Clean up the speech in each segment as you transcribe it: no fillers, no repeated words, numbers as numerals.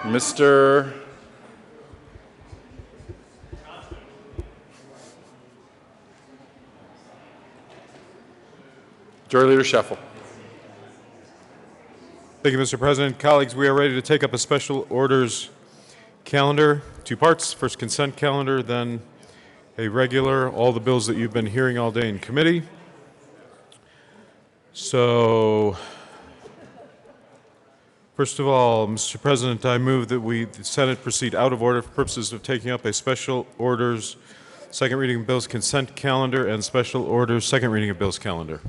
Mr. Majority Leader Scheffel. Thank you, Mr. President. Colleagues, we are ready to take up a special orders calendar, two parts. First consent calendar, then a regular, all the bills that you've been hearing all day in committee. So, first of all, Mr. President, I move that the Senate proceed out of order for purposes of taking up a special orders second reading of bills consent calendar and special orders second reading of bills calendar.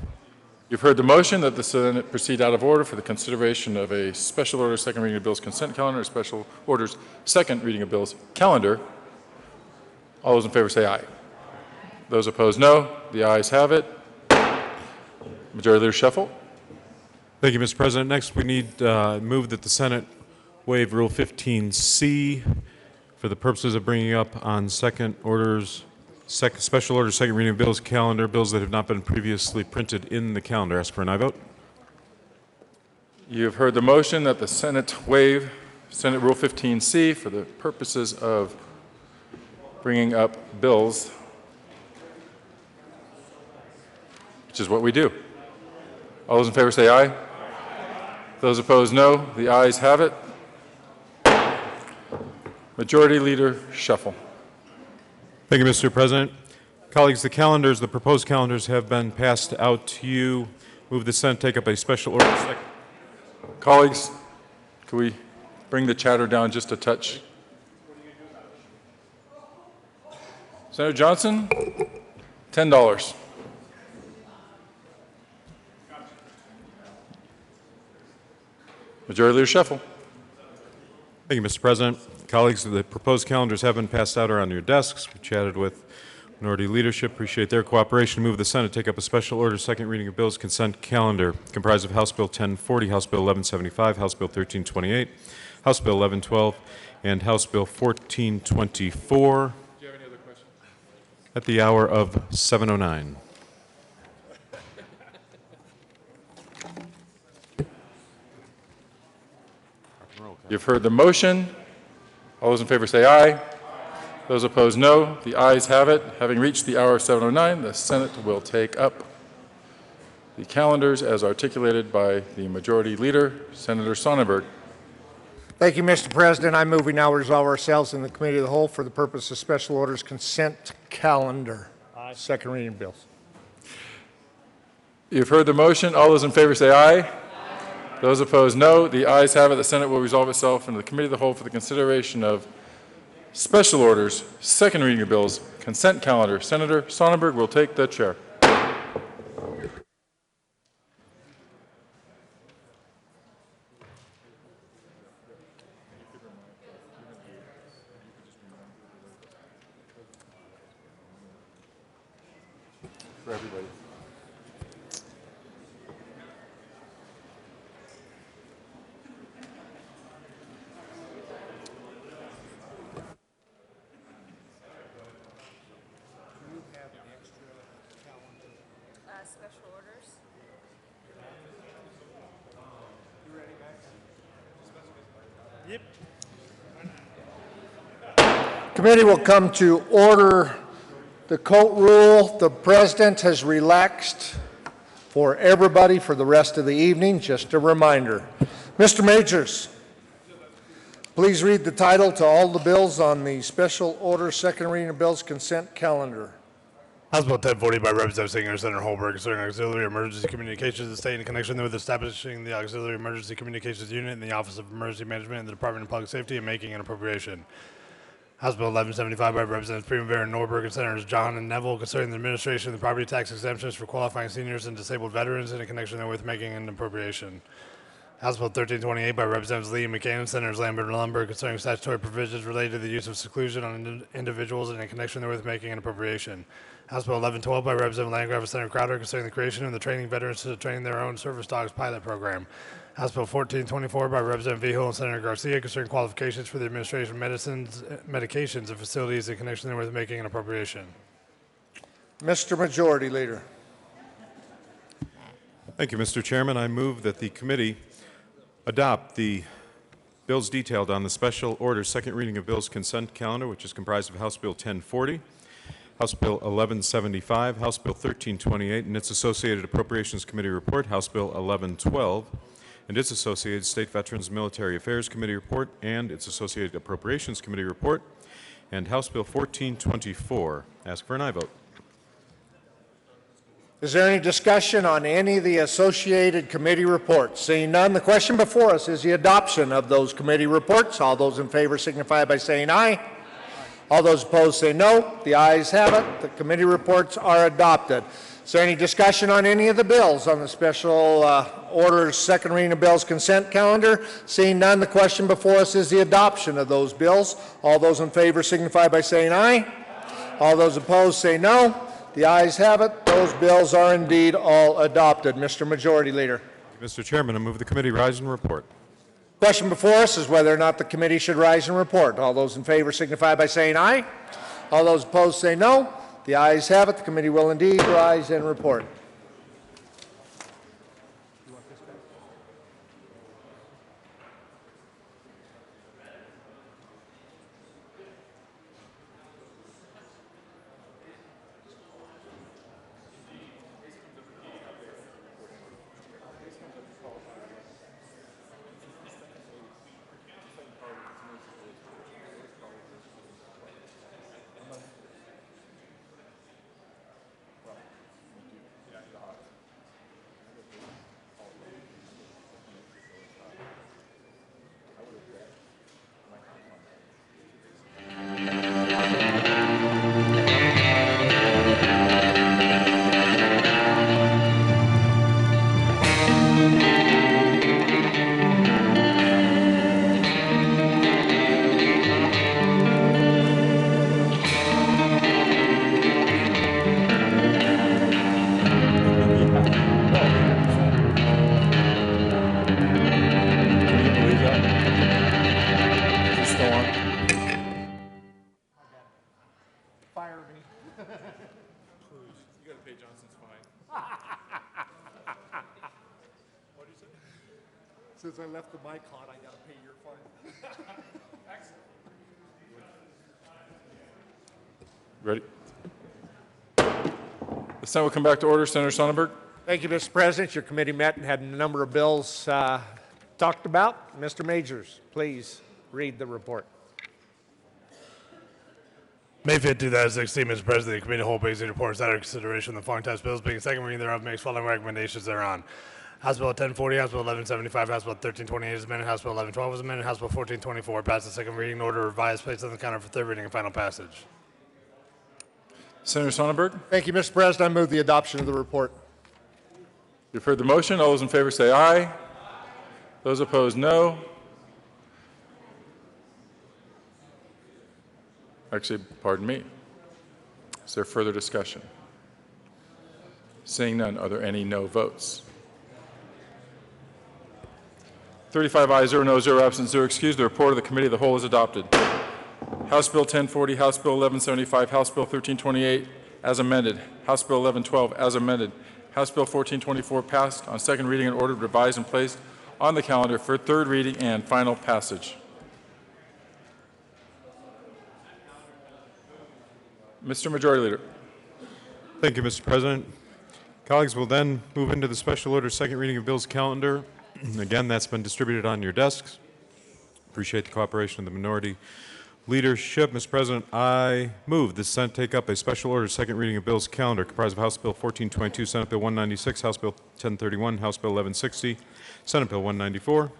You've heard the motion that the Senate proceed out of order for the consideration of a special order second reading of bills consent calendar, or special orders second reading of bills calendar. All those in favor say aye. Those opposed, no. The ayes have it. Majority Leader Scheffel. Thank you, Mr. President. Next, we need move that the Senate waive Rule 15C for the purposes of bringing up on second orders, special orders, second reading of bills calendar, bills that have not been previously printed in the calendar. Ask for an aye vote. You have heard the motion that the Senate waive Senate Rule 15C for the purposes of bringing up bills, which is what we do. All those in favor say aye. Those opposed, no. The ayes have it. Majority Leader Scheffel. Thank you, Mr. President. Colleagues, the proposed calendars have been passed out to you. Move the Senate take up a special order. Colleagues, can we bring the chatter down just a touch? Senator Johnson, $10. Majority Leader Scheffel. Thank you, Mr. President. Colleagues, the proposed calendars have been passed out around your desks. We chatted with minority leadership. Appreciate their cooperation. Move the Senate take up a special order second reading of bills consent calendar comprised of House Bill 1040, House Bill 1175, House Bill 1328, House Bill 1112, and House Bill 1424. Do you have any other questions? At the hour of 7:09. You've heard the motion. All those in favor say aye. Those opposed, no. The ayes have it. Having reached the hour of 7:09, the Senate will take up the calendars as articulated by the Majority Leader, Senator Sonnenberg. Thank you, Mr. President. I move we now resolve ourselves in the Committee of the Whole for the purpose of special orders consent calendar. Aye. Second reading bills. You've heard the motion. All those in favor say aye. Those opposed, no. The ayes have it. The Senate will resolve itself into the Committee of the Whole for the consideration of special orders, second reading of bills, consent calendar. Senator Sonnenberg will take the chair. For everybody. Special orders. You ready, guys? Yep. Committee will come to order. The court rule, the President has relaxed for everybody for the rest of the evening. Just a reminder. Mr. Majors, please read the title to all the bills on the special order second reading of bills consent calendar. House Bill 1040 by Representative Singer, Senator Holberg, concerning auxiliary emergency communications of the state in connection with establishing the auxiliary emergency communications unit in the Office of Emergency Management in the Department of Public Safety and making an appropriation. House Bill 1175 by Representatives Primavera and Norberg and Senators John and Neville, concerning the administration of the property tax exemptions for qualifying seniors and disabled veterans in connection therewith making an appropriation. House Bill 1328 by Representatives Lee and McCain, Senators Lambert and Lumberg, concerning statutory provisions related to the use of seclusion on individuals and in connection therewith making an appropriation. House Bill 1112 by Representative Landgraf and Senator Crowder, concerning the creation of the Training Veterans to Train Their Own Service Dogs pilot program. House Bill 1424 by Representative Vigil and Senator Garcia, concerning qualifications for the administration of medications and facilities in connection therewith making an appropriation. Mr. Majority Leader. Thank you, Mr. Chairman. I move that the committee adopt the Bills detailed on the special order second reading of bills consent calendar, which is comprised of House Bill 1040, House Bill 1175, House Bill 1328 and its associated Appropriations Committee report, House Bill 1112, and its associated State Veterans Military Affairs Committee report and its associated Appropriations Committee report, and House Bill 1424. Ask for an aye vote. Is there any discussion on any of the associated committee reports? Seeing none, the question before us is the adoption of those committee reports. All those in favor signify by saying aye. All those opposed say no. The ayes have it. The committee reports are adopted. Is there any discussion on any of the bills on the special orders second reading of bills consent calendar? Seeing none, the question before us is the adoption of those bills. All those in favor signify by saying aye. All those opposed say no. The ayes have it. Those bills are indeed all adopted. Mr. Majority Leader. Mr. Chairman, I move the committee rise and report. Question before us is whether or not the committee should rise and report. All those in favor signify by saying aye. All those opposed say no. The ayes have it. The committee will indeed rise and report. Since I left the mic on, I got to pay your fine. Ready? The Senate will come back to order. Senator Sonnenberg. Thank you, Mr. President. Your committee met and had a number of bills talked about. Mr. Majors, please read the report. May 5th, 2016, Mr. President, the Committee on the Whole Basic Report is under consideration. The following types bills being second reading thereof makes following recommendations thereon. House Bill 1040, House Bill 1175, House Bill 1328 is amended, House Bill 1112 is amended, House Bill 1424 passed the second reading, order revised, placed on the counter for third reading and final passage. Senator Sonnenberg. Thank you, Mr. President. I move the adoption of the report. You've heard the motion. All those in favor say aye. Those opposed, no. Actually, pardon me. Is there further discussion? Seeing none, are there any no votes? 35 ayes, 0 no, 0 absent, 0 excused. The report of the Committee of the Whole is adopted. House Bill 1040, House Bill 1175, House Bill 1328 as amended, House Bill 1112 as amended, House Bill 1424 passed on second reading and ordered revised and placed on the calendar for third reading and final passage. Mr. Majority Leader. Thank you, Mr. President. Colleagues will then move into the special order second reading of bills calendar. Again, that's been distributed on your desks. Appreciate the cooperation of the minority leadership. Mr. President, I move the Senate take up a special order second reading of bills calendar comprised of House Bill 1422, Senate Bill 196, House Bill 1031, House Bill 1160, Senate Bill 194,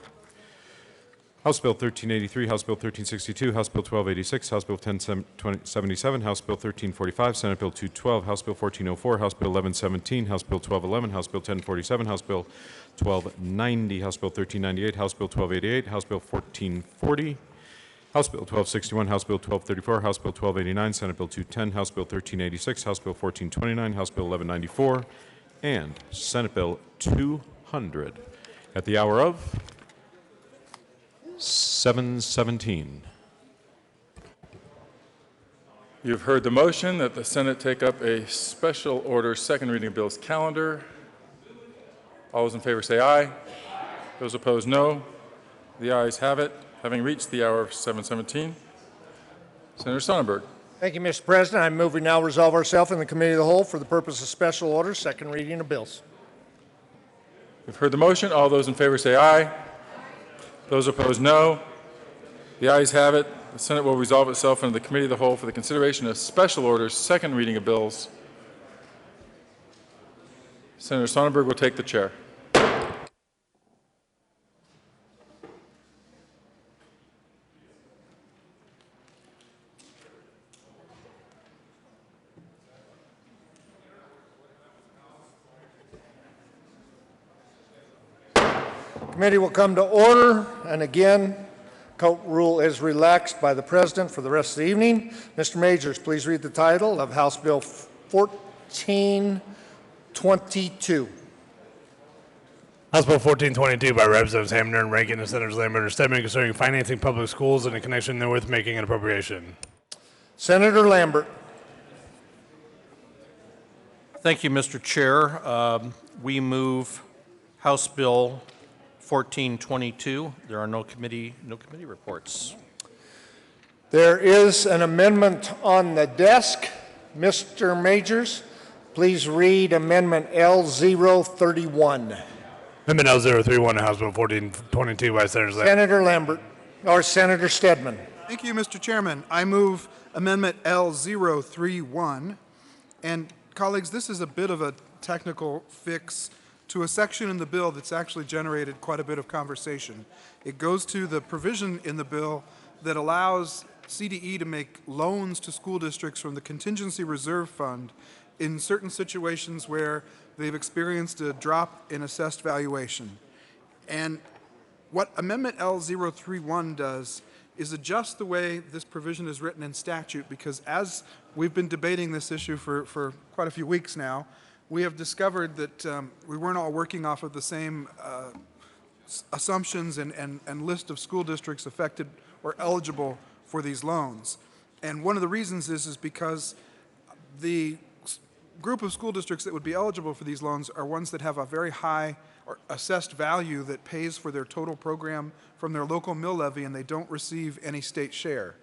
House Bill 1383, House Bill 1362, House Bill 1286, House Bill 1077, House Bill 1345, Senate Bill 212, House Bill 1404, House Bill 1117, House Bill 1211, House Bill 1047, House Bill 1290, House Bill 1398, House Bill 1288, House Bill 1440, House Bill 1261, House Bill 1234, House Bill 1289, Senate Bill 210, House Bill 1386, House Bill 1429, House Bill 1194, and Senate Bill 200 at the hour of 7:17. You've heard the motion that the Senate take up a special order second reading of bills calendar. All those in favor say aye. Those opposed, no. The ayes have it. Having reached the hour of 7:17, Senator Sonnenberg. Thank you, Mr. President. I move we now resolve ourselves in the Committee of the Whole for the purpose of special orders, second reading of bills. We've heard the motion. All those in favor say aye. Those opposed, no. The ayes have it. The Senate will resolve itself into the Committee of the Whole for the consideration of special orders, second reading of bills. Senator Sonnenberg will take the chair. Committee will come to order, and again, court rule is relaxed by the President for the rest of the evening. Mr. Majors, please read the title of House Bill 1422. House Bill 1422 by Representatives Hamner and Rankin and Senators Lambert and Stedman concerning financing public schools and in connection therewith making an appropriation. Senator Lambert. Thank you, Mr. Chair. We move House Bill 1422. There are no committee reports. There is an amendment on the desk. Mr. Majors, please read Amendment L031. Amendment L031 to House Bill 1422 by Senators Lambert. Senator Lambert, or Senator Stedman. Thank you, Mr. Chairman. I move Amendment L031. And colleagues, this is a bit of a technical fix to a section in the bill that's actually generated quite a bit of conversation. It goes to the provision in the bill that allows CDE to make loans to school districts from the Contingency Reserve Fund in certain situations where they've experienced a drop in assessed valuation. And what Amendment L031 does is adjust the way this provision is written in statute, because as we've been debating this issue for quite a few weeks now, we have discovered that we weren't all working off of the same assumptions and list of school districts affected or eligible for these loans. And one of the reasons is because the group of school districts that would be eligible for these loans are ones that have a very high or assessed value that pays for their total program from their local mill levy, and they don't receive any state share.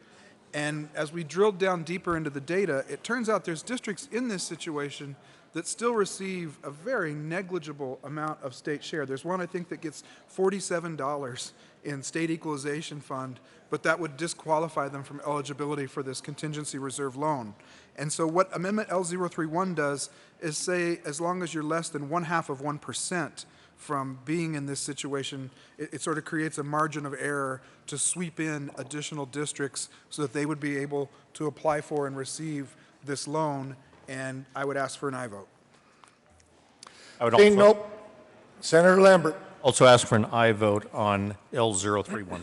And as we drilled down deeper into the data, it turns out there's districts in this situation that still receive a very negligible amount of state share. There's one, I think, that gets $47 in state equalization fund, but that would disqualify them from eligibility for this contingency reserve loan. And so what Amendment L031 does is say, as long as you're less than 0.5% from being in this situation, it sort of creates a margin of error to sweep in additional districts so that they would be able to apply for and receive this loan. And I would ask for an aye vote. I would Seeing no, Senator Lambert. also ask for an aye vote on L031.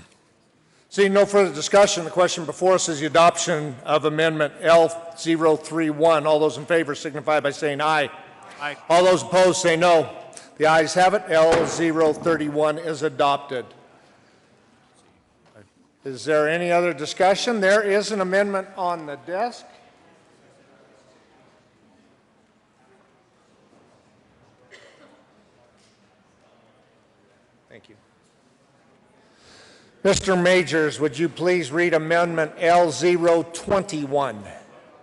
Seeing no further discussion, the question before us is the adoption of Amendment L031. All those in favor signify by saying aye. Aye. All those opposed say no. The ayes have it. L031 is adopted. Is there any other discussion? There is an amendment on the desk. Thank you. Mr. Majors, would you please read Amendment L021?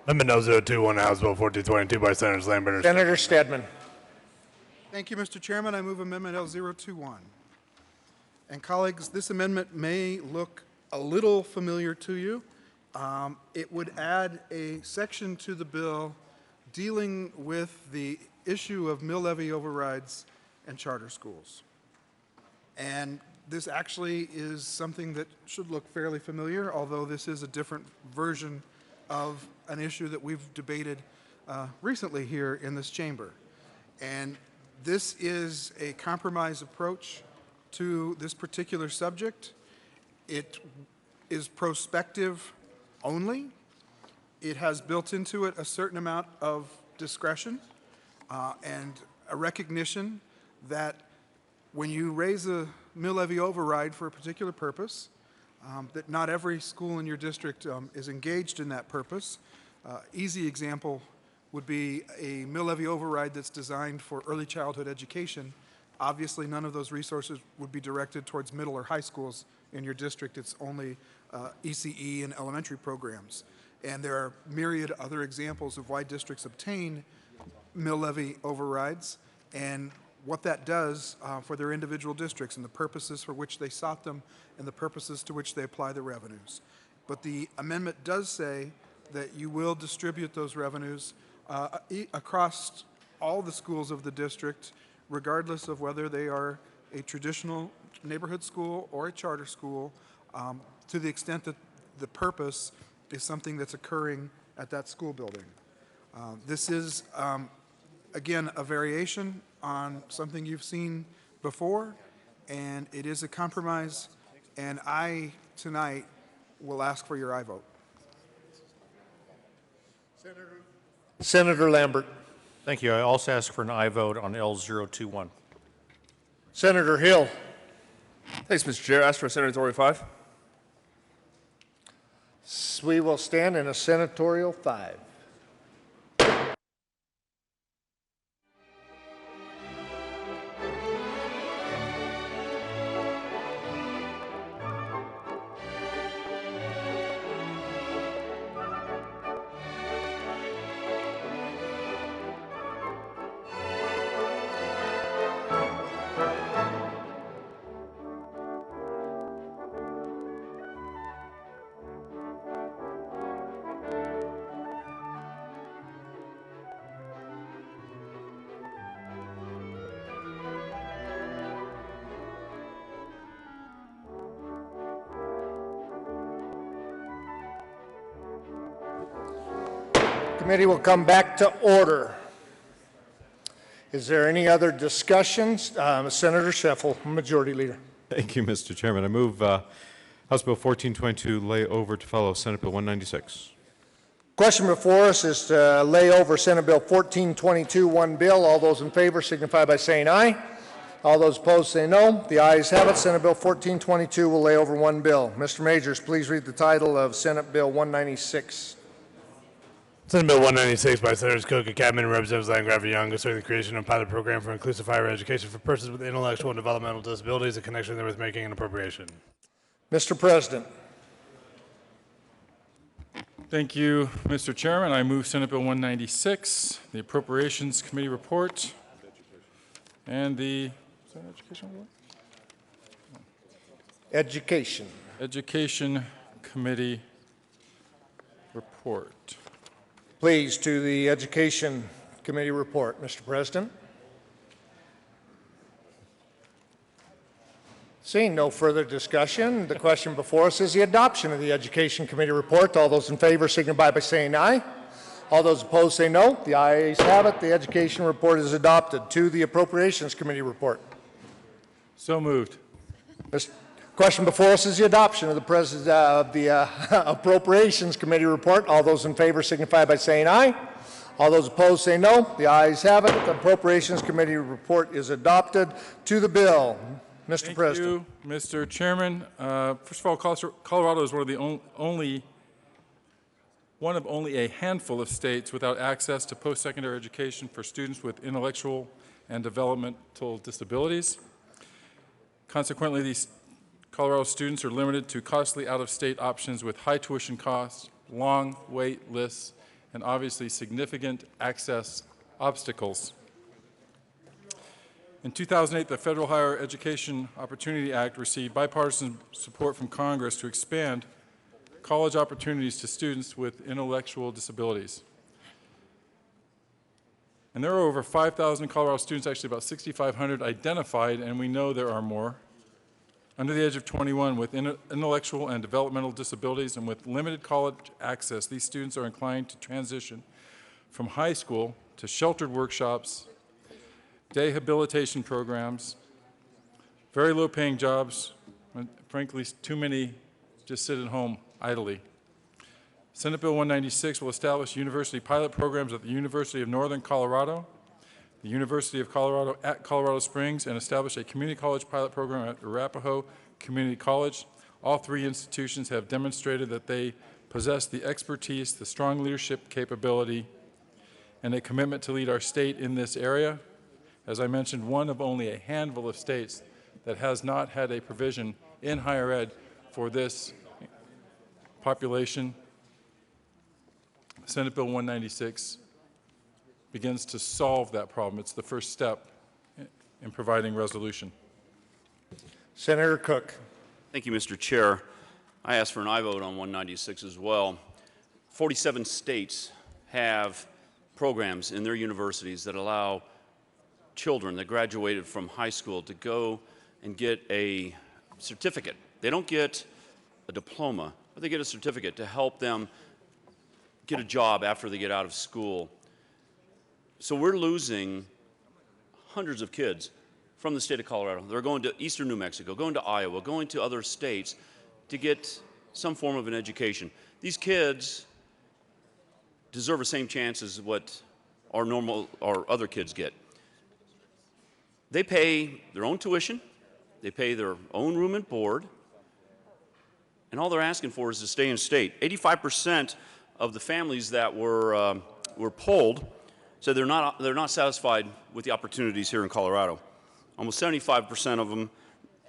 Amendment L021 to House Bill 1422 by Senators Lambert and Senator Stedman. Thank you, Mr. Chairman. I move Amendment L021. And colleagues, this amendment may look a little familiar to you. It would add a section to the bill dealing with the issue of mill levy overrides and charter schools. And this actually is something that should look fairly familiar, although this is a different version of an issue that we've debated recently here in this chamber. And this is a compromise approach to this particular subject. It is prospective only. It has built into it a certain amount of discretion and a recognition that when you raise a mill levy override for a particular purpose, that not every school in your district is engaged in that purpose. Easy example would be a mill levy override that's designed for early childhood education Obviously, none of those resources would be directed towards middle or high schools in your district. It's only ECE and elementary programs. And there are myriad other examples of why districts obtain mill levy overrides and what that does for their individual districts and the purposes for which they sought them and the purposes to which they apply the revenues. But the amendment does say that you will distribute those revenues across all the schools of the district, regardless of whether they are a traditional neighborhood school or a charter school, to the extent that the purpose is something that's occurring at that school building. This is, again, a variation on something you've seen before, and it is a compromise, and I, tonight, will ask for your aye vote. Senator Lambert. Thank you. I also ask for an aye vote on L021. Senator Hill. Thanks, Mr. Chair. Ask for a Senatorial 5. We will stand in a senatorial 5. Committee will come back to order. Is there any other discussions? Senator Sheffel, Majority Leader. Thank you, Mr. Chairman. I move House Bill 1422 lay over to follow Senate Bill 196. Question before us is to lay over Senate Bill 1422, one bill. All those in favor signify by saying aye. All those opposed say no. The ayes have it. Senate Bill 1422 will lay over one bill. Mr. Majors, please read the title of Senate Bill 196. Senate Bill 196 by Senators Cook, Cadman, and Representatives Landgraf and Young concerning the creation of a pilot program for inclusive higher education for persons with intellectual and developmental disabilities in connection therewith making an appropriation. Mr. President. Thank you, Mr. Chairman. I move Senate Bill 196, the Appropriations Committee report, and the is that Education report? Education. Education Committee report. Please, to the Education Committee report, Mr. President. Seeing no further discussion, the question before us is the adoption of the Education Committee report. All those in favor signify by saying aye. All those opposed say no. The ayes have it. The Education report is adopted. To the Appropriations Committee report. So moved. This question before us is the adoption of the Appropriations Committee report. All those in favor signify by saying aye. All those opposed say no. The ayes have it. The Appropriations Committee report is adopted. To the bill, Mr. President. Thank you, Mr. Chairman. First of all, Colorado is one of only a handful of states without access to post-secondary education for students with intellectual and developmental disabilities. Consequently, these Colorado students are limited to costly out-of-state options with high tuition costs, long wait lists, and obviously significant access obstacles. In 2008, the Federal Higher Education Opportunity Act received bipartisan support from Congress to expand college opportunities to students with intellectual disabilities. And there are over 5,000 Colorado students, actually about 6,500 identified, and we know there are more, under the age of 21 with intellectual and developmental disabilities and with limited college access. These students are inclined to transition from high school to sheltered workshops, rehabilitation programs, very low-paying jobs, and frankly, too many just sit at home idly. Senate Bill 196 will establish university pilot programs at the University of Northern Colorado, the University of Colorado at Colorado Springs, and establish a community college pilot program at Arapahoe Community College. All three institutions have demonstrated that they possess the expertise, the strong leadership capability, and a commitment to lead our state in this area. As I mentioned, one of only a handful of states that has not had a provision in higher ed for this population. Senate Bill 196 begins to solve that problem. It's the first step in providing resolution. Senator Cook. Thank you, Mr. Chair. I ask for an aye vote on 196 as well. 47 states have programs in their universities that allow children that graduated from high school to go and get a certificate. They don't get a diploma, but they get a certificate to help them get a job after they get out of school. So we're losing hundreds of kids from the state of Colorado. They're going to eastern New Mexico, going to Iowa, going to other states to get some form of an education. These kids deserve the same chance as what our other kids get. They pay their own tuition, they pay their own room and board, and all they're asking for is to stay in state. 85% of the families that were polled said they're not satisfied with the opportunities here in Colorado. Almost 75% of them,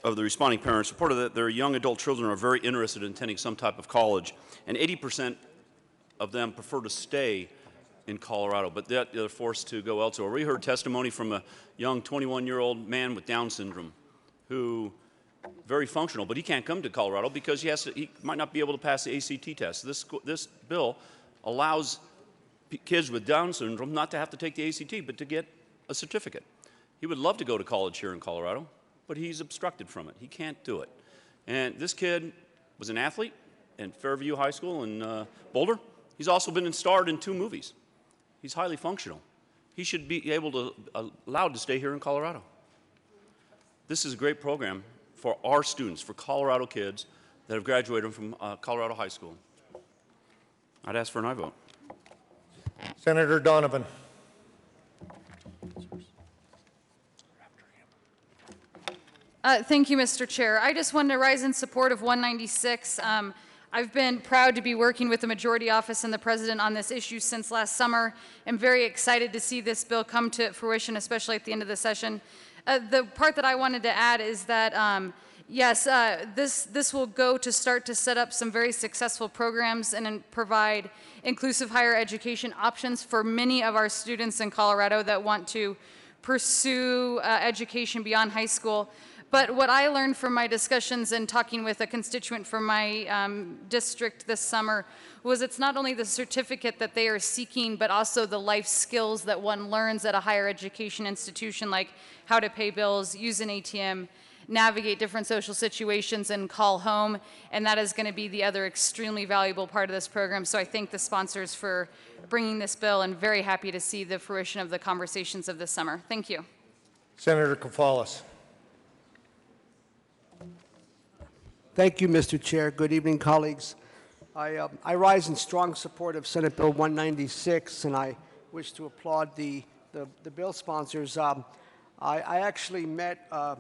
of the responding parents, reported that their young adult children are very interested in attending some type of college, and 80% of them prefer to stay in Colorado, but they're forced to go elsewhere. We heard testimony from a young 21-year-old man with Down syndrome who very functional, but he can't come to Colorado because he might not be able to pass the ACT test. This bill allows kids with Down syndrome not to have to take the ACT, but to get a certificate. He would love to go to college here in Colorado, but he's obstructed from it. He can't do it. And this kid was an athlete at Fairview High School in Boulder. He's also been starred in 2 movies. He's highly functional. He should be allowed to stay here in Colorado. This is a great program for our students, for Colorado kids that have graduated from Colorado High School. I'd ask for an aye vote. Senator Donovan. Thank you, Mr. Chair. I just wanted to rise in support of 196. I've been proud to be working with the Majority Office and the President on this issue since last summer. I'm very excited to see this bill come to fruition, especially at the end of the session. The part that I wanted to add is that, yes, this will go to start to set up some very successful programs and provide inclusive higher education options for many of our students in Colorado that want to pursue education beyond high school. But what I learned from my discussions and talking with a constituent from my district this summer was it's not only the certificate that they are seeking, but also the life skills that one learns at a higher education institution, like how to pay bills, use an ATM, navigate different social situations, and call home. And that is going to be the other extremely valuable part of this program. So I thank the sponsors for bringing this bill and very happy to see the fruition of the conversations of this summer. Thank you. Senator Kafalis. Thank you, Mr. Chair. Good evening, colleagues. I rise in strong support of Senate Bill 196, and I wish to applaud the bill sponsors. I actually met a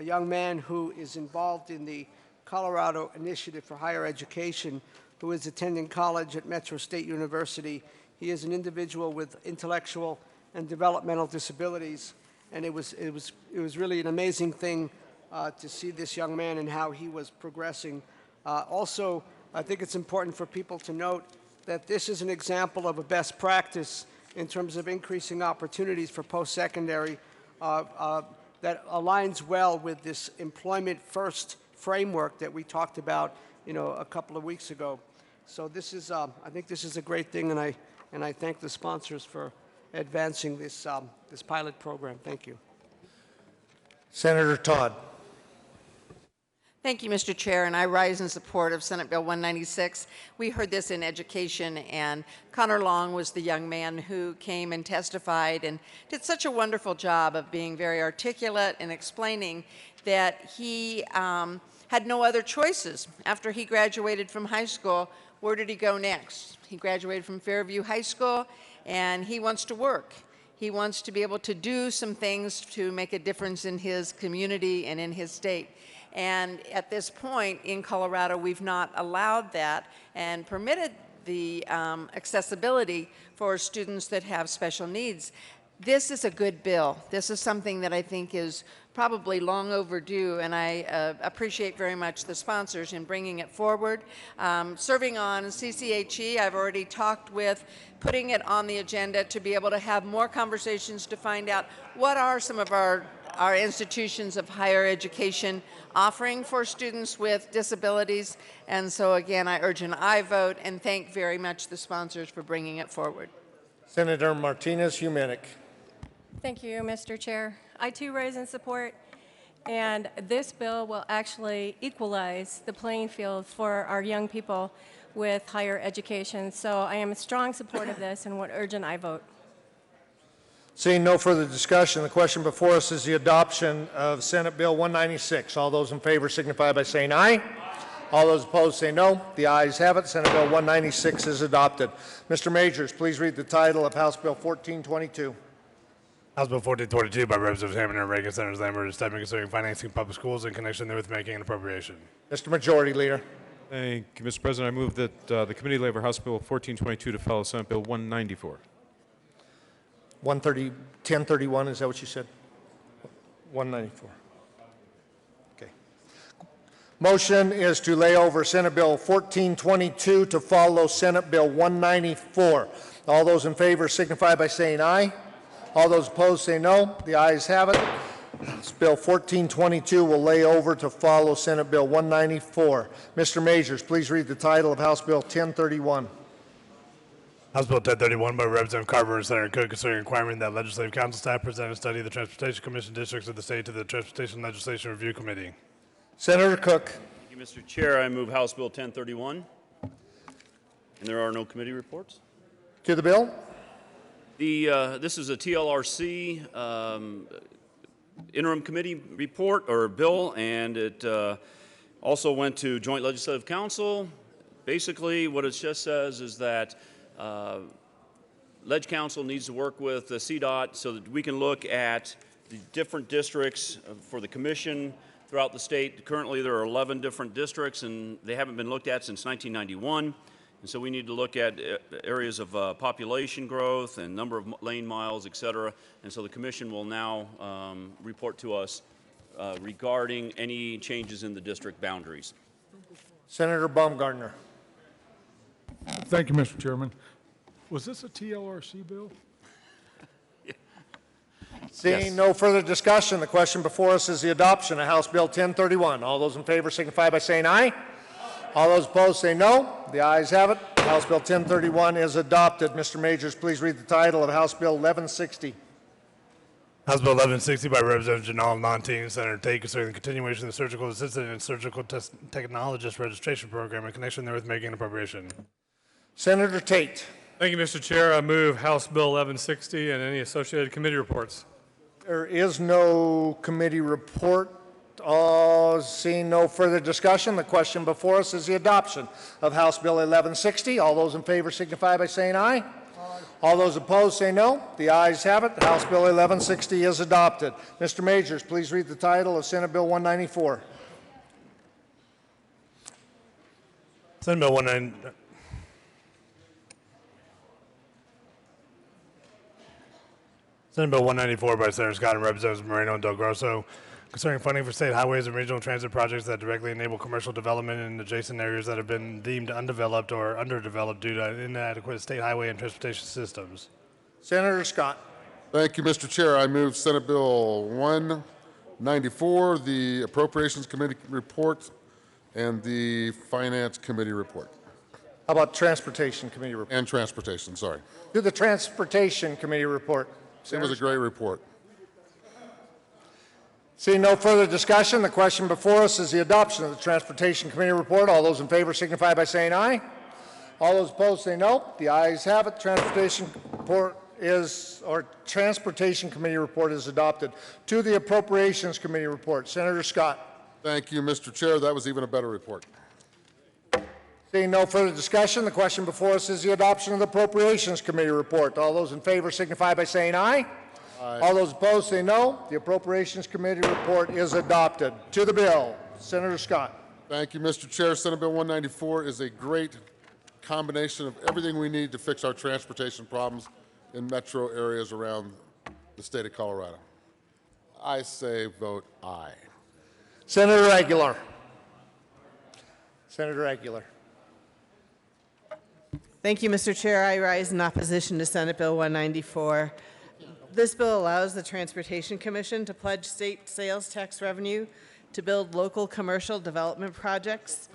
young man who is involved in the Colorado Initiative for Higher Education, who is attending college at Metro State University. He is an individual with intellectual and developmental disabilities, and it was really an amazing thing to see this young man and how he was progressing. Also, I think it's important for people to note that this is an example of a best practice in terms of increasing opportunities for post-secondary that aligns well with this employment first framework that we talked about, a couple of weeks ago. So this is, I think this is a great thing, and I thank the sponsors for advancing this this pilot program. Thank you. Senator Todd. Thank you, Mr. Chair, and I rise in support of Senate Bill 196. We heard this in education, and Connor Long was the young man who came and testified and did such a wonderful job of being very articulate and explaining that he had no other choices. After he graduated from high school, where did he go next? He graduated from Fairview High School, and he wants to work. He wants to be able to do some things to make a difference in his community and in his state. And at this point in Colorado, we've not allowed that and permitted the accessibility for students that have special needs. This is a good bill. This is something that I think is probably long overdue, and I appreciate very much the sponsors in bringing it forward. Serving on CCHE, I've already talked with putting it on the agenda to be able to have more conversations to find out what are some of our institutions of higher education offering for students with disabilities. And so again, I urge an aye vote and thank very much the sponsors for bringing it forward. Senator Martinez-Humenick. Thank you, Mr. Chair. I too rise in support, and this bill will actually equalize the playing field for our young people with higher education. So I am in strong support of this and would urge an aye vote. Seeing no further discussion, the question before us is the adoption of Senate Bill 196. All those in favor signify by saying aye. All those opposed say no. The ayes have it. Senate Bill 196 is adopted. Mr. Majors, please read the title of House Bill 1422. House Bill 1422 by Representatives Hammond and Reagan, Senators Lambert and Stedman, concerning financing public schools in connection therewith making an appropriation. Mr. Majority Leader. Thank you, Mr. President. I move that the committee lay over House Bill 1422 to follow Senate Bill 194. 1031, is that what you said? 194. Okay. Motion is to lay over Senate Bill 1422 to follow Senate Bill 194. All those in favor signify by saying aye. All those opposed say no. The ayes have it. This Bill 1422 will lay over to follow Senate Bill 194. Mr. Majors, please read the title of House Bill 1031. House Bill 1031 by Representative Carver and Senator Cook, concerning requiring that Legislative Council staff present a study of the Transportation Commission districts of the state to the Transportation Legislation Review Committee. Senator Cook. Thank you, Mr. Chair. I move House Bill 1031. And there are no committee reports. To the bill. This is a TLRC interim committee report or bill, and it also went to Joint Legislative Council. Basically, what it just says is that Leg Council needs to work with the CDOT so that we can look at the different districts for the commission throughout the state. Currently, there are 11 different districts, and they haven't been looked at since 1991. And so we need to look at areas of population growth and number of lane miles, et cetera. And so the commission will now report to us regarding any changes in the district boundaries. Senator Baumgartner. Thank you, Mr. Chairman. Was this a TLRC bill? Seeing no further discussion, the question before us is the adoption of House Bill 1031. All those in favor signify by saying aye. All those opposed say no. The ayes have it. House Bill 1031 is adopted. Mr. Majors, please read the title of House Bill 1160. House Bill 1160 by Representative Janal Nanteen and Senator Tate, concerning the continuation of the Surgical Assistant and Surgical Technologist Registration Program in connection therewith making an appropriation. Senator Tate. Thank you, Mr. Chair. I move House Bill 1160 and any associated committee reports. There is no committee report. Seeing no further discussion, the question before us is the adoption of House Bill 1160. All those in favor signify by saying aye. Aye. All those opposed say no. The ayes have it. House Bill 1160 is adopted. Mr. Majors, please read the title of Senate Bill 194. Senate Bill 194 by Senator Scott and Representatives Moreno and Del Grosso, concerning funding for state highways and regional transit projects that directly enable commercial development in adjacent areas that have been deemed undeveloped or underdeveloped due to inadequate state highway and transportation systems. Senator Scott. Thank you, Mr. Chair. I move Senate Bill 194, the Appropriations Committee report, and the Finance Committee report. How about Transportation Committee report? And Transportation, sorry. Do the Transportation Committee report. It was a great report. Seeing no further discussion, the question before us is the adoption of the Transportation Committee report. All those in favor signify by saying aye. All those opposed say no. The ayes have it. Transportation Committee report is adopted. To the Appropriations Committee report, Senator Scott. Thank you, Mr. Chair. That was even a better report. Seeing no further discussion, the question before us is the adoption of the Appropriations Committee report. All those in favor signify by saying aye. Aye. All those opposed say no. The Appropriations Committee report is adopted. To the bill, Senator Scott. Thank you, Mr. Chair. Senate Bill 194 is a great combination of everything we need to fix our transportation problems in metro areas around the state of Colorado. I say vote aye. Senator Aguilar. Senator Aguilar. Thank you, Mr. Chair. I rise in opposition to Senate Bill 194. This bill allows the Transportation Commission to pledge state sales tax revenue to build local commercial development projects.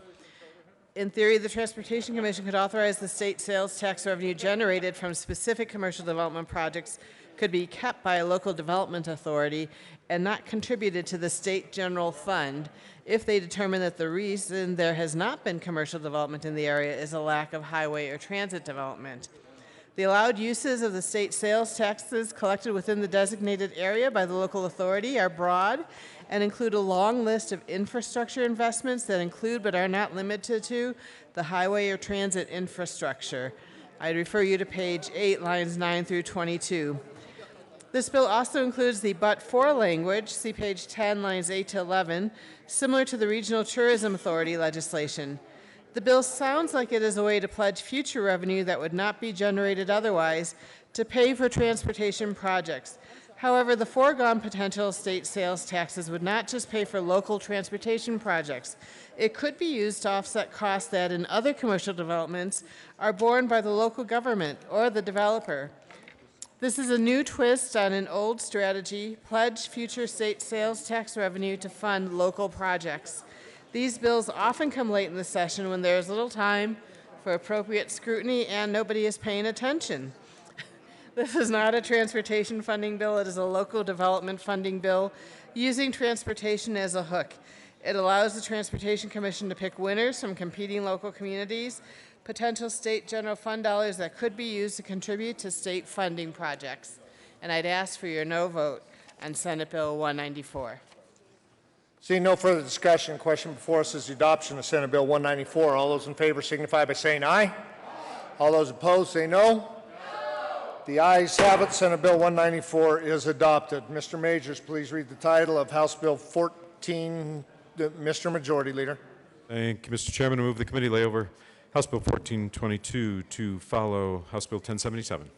In theory, the Transportation Commission could authorize the state sales tax revenue generated from specific commercial development projects could be kept by a local development authority and not contributed to the state general fund if they determine that the reason there has not been commercial development in the area is a lack of highway or transit development. The allowed uses of the state sales taxes collected within the designated area by the local authority are broad and include a long list of infrastructure investments that include but are not limited to the highway or transit infrastructure. I'd refer you to page 8, lines 9 through 22. This bill also includes the but-for language, see page 10, lines 8 to 11, similar to the Regional Tourism Authority legislation. The bill sounds like it is a way to pledge future revenue that would not be generated otherwise to pay for transportation projects. However, the foregone potential state sales taxes would not just pay for local transportation projects. It could be used to offset costs that in other commercial developments are borne by the local government or the developer. This is a new twist on an old strategy, pledge future state sales tax revenue to fund local projects. These bills often come late in the session when there is little time for appropriate scrutiny and nobody is paying attention. This is not a transportation funding bill. It is a local development funding bill using transportation as a hook. It allows the Transportation Commission to pick winners from competing local communities, potential state general fund dollars that could be used to contribute to state funding projects. And I'd ask for your no vote on Senate Bill 194. Seeing no further discussion, the question before us is the adoption of Senate Bill 194. All those in favor signify by saying aye. All those opposed say no. The ayes have it. Senate Bill 194 is adopted. Mr. Majors, please read the title of House Bill 14. Mr. Majority Leader. Thank you, Mr. Chairman. I move the committee lay over House Bill 1422 to follow House Bill 1077.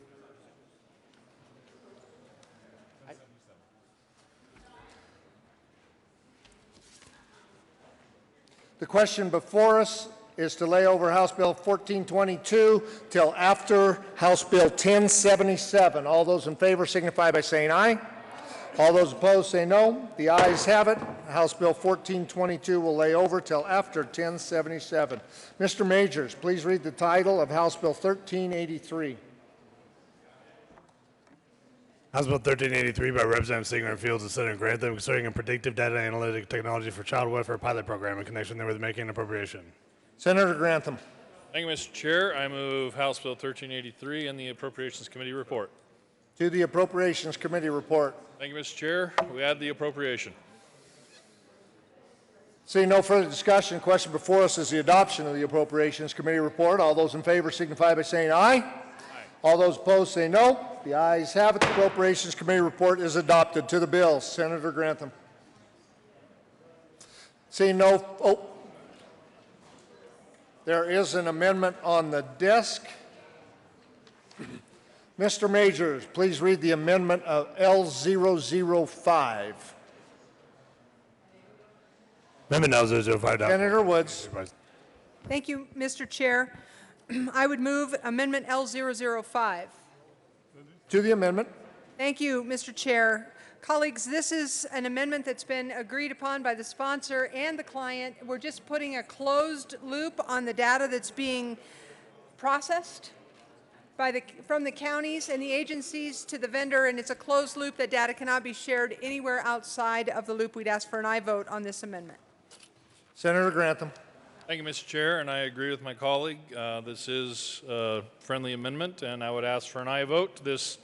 The question before us is to lay over House Bill 1422 till after House Bill 1077. All those in favor signify by saying aye. All those opposed say no. The ayes have it. House Bill 1422 will lay over till after 1077. Mr. Majors, please read the title of House Bill 1383. House Bill 1383 by Representative Singer and Fields of Senator Grantham concerning a predictive data analytic technology for child welfare pilot program in connection therewith making an appropriation. Senator Grantham. Thank you, Mr. Chair. I move House Bill 1383 and the Appropriations Committee report. To the Appropriations Committee report. Thank you, Mr. Chair. We add the appropriation. Seeing no further discussion, the question before us is the adoption of the Appropriations Committee report. All those in favor signify by saying aye. Aye. All those opposed say no. The ayes have it. The Appropriations Committee report is adopted. To the bill, Senator Grantham. Seeing no, there is an amendment on the desk. Mr. Majors, please read the amendment of L005. Amendment L005. Senator Woods. Thank you, Mr. Chair. I would move Amendment L005. To the amendment. Thank you, Mr. Chair. Colleagues, this is an amendment that's been agreed upon by the sponsor and the client. We're just putting a closed loop on the data that's being processed from the counties and the agencies to the vendor, and it's a closed loop. That data cannot be shared anywhere outside of the loop. We'd ask for an aye vote on this amendment. Senator Grantham. Thank you, Mr. Chair, and I agree with my colleague. This is a friendly amendment, and I would ask for an aye vote. This,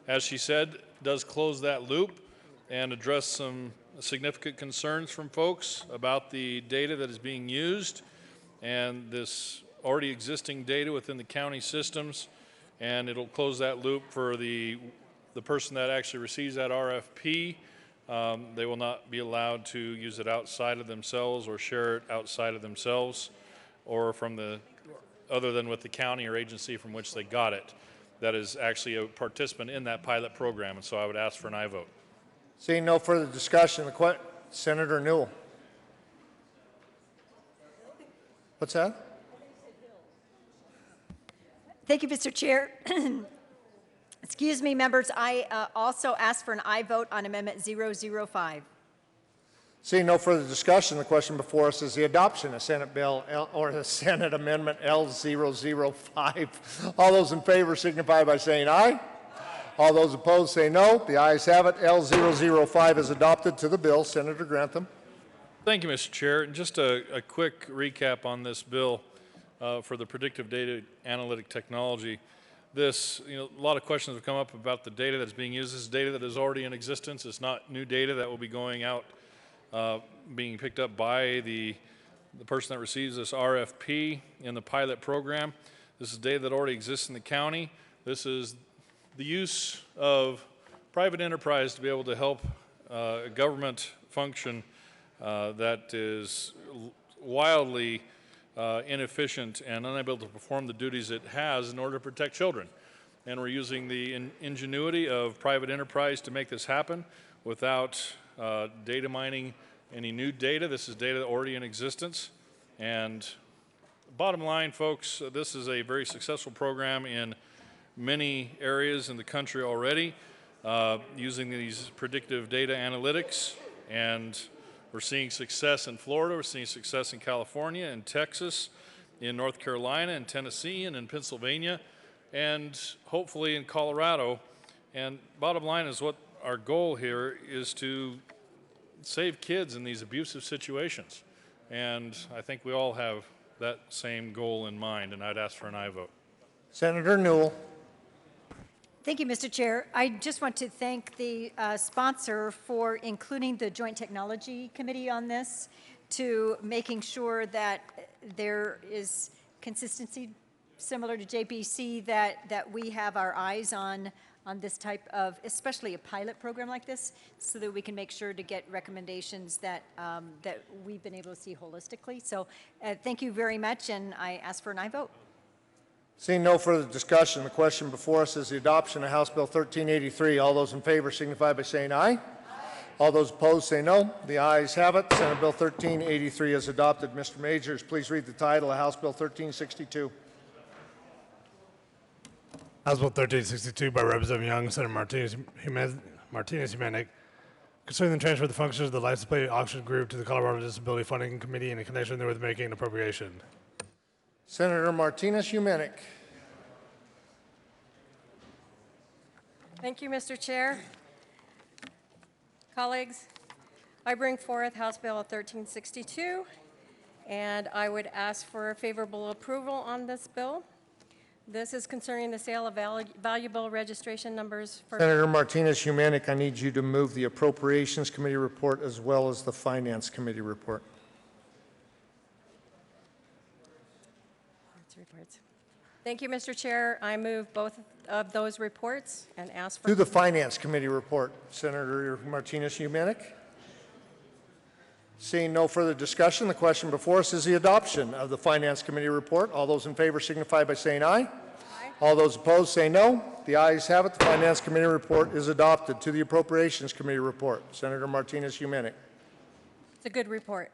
as she said, does close that loop and address some significant concerns from folks about the data that is being used and this already existing data within the county systems, and it'll close that loop for the person that actually receives that RFP. They will not be allowed to use it outside of themselves or share it outside of themselves or from other than with the county or agency from which they got it. that is actually a participant in that pilot program. And so I would ask for an aye vote. Seeing no further discussion, Senator Newell. What's that? Thank you, Mr. Chair. Excuse me, members. I also ask for an aye vote on Amendment 005. Seeing no further discussion, the question before us is the adoption of Senate Bill or the Senate Amendment L005. All those in favor signify by saying aye. All those opposed say no. The ayes have it. L005 is adopted to the bill. Senator Grantham. Thank you, Mr. Chair. And just a quick recap on this bill for the predictive data analytic technology. This, a lot of questions have come up about the data that's being used. This is data that is already in existence. It's not new data that will be going out, being picked up by the person that receives this RFP in the pilot program. This is data that already exists in the county. This is the use of private enterprise to be able to help a government function that is wildly inefficient and unable to perform the duties it has in order to protect children. And we're using the ingenuity of private enterprise to make this happen without data mining any new data. This is data already in existence. And bottom line, folks, this is a very successful program in many areas in the country already using these predictive data analytics. And we're seeing success in Florida, we're seeing success in California, in Texas, in North Carolina, in Tennessee, and in Pennsylvania, and hopefully in Colorado. And bottom line is what our goal here is to save kids in these abusive situations. And I think we all have that same goal in mind, and I'd ask for an aye vote. Senator Newell. Thank you, Mr. Chair. I just want to thank the sponsor for including the Joint Technology Committee on this, to making sure that there is consistency similar to JPC, that we have our eyes on this type of, especially a pilot program like this, so that we can make sure to get recommendations that that we've been able to see holistically. So thank you very much, and I ask for an aye vote. Seeing no further discussion, the question before us is the adoption of House Bill 1383. All those in favor signify by saying aye. Aye. All those opposed say no. The ayes have it. Senate Bill 1383 is adopted. Mr. Majors, please read the title of House Bill 1362. House Bill 1362 by Representative Young, Senator Martinez-Humanic, concerning the transfer of the functions of the license plate auction group to the Colorado Disability Funding Committee in connection therewith making an appropriation. Senator Martinez-Humanic. Thank you, Mr. Chair. Colleagues, I bring forth House Bill 1362, and I would ask for favorable approval on this bill. This is concerning the sale of valuable registration numbers for... Senator Martinez-Humanic, I need you to move the Appropriations Committee report as well as the Finance Committee report. Reports. Thank you, Mr. Chair. I move both of those reports and ask for... To the Finance Committee report, Senator Martinez-Humanic. Seeing no further discussion, the question before us is the adoption of the Finance Committee report. All those in favor signify by saying aye. Aye. All those opposed say no. The ayes have it. The Finance Committee report is adopted. To the Appropriations Committee report, Senator Martinez-Humanic. It's a good report.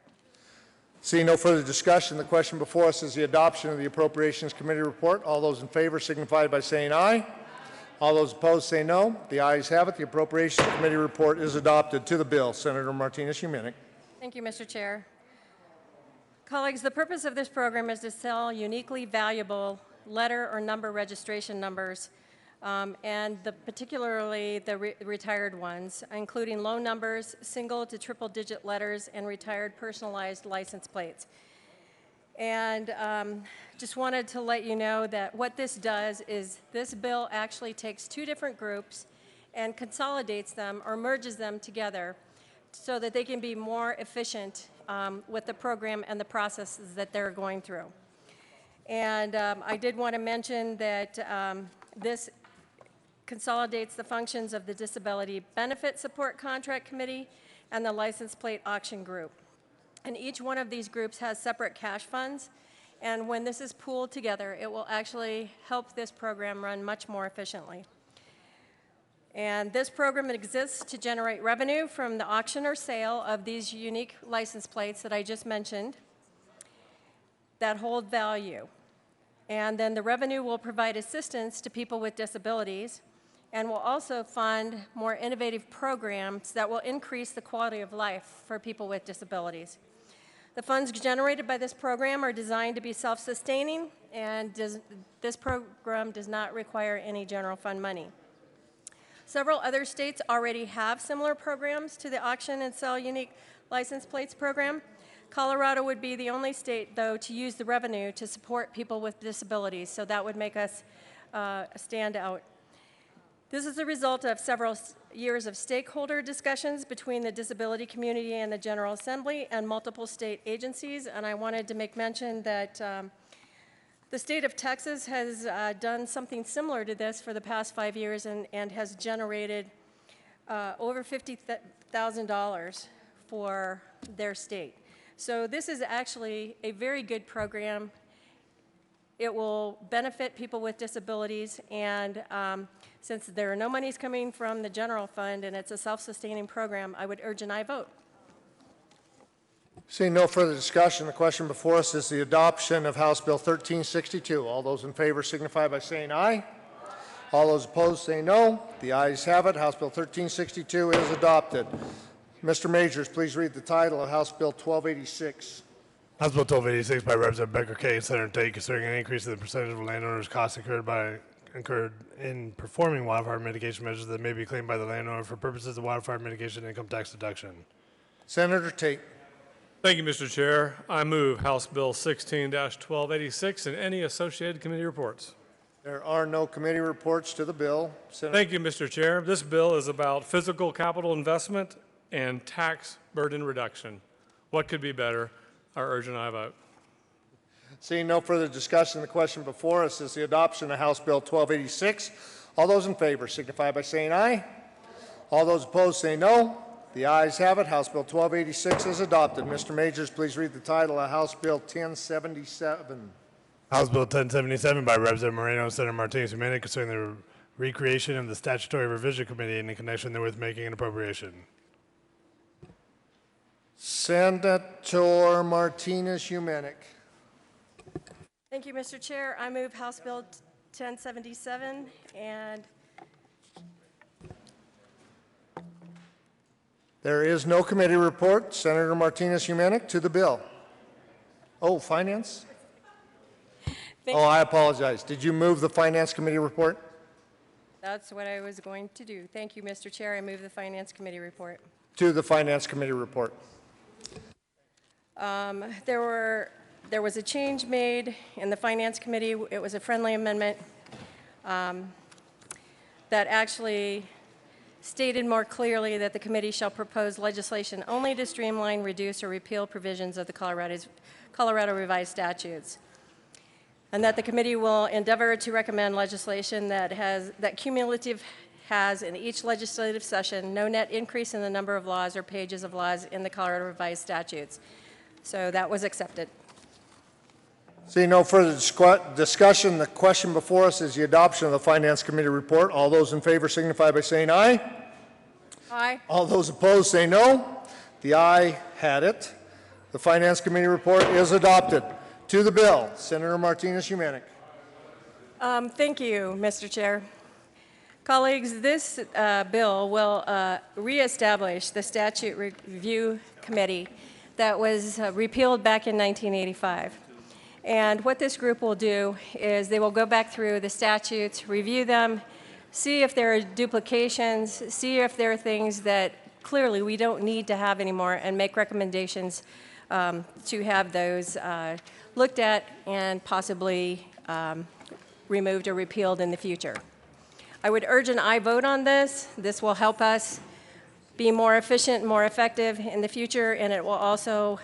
Seeing no further discussion, the question before us is the adoption of the Appropriations Committee report. All those in favor signify by saying aye. Aye. All those opposed say no. The ayes have it. The Appropriations Committee report is adopted. To the bill, Senator Martinez-Humanic. Thank you, Mr. Chair. Colleagues, the purpose of this program is to sell uniquely valuable letter or number registration numbers, and particularly the retired ones, including low numbers, single to triple digit letters, and retired personalized license plates. And just wanted to let you know that what this does is this bill actually takes two different groups and consolidates them or merges them together so that they can be more efficient with the program and the processes that they're going through. And I did want to mention that this consolidates the functions of the Disability Benefit Support Contract Committee and the License Plate Auction Group. And each one of these groups has separate cash funds, And when this is pooled together, it will actually help this program run much more efficiently. And this program exists to generate revenue from the auction or sale of these unique license plates that I just mentioned that hold value. And then the revenue will provide assistance to people with disabilities and will also fund more innovative programs that will increase the quality of life for people with disabilities. The funds generated by this program are designed to be self-sustaining, and this program does not require any general fund money. Several other states already have similar programs to the auction and sell unique license plates program. Colorado would be the only state, though, to use the revenue to support people with disabilities, so that would make us stand out. This is a result of several years of stakeholder discussions between the disability community and the General Assembly and multiple state agencies, and I wanted to make mention that the state of Texas has done something similar to this for the past 5 years and has generated over $50,000 for their state. So this is actually a very good program. It will benefit people with disabilities, and since there are no monies coming from the general fund and it's a self-sustaining program, I would urge an aye vote. Seeing no further discussion, the question before us is the adoption of House Bill 1362. All those in favor signify by saying aye. All those opposed say no. The ayes have it. House Bill 1362 is adopted. Mr. Majors, please read the title of House Bill 1286. House Bill 1286 by Representative Becker Kay and Senator Tate concerning an increase in the percentage of landowners' costs incurred in performing wildfire mitigation measures that may be claimed by the landowner for purposes of wildfire mitigation income tax deduction. Senator Tate. Thank you, Mr. Chair. I move House Bill 16-1286 and any associated committee reports. There are no committee reports to the bill. Thank you, Mr. Chair. This bill is about physical capital investment and tax burden reduction. What could be better? I urge an aye vote. Seeing no further discussion, the question before us is the adoption of House Bill 1286. All those in favor signify by saying aye. All those opposed say no. The ayes have it. House Bill 1286 is adopted. Mr. Majors, please read the title of House Bill 1077. House Bill 1077 by Representative Moreno and Senator Martinez-Jimenez concerning the recreation of the Statutory Revision Committee in connection therewith making an appropriation. Senator Martinez-Jimenez. Thank you, Mr. Chair. I move House Bill 1077 and there is no committee report. Senator Martinez-Jimenez to the bill. Oh, Finance? I apologize. Did you move the Finance Committee report? that's what I was going to do. Thank you, Mr. Chair. I move the Finance Committee report. To the Finance Committee report. There was a change made in the Finance Committee. It was a friendly amendment that actually stated more clearly that the committee shall propose legislation only to streamline, reduce, or repeal provisions of the Colorado Revised Statutes, and that the committee will endeavor to recommend legislation that cumulative has in each legislative session no net increase in the number of laws or pages of laws in the Colorado Revised Statutes. So that was accepted. Seeing no further discussion, the question before us is the adoption of the Finance Committee report. All those in favor signify by saying aye. Aye. All those opposed say no. The aye had it. The Finance Committee report is adopted. To the bill, Senator Martinez-Jimenez. Thank you, Mr. Chair. Colleagues, this bill will reestablish the Statute Review Committee that was repealed back in 1985. And what this group will do is they will go back through the statutes, review them, see if there are duplications, see if there are things that clearly we don't need to have anymore, and make recommendations to have those looked at and possibly removed or repealed in the future. I would urge an aye vote on this. This will help us be more efficient, more effective in the future, and it will also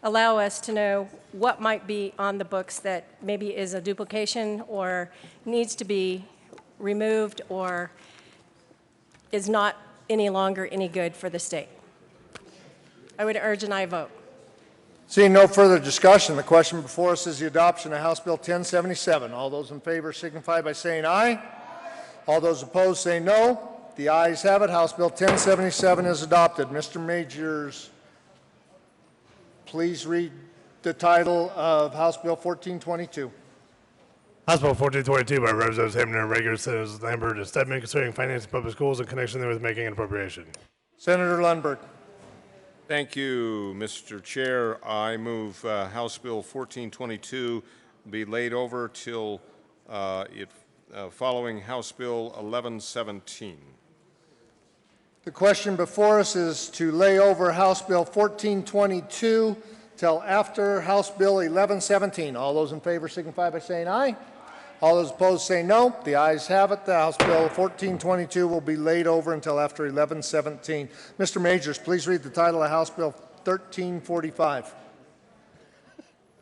allow us to know what might be on the books that maybe is a duplication or needs to be removed or is not any longer any good for the state. I would urge an aye vote. Seeing no further discussion, the question before us is the adoption of House Bill 1077. All those in favor signify by saying aye. All those opposed say no. The ayes have it. House Bill 1077 is adopted. Mr. Majors, please read the title of House Bill 1422. House Bill 1422 by Representatives Hampton and Rager, Senators Lambert and Stedman, concerning financing public schools in connection therewith making an appropriation. Senator Lundberg. Thank you, Mr. Chair. I move House Bill 1422 be laid over till following House Bill 1117. The question before us is to lay over House Bill 1422 till after House Bill 1117. All those in favor signify by saying aye. All those opposed say no. The ayes have it. The House Bill 1422 will be laid over until after 1117. Mr. Majors, please read the title of House Bill 1345.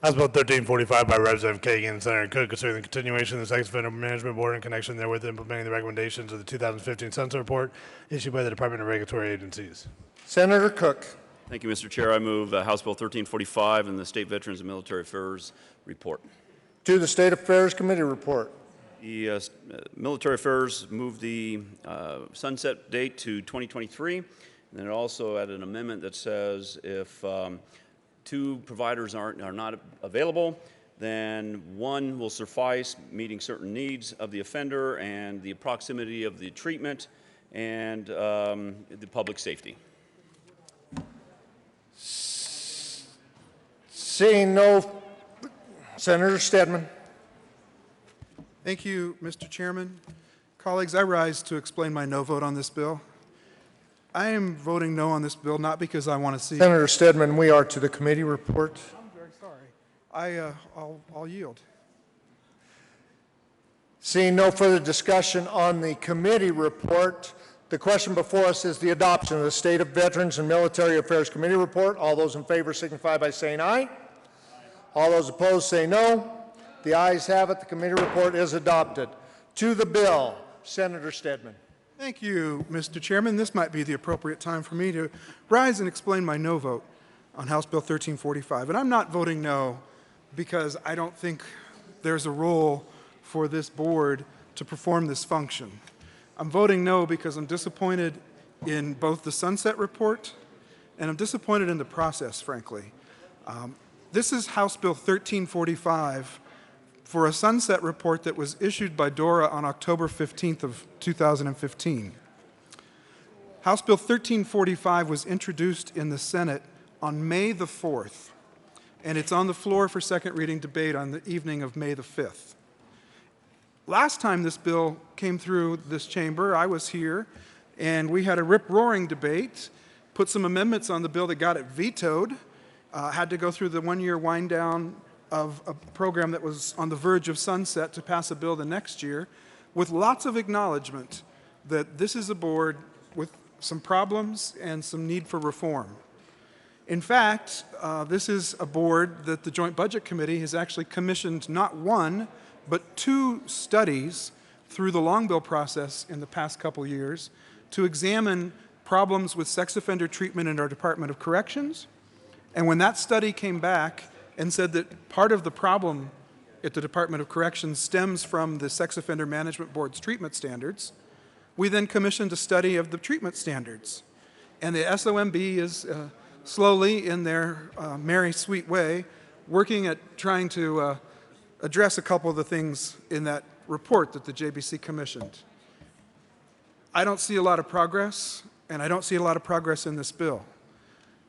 House Bill 1345 by Representative Kagan and Senator Cook, concerning the continuation of the Sex Offender Management Board in connection therewith implementing the recommendations of the 2015 Census Report issued by the Department of Regulatory Agencies. Senator Cook. Thank you, Mr. Chair. I move House Bill 1345 and the State Veterans and Military Affairs report. To the State Affairs Committee report. The Military Affairs moved the sunset date to 2023, and then it also added an amendment that says if two providers are not available, then one will suffice, meeting certain needs of the offender and the proximity of the treatment and the public safety. Seeing no, Senator Stedman. Thank you, Mr. Chairman. Colleagues, I rise to explain my no vote on this bill. I am voting no on this bill not because I want to see... Senator Stedman, we are to the committee report. I'm very sorry. I'll yield. Seeing no further discussion on the committee report, the question before us is the adoption of the State of Veterans and Military Affairs Committee report. All those in favor signify by saying aye. All those opposed say no. The ayes have it. The committee report is adopted. To the bill, Senator Stedman. Thank you, Mr. Chairman. This might be the appropriate time for me to rise and explain my no vote on House Bill 1345. And I'm not voting no because I don't think there's a role for this board to perform this function. I'm voting no because I'm disappointed in both the sunset report and I'm disappointed in the process, frankly. This is House Bill 1345 for a sunset report that was issued by DORA on October 15th of 2015. House Bill 1345 was introduced in the Senate on May the 4th, and it's on the floor for second reading debate on the evening of May the 5th. Last time this bill came through this chamber, I was here, and we had a rip-roaring debate, put some amendments on the bill that got it vetoed, had to go through the one-year wind-down of a program that was on the verge of sunset to pass a bill the next year, with lots of acknowledgement that this is a board with some problems and some need for reform. In fact, this is a board that the Joint Budget Committee has actually commissioned not one, but two studies through the long bill process in the past couple years to examine problems with sex offender treatment in our Department of Corrections. And when that study came back and said that part of the problem at the Department of Corrections stems from the Sex Offender Management Board's treatment standards, we then commissioned a study of the treatment standards. And the SOMB is slowly, in their merry, sweet way, working at trying to address a couple of the things in that report that the JBC commissioned. I don't see a lot of progress, and I don't see a lot of progress in this bill.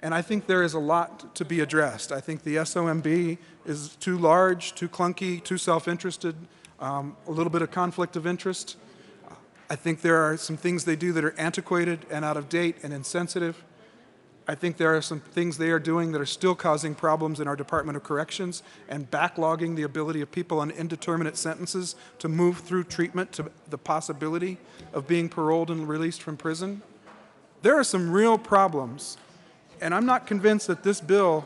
And I think there is a lot to be addressed. I think the SOMB is too large, too clunky, too self-interested, a little bit of conflict of interest. I think there are some things they do that are antiquated and out of date and insensitive. I think there are some things they are doing that are still causing problems in our Department of Corrections and backlogging the ability of people on indeterminate sentences to move through treatment to the possibility of being paroled and released from prison. There are some real problems. And I'm not convinced that this bill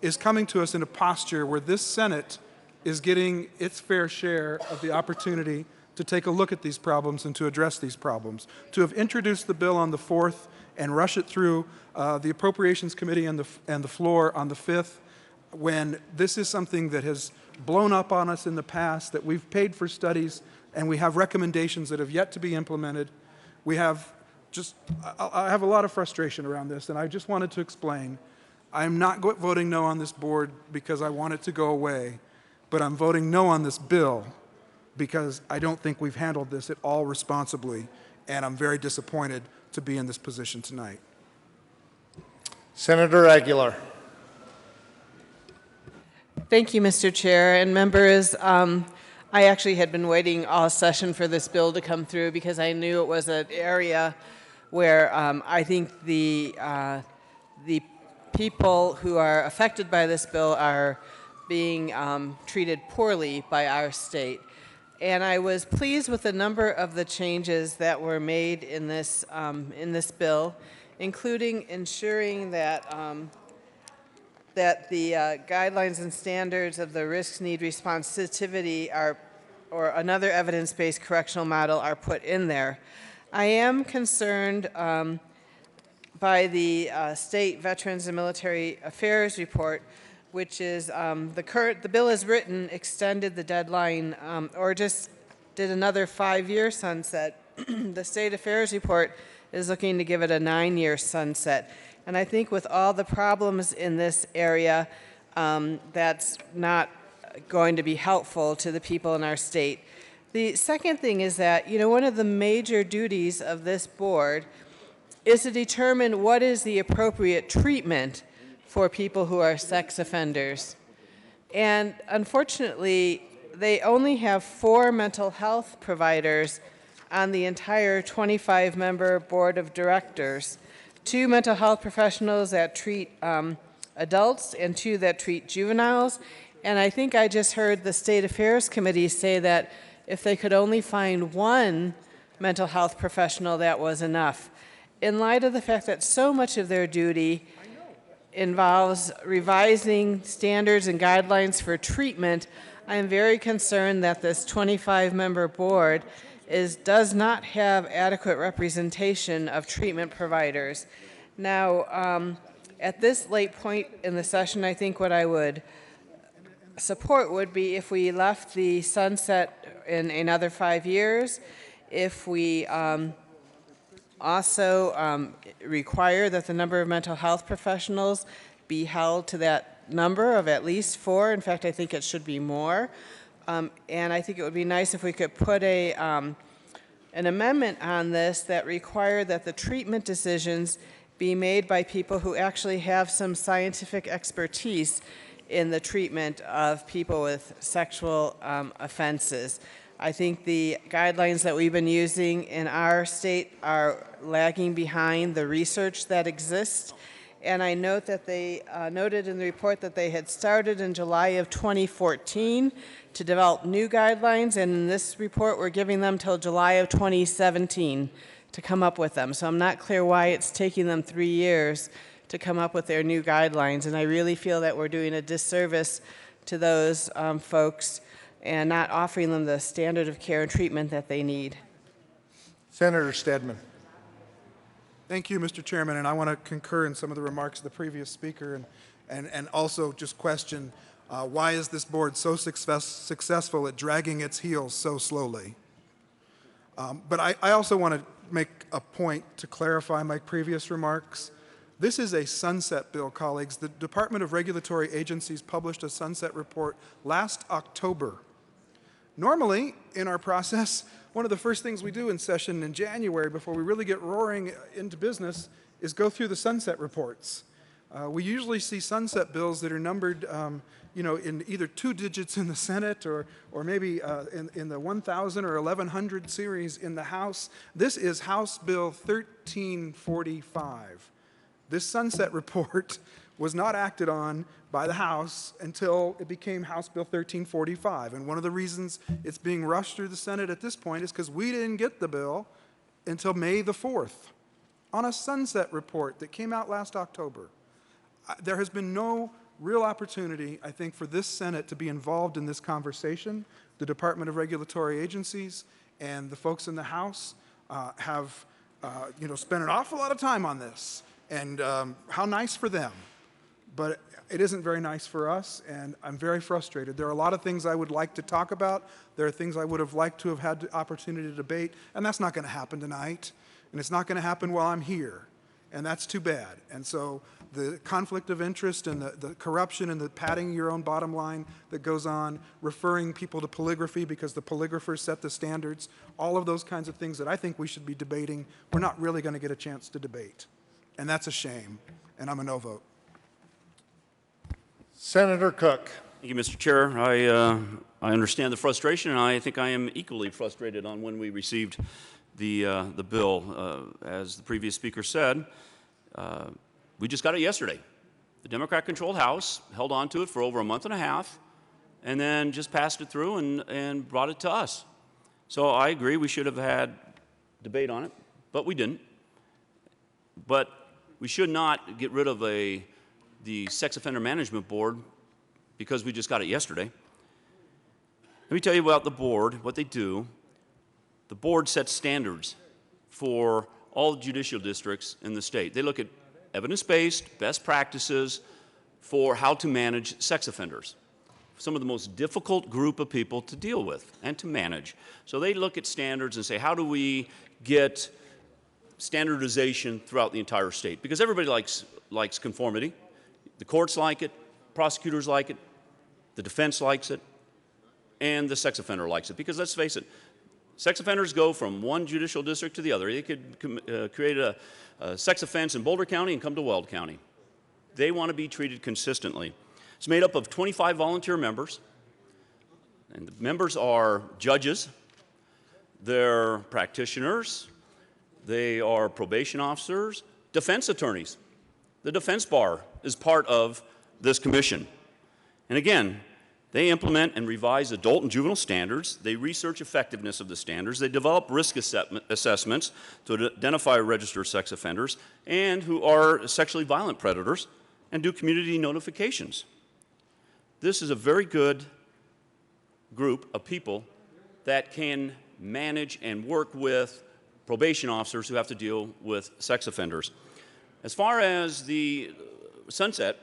is coming to us in a posture where this Senate is getting its fair share of the opportunity to take a look at these problems and to address these problems. To have introduced the bill on the 4th and rush it through the Appropriations Committee and the floor on the 5th, when this is something that has blown up on us in the past, that we've paid for studies and we have recommendations that have yet to be implemented. We have I have a lot of frustration around this, and I just wanted to explain. I'm not voting no on this board because I want it to go away, but I'm voting no on this bill because I don't think we've handled this at all responsibly, and I'm very disappointed to be in this position tonight. Senator Aguilar. Thank you, Mr. Chair and members. I actually had been waiting all session for this bill to come through because I knew it was an area where I think the people who are affected by this bill are being treated poorly by our state. And I was pleased with a number of the changes that were made in this bill, including ensuring that that the guidelines and standards of the risk need responsitivity or another evidence-based correctional model are put in there. I am concerned by the State Veterans and Military Affairs report, which is the bill is written, extended the deadline, or just did another 5-year sunset. The State Affairs report is looking to give it a 9-year sunset. And I think with all the problems in this area, that's not going to be helpful to the people in our state. The second thing is that, one of the major duties of this board is to determine what is the appropriate treatment for people who are sex offenders. And unfortunately, they only have 4 mental health providers on the entire 25-member board of directors. 2 mental health professionals that treat adults and 2 that treat juveniles. And I think I just heard the State Affairs Committee say that if they could only find 1 mental health professional, that was enough. In light of the fact that so much of their duty involves revising standards and guidelines for treatment, I am very concerned that this 25-member board does not have adequate representation of treatment providers. Now, at this late point in the session, I think what I would support would be if we left the sunset in another 5 years, if we also require that the number of mental health professionals be held to that number of at least 4. In fact, I think it should be more. And I think it would be nice if we could put an amendment on this that required that the treatment decisions be made by people who actually have some scientific expertise in the treatment of people with sexual offenses. I think the guidelines that we've been using in our state are lagging behind the research that exists. And I note that they noted in the report that they had started in July of 2014 to develop new guidelines, and in this report we're giving them till July of 2017 to come up with them. So I'm not clear why it's taking them 3 years to come up with their new guidelines, and I really feel that we're doing a disservice to those folks and not offering them the standard of care and treatment that they need. Senator Stedman. Thank you, Mr. Chairman, and I want to concur in some of the remarks of the previous speaker and also just question why is this board so successful at dragging its heels so slowly? But I also want to make a point to clarify my previous remarks. This is a sunset bill, colleagues. The Department of Regulatory Agencies published a sunset report last October. Normally, in our process, one of the first things we do in session in January before we really get roaring into business is go through the sunset reports. We usually see sunset bills that are numbered in either 2 digits in the Senate or maybe in the 1,000 or 1,100 series in the House. This is House Bill 1345. This sunset report was not acted on by the House until it became House Bill 1345. And one of the reasons it's being rushed through the Senate at this point is because we didn't get the bill until May the 4th on a sunset report that came out last October. There has been no real opportunity, I think, for this Senate to be involved in this conversation. The Department of Regulatory Agencies and the folks in the House have spent an awful lot of time on this. And how nice for them. but it isn't very nice for us, and I'm very frustrated. There are a lot of things I would like to talk about. There are things I would have liked to have had the opportunity to debate, and that's not going to happen tonight, and it's not going to happen while I'm here, and that's too bad. And so the conflict of interest and the corruption and the padding your own bottom line that goes on, referring people to polygraphy because the polygraphers set the standards, all of those kinds of things that I think we should be debating, we're not really going to get a chance to debate. And that's a shame, and I'm a no vote. Senator Cook. Thank you, Mr. Chair. I understand the frustration, and I think I am equally frustrated on when we received the bill. As the previous speaker said, we just got it yesterday. The Democrat-controlled House held on to it for over a month and a half, and then just passed it through and brought it to us. So I agree we should have had debate on it, but we didn't. But we should not get rid of the Sex Offender Management Board because we just got it yesterday. Let me tell you about the board, what they do. The board sets standards for all judicial districts in the state. They look at evidence-based best practices for how to manage sex offenders, some of the most difficult group of people to deal with and to manage. So they look at standards and say, how do we get standardization throughout the entire state? Because everybody likes conformity. The courts like it, prosecutors like it, the defense likes it, and the sex offender likes it. Because let's face it, sex offenders go from one judicial district to the other. They could create a sex offense in Boulder County and come to Weld County. They want to be treated consistently. It's made up of 25 volunteer members, and the members are judges, they're practitioners, they are probation officers, defense attorneys. The defense bar is part of this commission. And again, they implement and revise adult and juvenile standards. They research effectiveness of the standards. They develop risk assessments to identify registered sex offenders and who are sexually violent predators, and do community notifications. This is a very good group of people that can manage and work with probation officers who have to deal with sex offenders. As far as the sunset,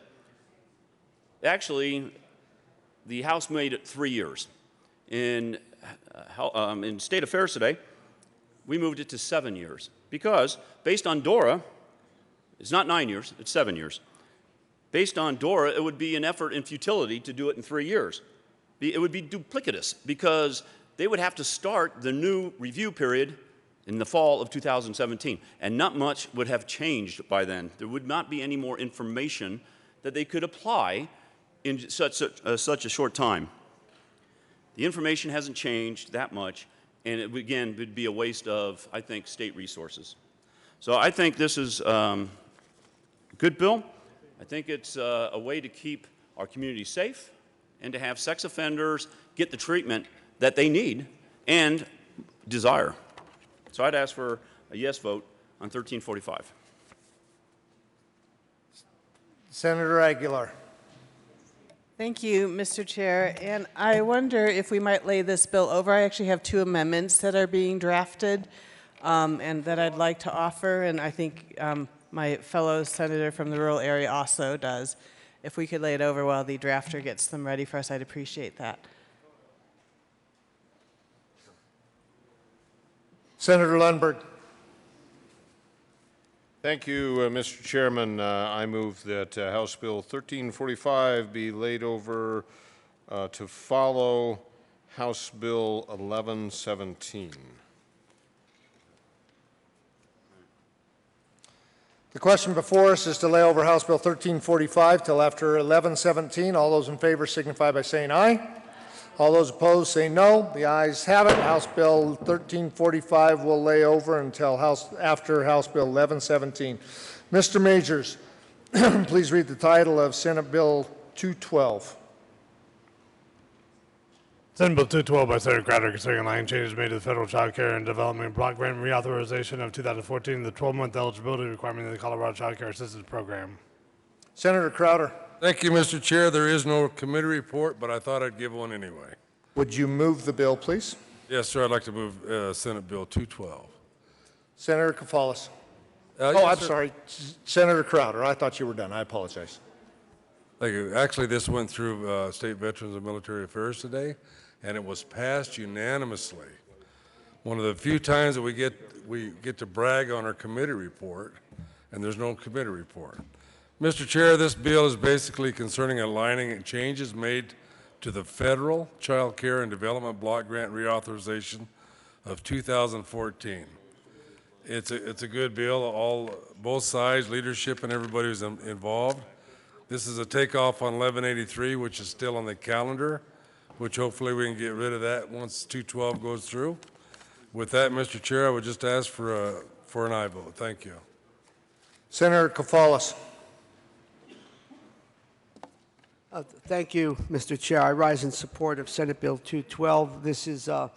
actually, the House made it 3 years. In state affairs today, we moved it to 7 years because, based on DORA, it's not 9 years, it's 7 years. Based on DORA, it would be an effort in futility to do it in 3 years. It would be duplicitous because they would have to start the new review period in the fall of 2017, and not much would have changed by then. There would not be any more information that they could apply in such a short time. The information hasn't changed that much, and it, again, would be a waste of, I think, state resources. So I think this is a good bill. I think it's a way to keep our community safe and to have sex offenders get the treatment that they need and desire. So I'd ask for a yes vote on 1345. Senator Aguilar. Thank you, Mr. Chair. And I wonder if we might lay this bill over. I actually have 2 amendments that are being drafted and that I'd like to offer, and I think my fellow senator from the rural area also does. If we could lay it over while the drafter gets them ready for us, I'd appreciate that. Senator Lundberg. Thank you, Mr. Chairman. I move that House Bill 1345 be laid over to follow House Bill 1117. The question before us is to lay over House Bill 1345 till after 1117. All those in favor signify by saying aye. All those opposed say no. The ayes have it. House Bill 1345 will lay over until after House Bill 1117. Mr. Majors, please read the title of Senate Bill 212. Senate Bill 212 by Senator Crowder concerning line changes made to the Federal Child Care and Development Block Grant reauthorization of 2014, the 12-month eligibility requirement of the Colorado Child Care Assistance Program. Senator Crowder. Thank you, Mr. Chair. There is no committee report, but I thought I'd give one anyway. Would you move the bill, please? Yes, sir. I'd like to move Senate Bill 212. Senator Kafalis. Yes, I'm sir. sorry. Senator Crowder. I thought you were done. I apologize. Actually, this went through State Veterans and Military Affairs today, and it was passed unanimously. One of the few times that we get to brag on our committee report, and there's no committee report. Mr. Chair, this bill is basically concerning aligning changes made to the federal Child Care and Development Block Grant reauthorization of 2014. It's a good bill. Both sides, leadership, and everybody who's involved. This is a takeoff on 1183, which is still on the calendar, which hopefully we can get rid of that once 212 goes through. With that, Mr. Chair, I would just ask for an aye vote. Thank you. Senator Kafalis. Thank you, Mr. Chair. I rise in support of Senate Bill 212. This is a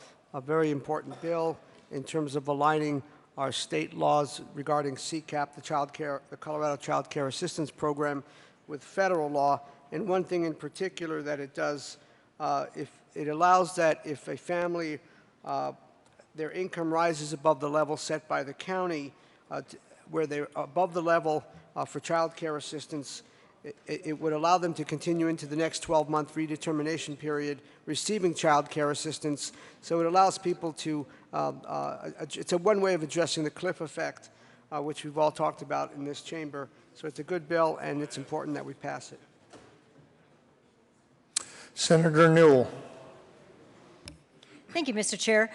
very important bill in terms of aligning our state laws regarding CCAP, the Colorado Child Care Assistance Program, with federal law. And one thing in particular that it does, if it allows that if a family, their income rises above the level set by the county, where they're above the level for child care assistance, it would allow them to continue into the next 12-month redetermination period receiving child care assistance. So it allows people to, it's a one way of addressing the cliff effect, which we've all talked about in this chamber. So it's a good bill, and it's important that we pass it. Senator Newell. Thank you, Mr. Chair.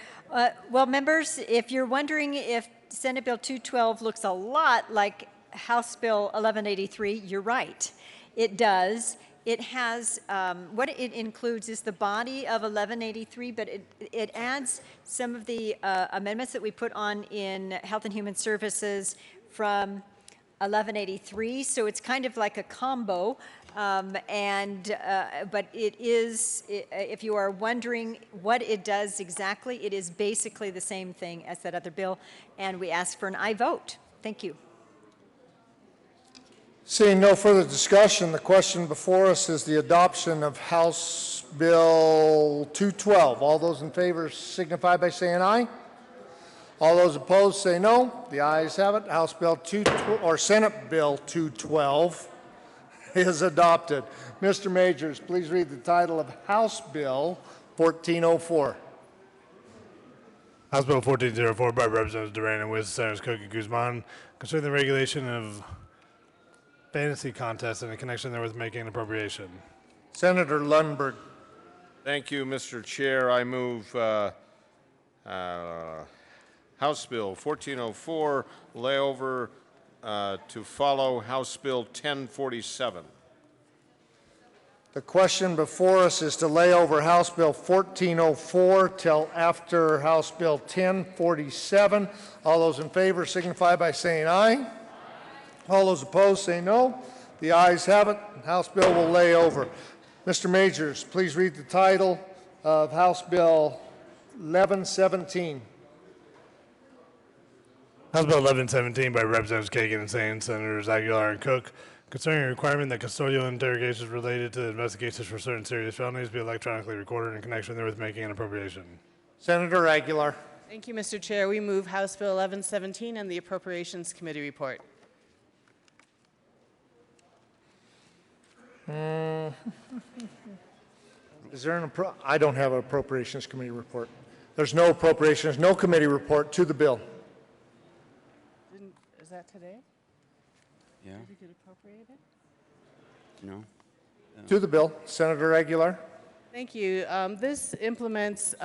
Well, members, if you're wondering if Senate Bill 212 looks a lot like House Bill 1183, you're right. It does. It has, what it includes is the body of 1183, but it adds some of the amendments that we put on in Health and Human Services from 1183, so it's kind of like a combo, but it is, if you are wondering what it does exactly, it is basically the same thing as that other bill, and we ask for an aye vote. Thank you. Seeing no further discussion, the question before us is the adoption of House Bill 212. All those in favor signify by saying aye. All those opposed say no. The ayes have it. House Bill 212, or Senate Bill 212 is adopted. Mr. Majors, please read the title of House Bill 1404. House Bill 1404 by Representatives Duran and Wiss, Senators Cook and Guzman, concerning the regulation of fantasy contests in connection therewith making an appropriation. Senator Lundberg. Thank you, Mr. Chair. I move House Bill 1404 layover to follow House Bill 1047. The question before us is to lay over House Bill 1404 till after House Bill 1047. All those in favor signify by saying aye. All those opposed say no. The ayes have it. House Bill will lay over. Mr. Majors, please read the title of House Bill 1117. House Bill 1117 by Representatives Kagan and Sane, Senators Aguilar and Cook, concerning a requirement that custodial interrogations related to investigations for certain serious felonies be electronically recorded in connection therewith making an appropriation. Senator Aguilar. Thank you, Mr. Chair. We move House Bill 1117 and the Appropriations Committee report. Is there I don't have an Appropriations Committee report. There's no appropriations, no committee report to the bill. Is that today? Yeah. Did it get appropriated? No. To the bill. Senator Aguilar. Thank you. This implements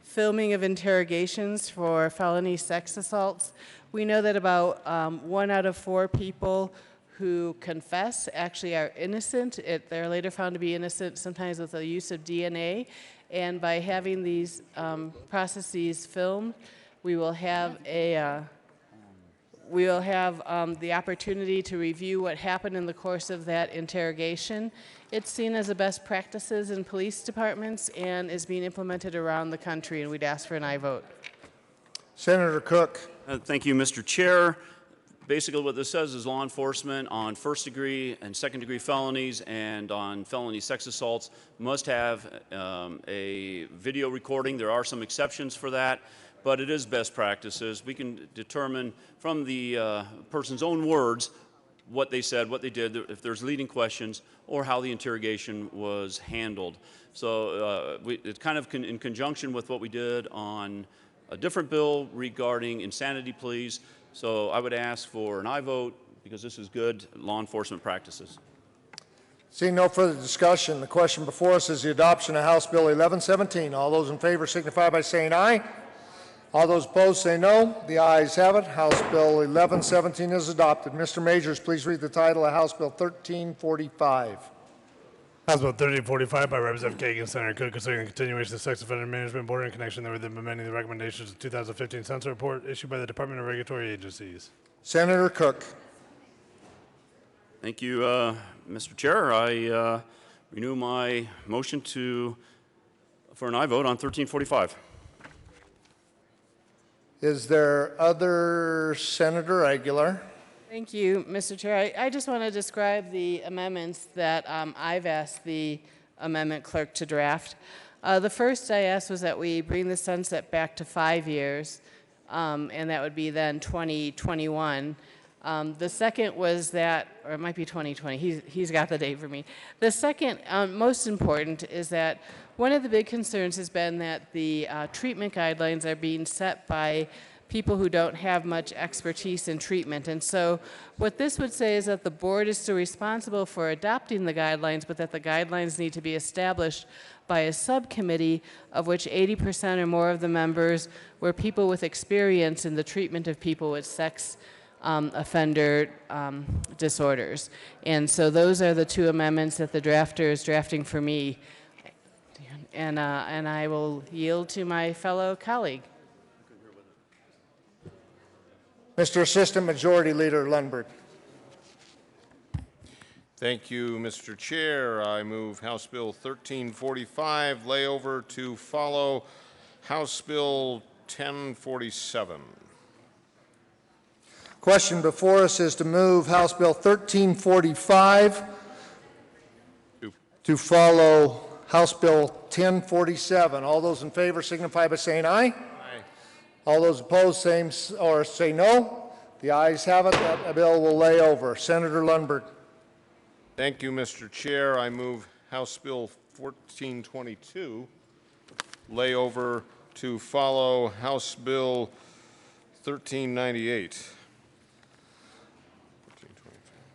filming of interrogations for felony sex assaults. We know that about 1 out of 4 people who confess actually are innocent. They're later found to be innocent, sometimes with the use of DNA. And by having these processes filmed, we will have the opportunity to review what happened in the course of that interrogation. It's seen as a best practices in police departments and is being implemented around the country, and we'd ask for an aye vote. Senator Cook. Thank you, Mr. Chair. Basically what this says is law enforcement on first-degree and second-degree felonies and on felony sex assaults must have a video recording. There are some exceptions for that, but it is best practices. We can determine from the person's own words what they said, what they did, if there's leading questions, or how the interrogation was handled. So it's kind of in conjunction with what we did on a different bill regarding insanity pleas. So I would ask for an aye vote because this is good law enforcement practices. Seeing no further discussion, the question before us is the adoption of House Bill 1117. All those in favor signify by saying aye. All those opposed say no. The ayes have it. House Bill 1117 is adopted. Mr. Majors, please read the title of House Bill 1345. House Bill 1345 by Representative Kagan, Senator Cook, concerning the continuation of sex offender management board in connection therewith implementing the recommendations of the 2015 census report issued by the Department of Regulatory Agencies. Senator Cook. Thank you, Mr. Chair. I renew my motion for an aye vote on 1345. Is there other? Senator Aguilar? Thank you, Mr. Chair. I just want to describe the amendments that I've asked the amendment clerk to draft. The first I asked was that we bring the sunset back to 5 years, and that would be then 2021. The second was that, or it might be 2020, he's got the date for me. The second, most important, is that one of the big concerns has been that the treatment guidelines are being set by people who don't have much expertise in treatment. And so what this would say is that the board is still responsible for adopting the guidelines, but that the guidelines need to be established by a subcommittee of which 80% or more of the members were people with experience in the treatment of people with sex offender disorders. And so those are the two amendments that the drafter is drafting for me. And I will yield to my fellow colleague. Mr. Assistant Majority Leader Lundberg. Thank you, Mr. Chair. I move House Bill 1345, layover to follow House Bill 1047. Question before us is to move House Bill 1345 to follow House Bill 1047. All those in favor signify by saying aye. Aye. All those opposed say no. The ayes have it. That bill will lay over. Senator Lundberg. Thank you, Mr. Chair. I move House Bill 1422, layover to follow House Bill 1398.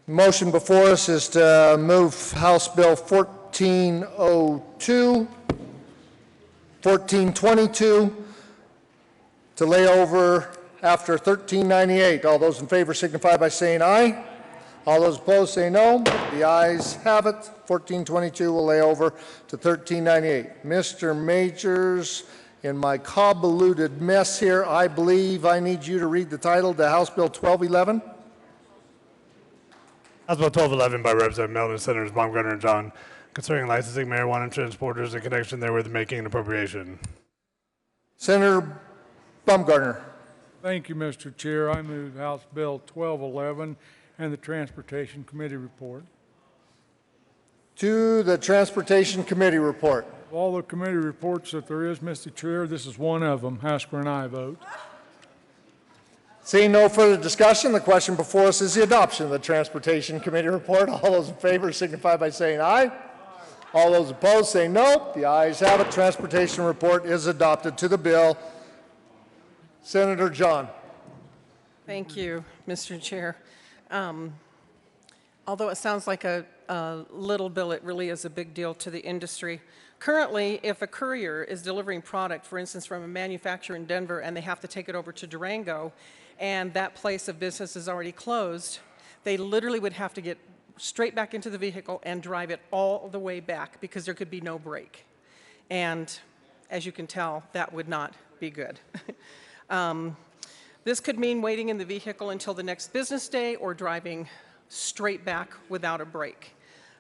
Motion before us is to move House Bill 1402, 1422 to lay over after 1398. All those in favor signify by saying aye. All those opposed say no. The ayes have it. 1422 will lay over to 1398. Mr. Majors, in my convoluted mess here, I believe I need you to read the title to House Bill 1211. House Bill 1211 by Representative Melton, Senators Baumgartner and John, concerning licensing marijuana transporters in connection therewith making an appropriation. Senator Baumgartner. Thank you, Mr. Chair. I move House Bill 1211 and the Transportation Committee report. To the Transportation Committee report. Of all the committee reports that there is, Mr. Chair, this is one of them. Ask for an aye vote. Seeing no further discussion, the question before us is the adoption of the Transportation Committee report. All those in favor signify by saying aye. All those opposed say no. The ayes have it. Transportation report is adopted. To the bill, Senator John. Thank you, Mr. Chair. Although it sounds like a little bill, it really is a big deal to the industry. Currently, if a courier is delivering product, for instance, from a manufacturer in Denver, and they have to take it over to Durango, and that place of business is already closed, they literally would have to get straight back into the vehicle and drive it all the way back because there could be no break. And as you can tell, that would not be good. This could mean waiting in the vehicle until the next business day or driving straight back without a break.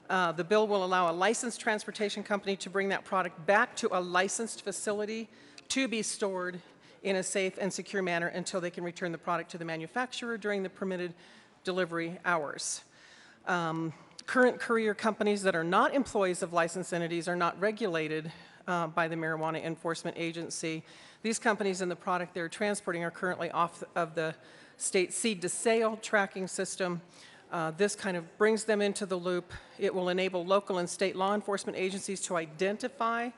The bill will allow a licensed transportation company to bring that product back to a licensed facility to be stored in a safe and secure manner until they can return the product to the manufacturer during the permitted delivery hours. Current courier companies that are not employees of licensed entities are not regulated by the Marijuana Enforcement Agency. These companies and the product they're transporting are currently off of the state seed to sale tracking system. This kind of brings them into the loop. It will enable local and state law enforcement agencies to identify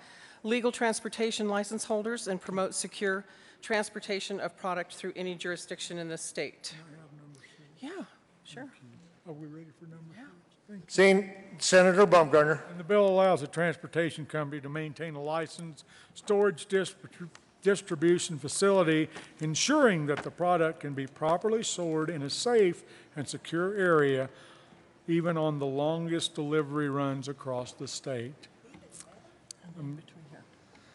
legal transportation license holders and promote secure transportation of product through any jurisdiction in the state. Yeah, sure. Are we ready for number 6? Thank you. Seeing Senator Baumgartner. And the bill allows a transportation company to maintain a licensed storage distribution facility, ensuring that the product can be properly stored in a safe and secure area, even on the longest delivery runs across the state. Do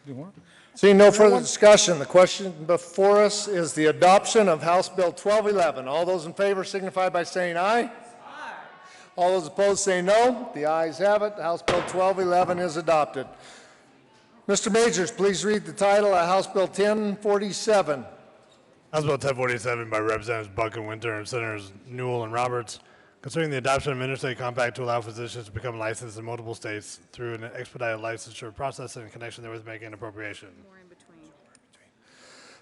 you want? Seeing no further discussion, the question before us is the adoption of House Bill 1211. All those in favor signify by saying aye. Aye. All those opposed say no. The ayes have it. House Bill 1211 is adopted. Mr. Majors, please read the title of House Bill 1047. House Bill 1047 by Representatives Buck and Winter and Senators Newell and Roberts, concerning the adoption of an interstate compact to allow physicians to become licensed in multiple states through an expedited licensure process and in connection therewith making an appropriation.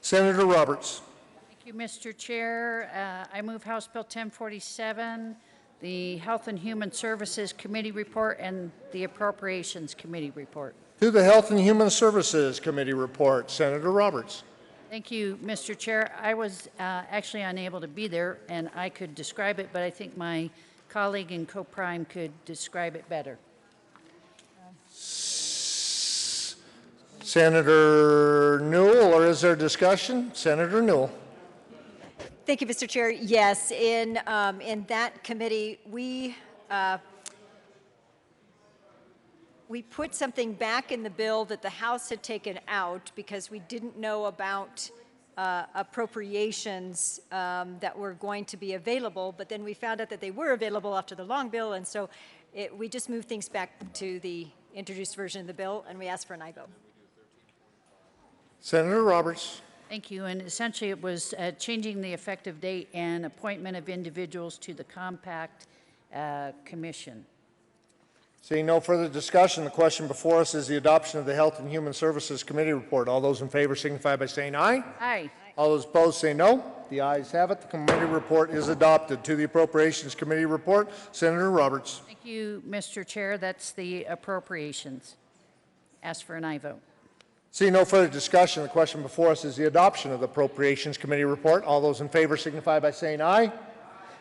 Senator Roberts. Thank you, Mr. Chair. I move House Bill 1047, the Health and Human Services Committee report, and the Appropriations Committee report. To the Health and Human Services Committee report, Senator Roberts. Thank you, Mr. Chair. I was actually unable to be there, and I could describe it, but I think my colleague and co-prime could describe it better. Senator Newell, or is there discussion? Senator Newell. Thank you, Mr. Chair. Yes, in that committee, we put something back in the bill that the House had taken out because we didn't know about appropriations that were going to be available, but then we found out that they were available after the long bill, and so we just moved things back to the introduced version of the bill, and we asked for an aye vote. Senator Roberts. Thank you. And essentially it was changing the effective date and appointment of individuals to the Compact Commission. Seeing no further discussion, the question before us is the adoption of the Health and Human Services Committee report. All those in favor signify by saying aye. Aye. All those opposed say no. The ayes have it. The committee report is adopted. To the Appropriations Committee report, Senator Roberts. Thank you, Mr. Chair. That's the appropriations. Ask for an aye vote. Seeing no further discussion, the question before us is the adoption of the Appropriations Committee report. All those in favor signify by saying aye.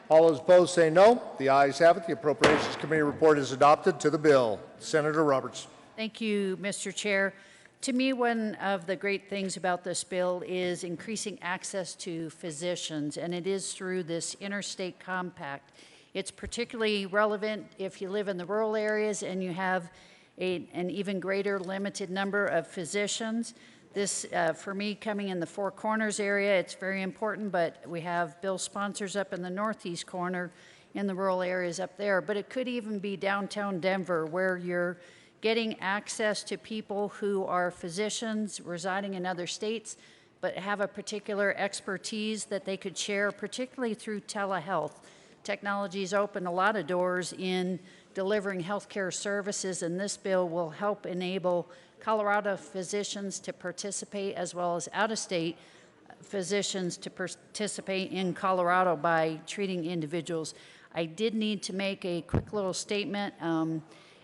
All those opposed say no. The ayes have it. The Appropriations Committee report is adopted. To the bill, Senator Roberts. Thank you, Mr. Chair. To me, one of the great things about this bill is increasing access to physicians, and it is through this interstate compact. It's particularly relevant if you live in the rural areas and you have an even greater limited number of physicians. This, for me, coming in the Four Corners area, it's very important, but we have bill sponsors up in the northeast corner in the rural areas up there. But it could even be downtown Denver, where you're getting access to people who are physicians residing in other states, but have a particular expertise that they could share, particularly through telehealth. Technology's opened a lot of doors in delivering healthcare services, and this bill will help enable Colorado physicians to participate, as well as out-of-state physicians to participate in Colorado by treating individuals. I did need to make a quick little statement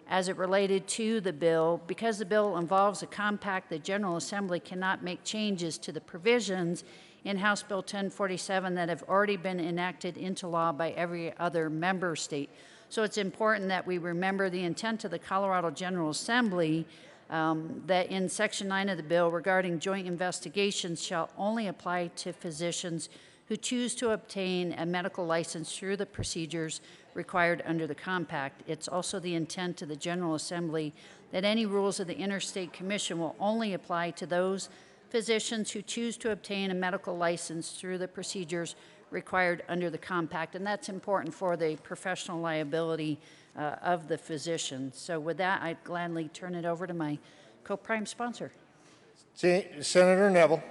as it related to the bill. Because the bill involves a compact, the General Assembly cannot make changes to the provisions in House Bill 1047 that have already been enacted into law by every other member state. So it's important that we remember the intent of the Colorado General Assembly, that in Section 9 of the bill regarding joint investigations shall only apply to physicians who choose to obtain a medical license through the procedures required under the compact. It's also the intent of the General Assembly that any rules of the Interstate Commission will only apply to those physicians who choose to obtain a medical license through the procedures required under the compact, and that's important for the professional liability of the physician. So with that, I'd gladly turn it over to my co-prime sponsor. Senator Neville.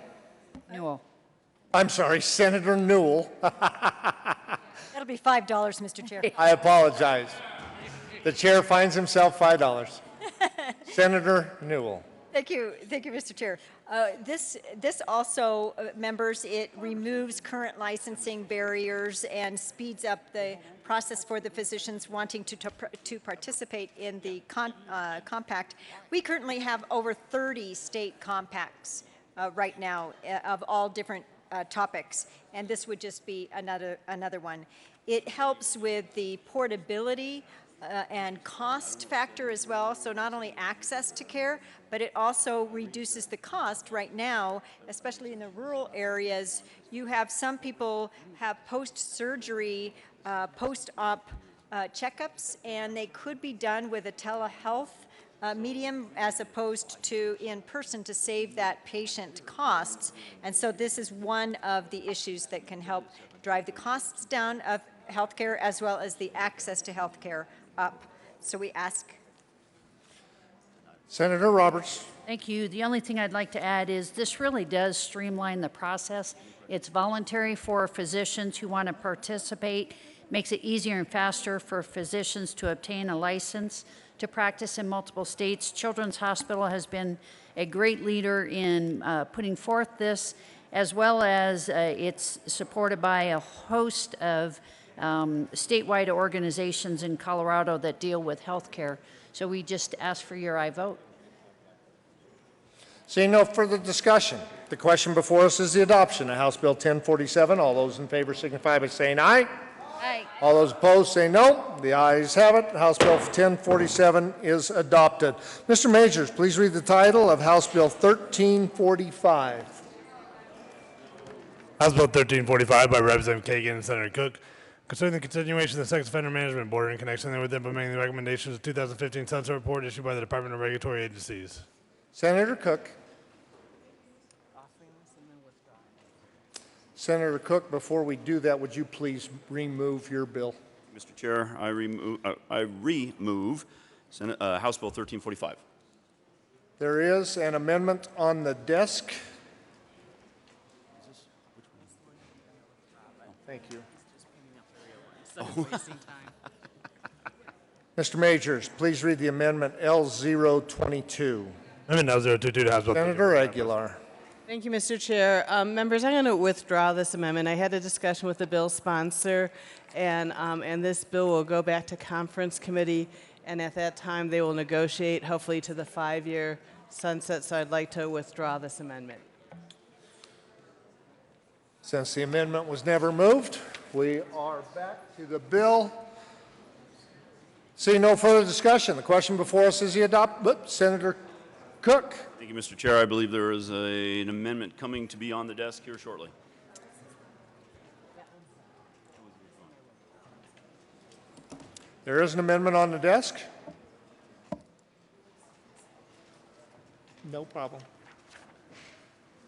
Newell. I'm sorry, Senator Newell. That'll be $5, Mr. Chair. I apologize. The chair finds himself $5. Senator Newell. Thank you, Mr. Chair. This members, it removes current licensing barriers and speeds up the process for the physicians wanting to participate in the compact. We currently have over 30 state compacts right now of all different topics, and this would just be another one. It helps with the portability and cost factor as well, so not only access to care, but it also reduces the cost. Right now, especially in the rural areas, you have some people have post-surgery, post-op checkups, and they could be done with a telehealth medium as opposed to in person to save that patient costs. And so this is one of the issues that can help drive the costs down of healthcare as well as the access to healthcare up. So we ask. Senator Roberts. Thank you. The only thing I'd like to add is this really does streamline the process. It's voluntary for physicians who want to participate, makes it easier and faster for physicians to obtain a license to practice in multiple states. Children's Hospital has been a great leader in putting forth this, as well as it's supported by a host of statewide organizations in Colorado that deal with healthcare. So we just ask for your aye vote. Seeing no further discussion, the question before us is the adoption of House Bill 1047. All those in favor signify by saying aye. Aye. All those opposed say no. The ayes have it. House Bill 1047 is adopted. Mr. Majors, please read the title of House Bill 1345. House Bill 1345 by Representative Kagan and Senator Cook, concerning the continuation of the Sex Offender Management Board in connection with implementing the recommendations of the 2015 Sunset Report issued by the Department of Regulatory Agencies. Senator Cook. Senator Cook, before we do that, would you please remove your bill? Mr. Chair, I remove House Bill 1345. There is an amendment on the desk. Thank you. Mr. Majors, please read the amendment L022. Amendment L022 to House Bill. Senator Aguilar. Thank you, Mr. Chair. Members, I'm going to withdraw this amendment. I had a discussion with the bill sponsor, and this bill will go back to conference committee, and at that time they will negotiate, hopefully, to the 5-year sunset, so I'd like to withdraw this amendment. Since the amendment was never moved, we are back to the bill. Seeing no further discussion, the question before us is the Senator Cook. Thank you, Mr. Chair. I believe there is an amendment coming to be on the desk here shortly. There is an amendment on the desk. No problem.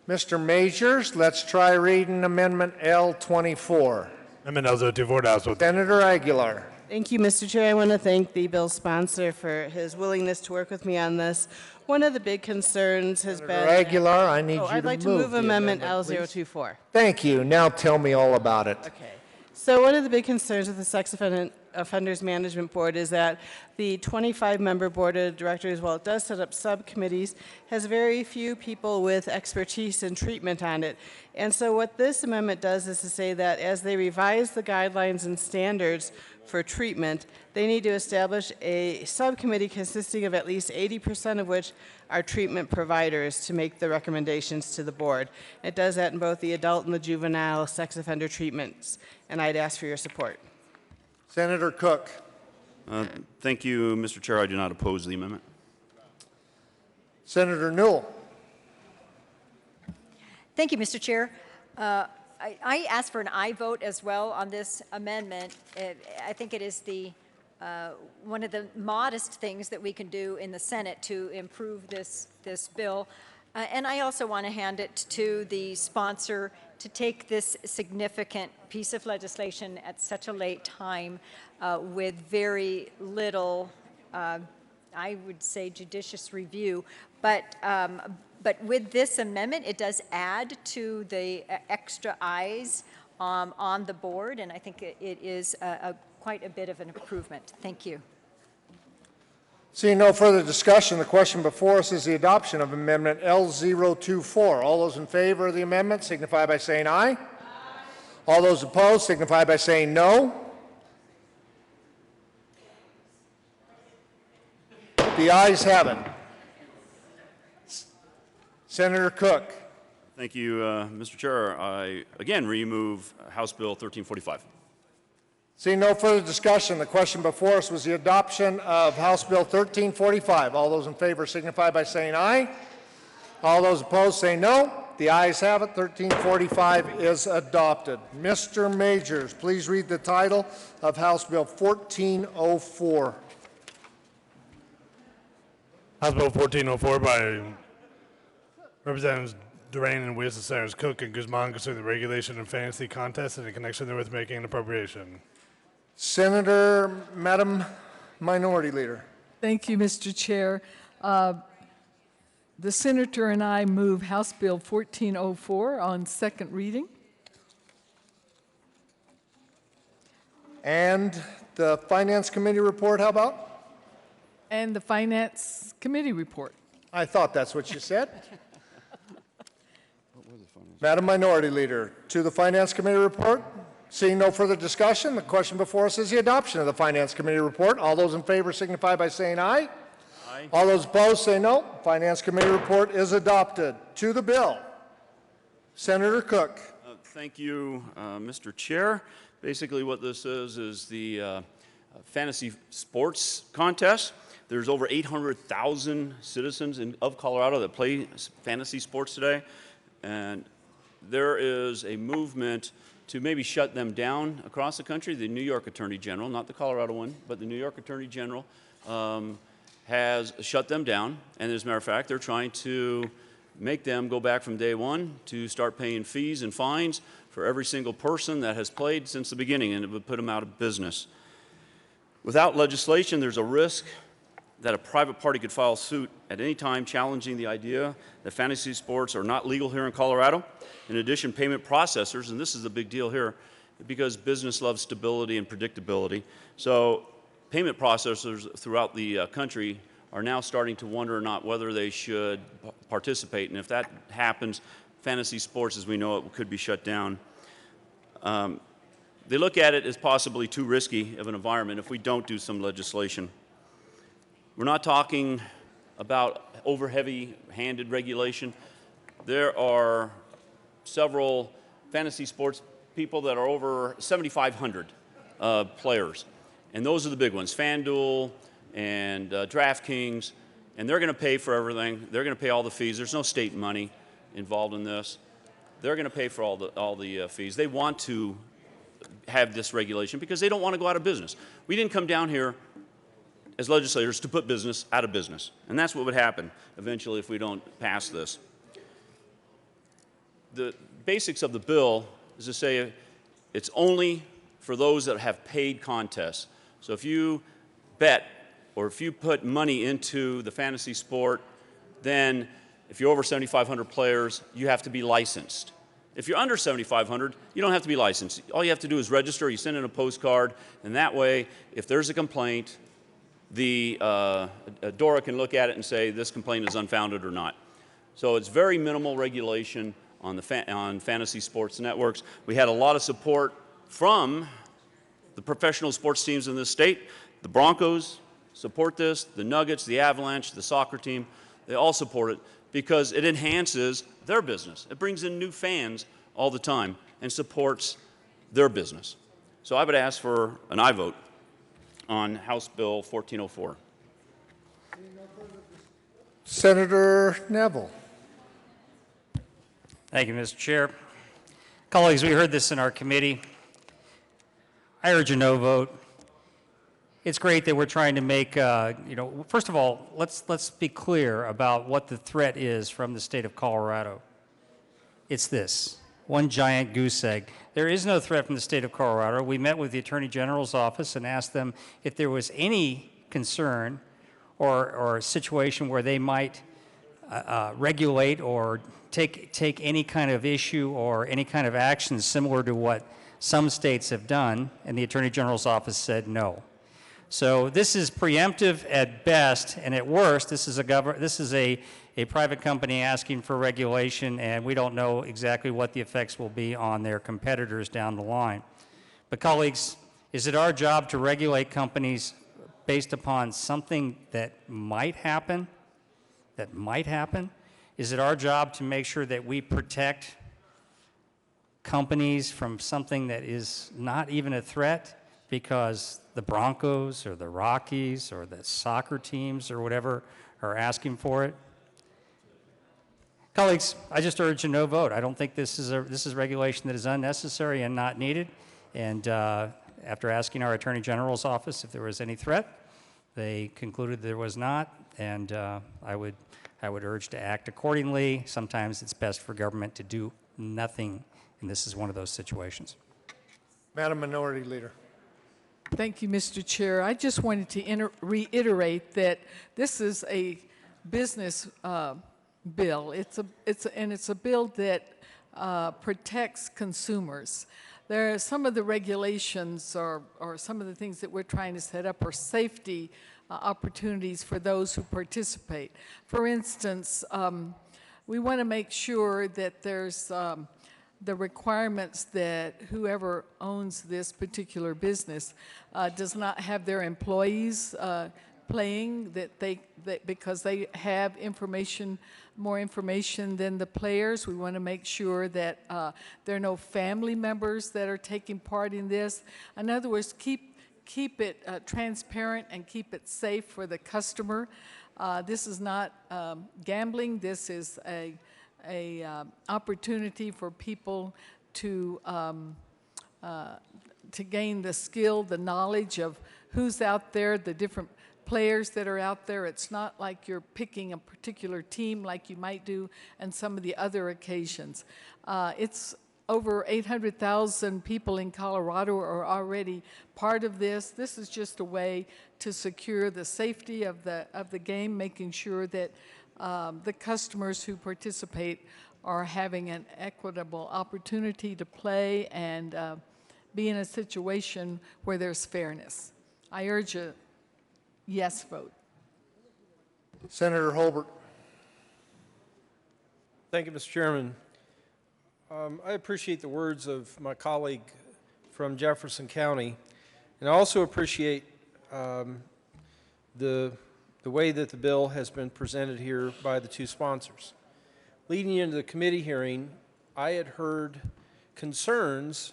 Mr. Majors, let's try reading Amendment L24. Amendment L024 to House Bill. Senator Aguilar. Thank you, Mr. Chair. I want to thank the bill sponsor for his willingness to work with me on this. One of the big concerns has been... Senator Aguilar, I need you to move. I'd like to move amendment L024. Thank you. Now tell me all about it. Okay. So one of the big concerns with the Sex Offenders Management Board is that the 25-member board of directors, while it does set up subcommittees, has very few people with expertise in treatment on it. And so what this amendment does is to say that as they revise the guidelines and standards for treatment, they need to establish a subcommittee consisting of at least 80% of which are treatment providers to make the recommendations to the board. It does that in both the adult and the juvenile sex offender treatments, and I'd ask for your support. Senator Cook. Thank you, Mr. Chair. I do not oppose the amendment. Senator Newell. Thank you, Mr. Chair. I ask for an aye vote as well on this amendment. I think it is one of the modest things that we can do in the Senate to improve this bill. And I also want to hand it to the sponsor to take this significant piece of legislation at such a late time with very little, I would say, judicious review. But with this amendment, it does add to the extra eyes on the board, and I think it is quite a bit of an improvement. Thank you. Seeing no further discussion, the question before us is the adoption of Amendment L024. All those in favor of the amendment signify by saying aye. Aye. All those opposed signify by saying no. The ayes have it. Senator Cook. Thank you, Mr. Chair. I again remove House Bill 1345. Seeing no further discussion, the question before us was the adoption of House Bill 1345. All those in favor signify by saying aye. All those opposed say no. The ayes have it. 1345 is adopted. Mr. Majors, please read the title of House Bill 1404. House Bill 1404 by Representatives Duran and Wilson, Senators Cook and Guzman concerning the regulation of fantasy contests and in connection therewith making an appropriation. Madam Minority Leader. Thank you, Mr. Chair. The Senator and I move House Bill 1404 on second reading. And the Finance Committee report, how about? And the Finance Committee report. I thought that's what you said. Madam Minority Leader, to the Finance Committee report. Seeing no further discussion, the question before us is the adoption of the Finance Committee report. All those in favor signify by saying aye. Aye. All those opposed say no. Finance Committee report is adopted. To the bill, Senator Cook. Thank you, Mr. Chair. Basically what this is the fantasy sports contest. There's over 800,000 citizens of Colorado that play fantasy sports today, and there is a movement to maybe shut them down across the country. The New York Attorney General, not the Colorado one, but the New York Attorney General has shut them down. And as a matter of fact, they're trying to make them go back from day one to start paying fees and fines for every single person that has played since the beginning, and it would put them out of business. Without legislation, there's a risk that a private party could file suit at any time challenging the idea that fantasy sports are not legal here in Colorado. In addition, payment processors, and this is the big deal here, because business loves stability and predictability. So payment processors throughout the country are now starting to wonder or not whether they should participate. And if that happens, fantasy sports as we know it could be shut down. They look at it as possibly too risky of an environment if we don't do some legislation. We're not talking about over heavy-handed regulation. There are several fantasy sports people that are over 7,500 players. And those are the big ones, FanDuel and DraftKings, and they're going to pay for everything. They're going to pay all the fees. There's no state money involved in this. They're going to pay for all the fees. They want to have this regulation because they don't want to go out of business. We didn't come down here as legislators to put business out of business. And that's what would happen eventually if we don't pass this. The basics of the bill is to say it's only for those that have paid contests. So if you bet or if you put money into the fantasy sport, then if you're over 7,500 players, you have to be licensed. If you're under 7,500, you don't have to be licensed. All you have to do is register, you send in a postcard, and that way, if there's a complaint, the DORA can look at it and say this complaint is unfounded or not. So it's very minimal regulation on on fantasy sports networks. We had a lot of support from the professional sports teams in this state. The Broncos support this, the Nuggets, the Avalanche, the soccer team, they all support it because it enhances their business. It brings in new fans all the time and supports their business. So I would ask for an aye vote on House Bill 1404. Senator Neville. Thank you, Mr. Chair. Colleagues, we heard this in our committee. I urge a no vote. It's great that we're trying to make, first of all, let's be clear about what the threat is from the state of Colorado. It's this, one giant goose egg. There is no threat from the state of Colorado. We met with the Attorney General's office and asked them if there was any concern or a situation where they might regulate or take any kind of issue or any kind of action similar to what some states have done, and the Attorney General's office said no. So this is preemptive at best, and at worst, this is a private company asking for regulation, and we don't know exactly what the effects will be on their competitors down the line. But colleagues, is it our job to regulate companies based upon something that might happen, is it our job to make sure that we protect companies from something that is not even a threat because the Broncos or the Rockies or the soccer teams or whatever are asking for it? Colleagues, I just urge a no vote. I don't think this is regulation that is unnecessary and not needed. And after asking our Attorney General's office if there was any threat, they concluded there was not, and I would urge to act accordingly. Sometimes it's best for government to do nothing, and this is one of those situations. Madam Minority Leader. Thank you, Mr. Chair. I just wanted to reiterate that this is a business bill. It's a bill that protects consumers. There are some of the regulations or some of the things that we're trying to set up are safety opportunities for those who participate. For instance, we want to make sure that there's the requirements that whoever owns this particular business does not have their employees playing because they have more information than the players. We want to make sure that there are no family members that are taking part in this. In other words, keep it transparent and keep it safe for the customer. This is not gambling. This is a opportunity for people to gain the skill, the knowledge of who's out there, the different players that are out there. It's not like you're picking a particular team like you might do on some of the other occasions. It's over 800,000 people in Colorado are already part of this. This is just a way to secure the safety of the game, making sure that the customers who participate are having an equitable opportunity to play and be in a situation where there's fairness. I urge a yes vote. Senator Holbert. Thank you, Mr. Chairman. I appreciate the words of my colleague from Jefferson County, and I also appreciate the way that the bill has been presented here by the two sponsors. Leading into the committee hearing, I had heard concerns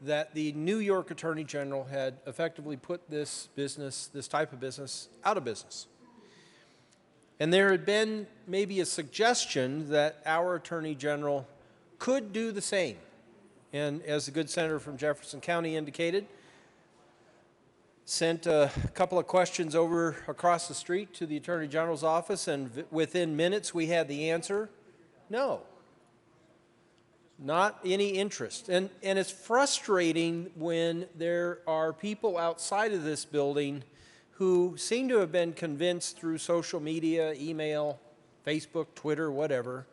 that the New York Attorney General had effectively put this type of business, out of business. And there had been maybe a suggestion that our Attorney General could do the same. And as the good senator from Jefferson County indicated, sent a couple of questions over across the street to the Attorney General's office, and within minutes we had the answer, no. Not any interest. And it's frustrating when there are people outside of this building who seem to have been convinced through social media, email, Facebook, Twitter, whatever,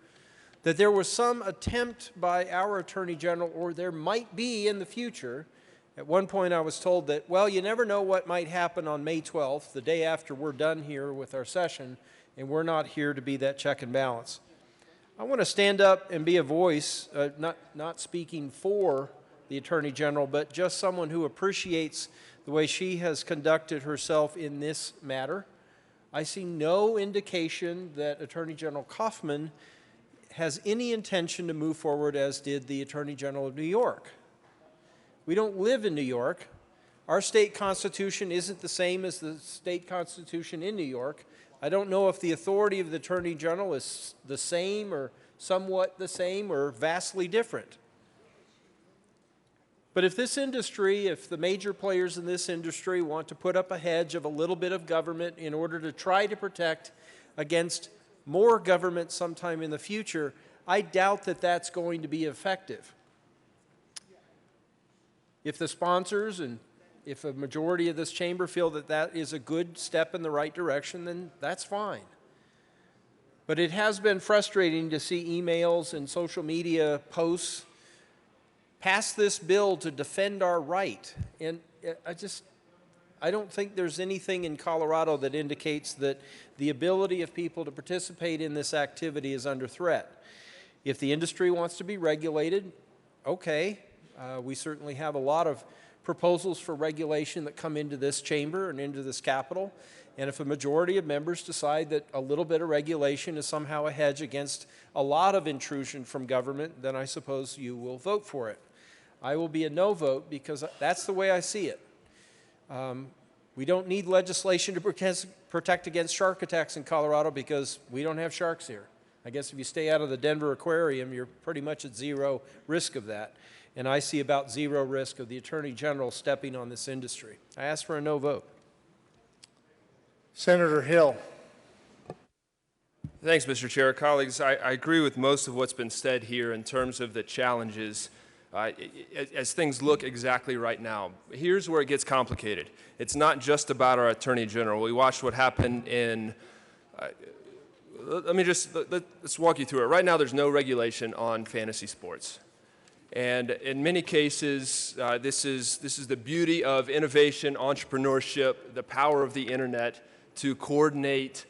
that there was some attempt by our Attorney General, or there might be in the future. At one point I was told that, well, you never know what might happen on May 12th, the day after we're done here with our session, and we're not here to be that check and balance. I want to stand up and be a voice, not speaking for the Attorney General, but just someone who appreciates the way she has conducted herself in this matter. I see no indication that Attorney General Kaufman has any intention to move forward as did the Attorney General of New York. We don't live in New York. Our state constitution isn't the same as the state constitution in New York. I don't know if the authority of the Attorney General is the same or somewhat the same or vastly different. But if this industry, if the major players in this industry want to put up a hedge of a little bit of government in order to try to protect against more government sometime in the future, I doubt that that's going to be effective. If the sponsors and if a majority of this chamber feel that that is a good step in the right direction, then that's fine. But it has been frustrating to see emails and social media posts pass this bill to defend our right. And I don't think there's anything in Colorado that indicates that the ability of people to participate in this activity is under threat. If the industry wants to be regulated, okay. We certainly have a lot of proposals for regulation that come into this chamber and into this Capitol. And if a majority of members decide that a little bit of regulation is somehow a hedge against a lot of intrusion from government, then I suppose you will vote for it. I will be a no vote because that's the way I see it. We don't need legislation to protect against shark attacks in Colorado because we don't have sharks here. I guess if you stay out of the Denver aquarium, you're pretty much at zero risk of that. And I see about zero risk of the Attorney General stepping on this industry. I ask for a no vote. Senator Hill. Thanks, Mr. Chair. Colleagues, I agree with most of what's been said here in terms of the challenges as things look exactly right now. Here's where it gets complicated. It's not just about our Attorney General. We watched what happened in, let's walk you through it. Right now, there's no regulation on fantasy sports. And in many cases, this is the beauty of innovation, entrepreneurship, the power of the internet to coordinate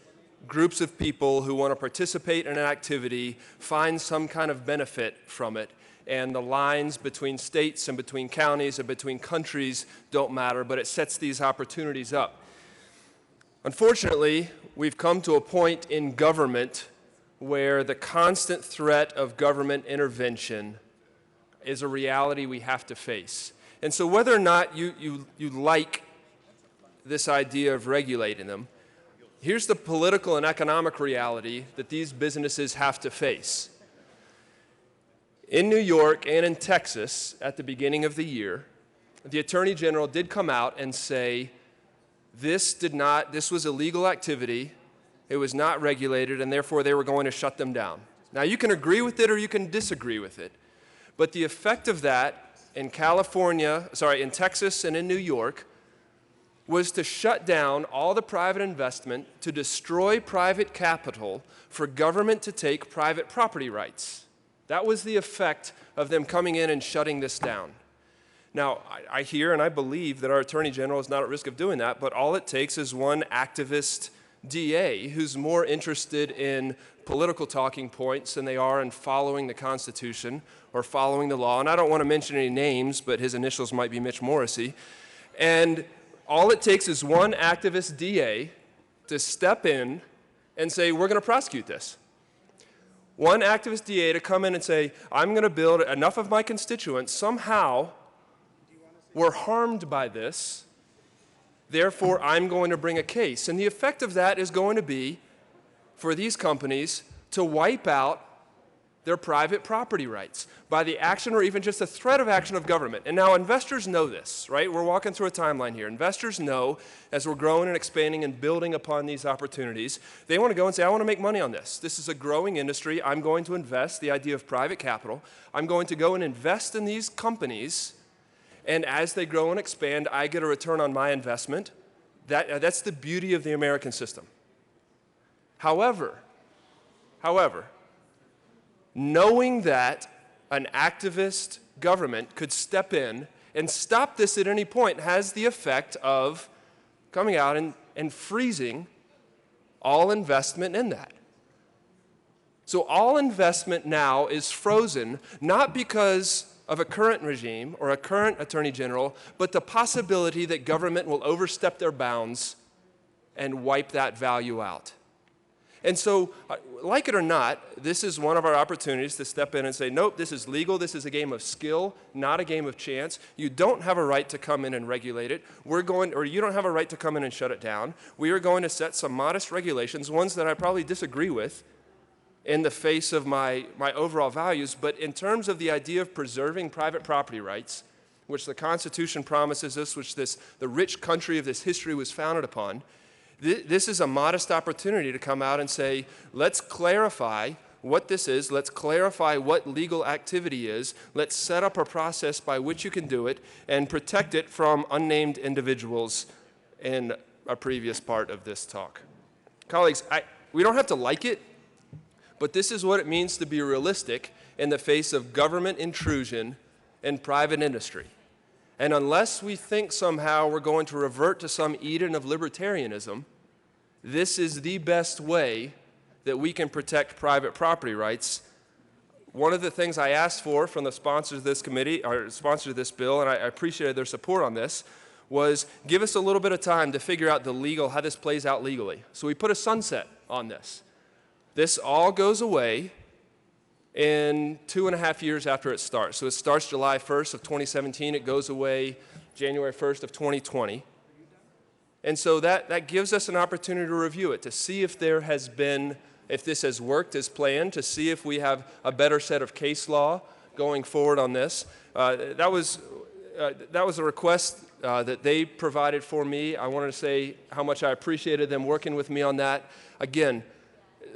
groups of people who want to participate in an activity, find some kind of benefit from it, and the lines between states and between counties and between countries don't matter, but it sets these opportunities up. Unfortunately, we've come to a point in government where the constant threat of government intervention is a reality we have to face. And so whether or not you like this idea of regulating them, here's the political and economic reality that these businesses have to face. In New York and in Texas at the beginning of the year, the Attorney General did come out and say this was illegal activity, it was not regulated, and therefore they were going to shut them down. Now you can agree with it or you can disagree with it, but the effect of that in in Texas and in New York was to shut down all the private investment, to destroy private capital, for government to take private property rights. That was the effect of them coming in and shutting this down. Now, I hear and I believe that our Attorney General is not at risk of doing that, but all it takes is one activist DA who's more interested in political talking points than they are in following the Constitution or following the law. And I don't want to mention any names, but his initials might be Mitch Morrissey. And all it takes is one activist DA to step in and say, we're going to prosecute this. One activist DA to come in and say, I'm going to build enough of my constituents somehow were harmed by this, therefore I'm going to bring a case. And the effect of that is going to be for these companies to wipe out their private property rights by the action or even just the threat of action of government. And now investors know this, right? We're walking through a timeline here. Investors know as we're growing and expanding and building upon these opportunities, they want to go and say, I want to make money on this. This is a growing industry. I'm going to invest, the idea of private capital. I'm going to go and invest in these companies, and as they grow and expand, I get a return on my investment. That's the beauty of the American system. However, knowing that an activist government could step in and stop this at any point has the effect of coming out and freezing all investment in that. So all investment now is frozen, not because of a current regime or a current Attorney General, but the possibility that government will overstep their bounds and wipe that value out. And so, like it or not, this is one of our opportunities to step in and say, nope, this is legal, this is a game of skill, not a game of chance. You don't have a right to come in and regulate it. You don't have a right to come in and shut it down. We are going to set some modest regulations, ones that I probably disagree with in the face of my overall values, but in terms of the idea of preserving private property rights, which the Constitution promises us, which the rich country of this history was founded upon, this is a modest opportunity to come out and say, let's clarify what this is, let's clarify what legal activity is, let's set up a process by which you can do it and protect it from unnamed individuals in a previous part of this talk. Colleagues, we don't have to like it, but this is what it means to be realistic in the face of government intrusion in private industry. And unless we think somehow we're going to revert to some Eden of libertarianism, this is the best way that we can protect private property rights one of the things I asked for from the sponsors of this committee, or sponsors of this bill, and I appreciated their support on this, was give us a little bit of time to figure out how this plays out legally. So we put a sunset on this. This all goes away in 2.5 years after it starts. So it starts July 1st of 2017. It goes away January 1st of 2020. And so that gives us an opportunity to review it, to see if if this has worked as planned, to see if we have a better set of case law going forward on this. That was a request that they provided for me. I wanted to say how much I appreciated them working with me on that. Again,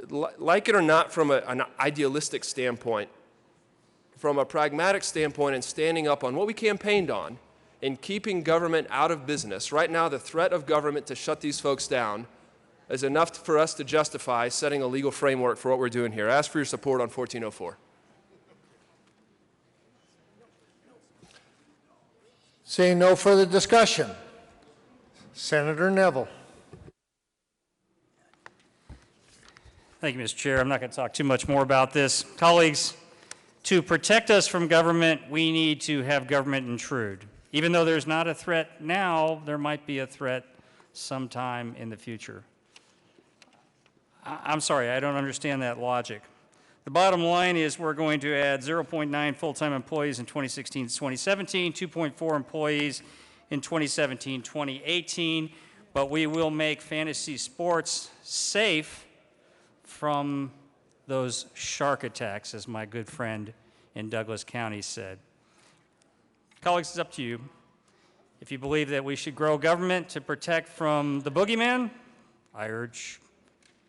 like it or not from an idealistic standpoint, from a pragmatic standpoint and standing up on what we campaigned on in keeping government out of business, right now the threat of government to shut these folks down is enough for us to justify setting a legal framework for what we're doing here. I ask for your support on 1404. Seeing no further discussion, Senator Neville. Thank you, Mr. Chair. I'm not going to talk too much more about this. Colleagues, to protect us from government, we need to have government intrude. Even though there's not a threat now, there might be a threat sometime in the future. I'm sorry, I don't understand that logic. The bottom line is we're going to add 0.9 full-time employees in 2016 to 2017, 2.4 employees in 2017-2018, but we will make fantasy sports safe from those shark attacks, as my good friend in Douglas County said. Colleagues, it's up to you. If you believe that we should grow government to protect from the boogeyman, I urge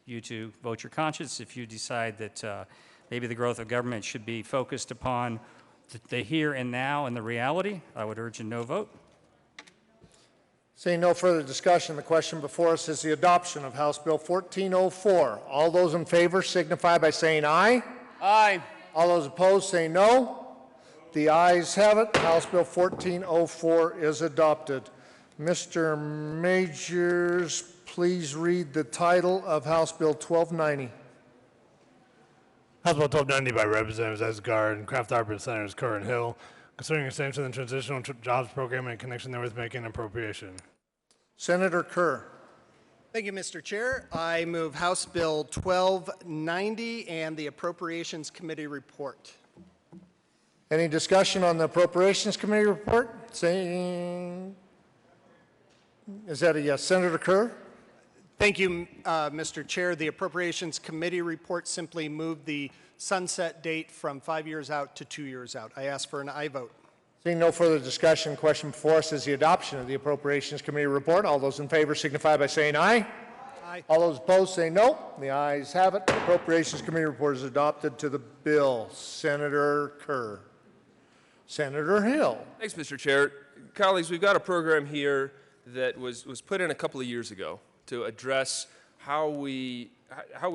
you to vote your conscience. If you decide that maybe the growth of government should be focused upon the here and now and the reality, I would urge a no vote. Seeing no further discussion, the question before us is the adoption of House Bill 1404. All those in favor signify by saying aye. Aye. All those opposed say no. The ayes have it. House Bill 1404 is adopted. Mr. Majors, please read the title of House Bill 1290. House Bill 1290 by Representatives Esgar and Kraft Harper, Senators Kerr and Hill, concerning extension of the Transitional Jobs Program and in connection therewith making an appropriation. Senator Kerr. Thank you, Mr. Chair. I move House Bill 1290 and the Appropriations Committee report. Any discussion on the Appropriations Committee report? Saying, is that a yes? Senator Kerr? Thank you, Mr. Chair. The Appropriations Committee report simply moved the sunset date from 5 years out to 2 years out. I ask for an aye vote. Seeing no further discussion, question before us is the adoption of the Appropriations Committee report. All those in favor signify by saying aye. Aye. All those opposed say no. The ayes have it. The Appropriations Committee report is adopted to the bill. Senator Kerr. Senator Hill. Thanks, Mr. Chair. Colleagues, we've got a program here that was put in a couple of years ago to address how we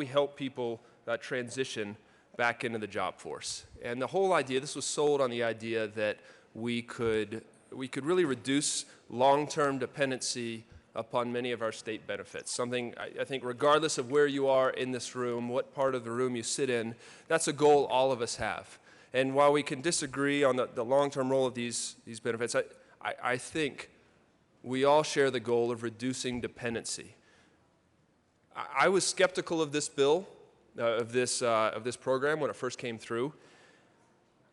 help people transition back into the job force. And the whole idea, this was sold on the idea that we could really reduce long-term dependency upon many of our state benefits. Something I think regardless of where you are in this room, what part of the room you sit in, that's a goal all of us have. And while we can disagree on the long-term role of these benefits, I think we all share the goal of reducing dependency. I was skeptical of this bill, of this program when it first came through.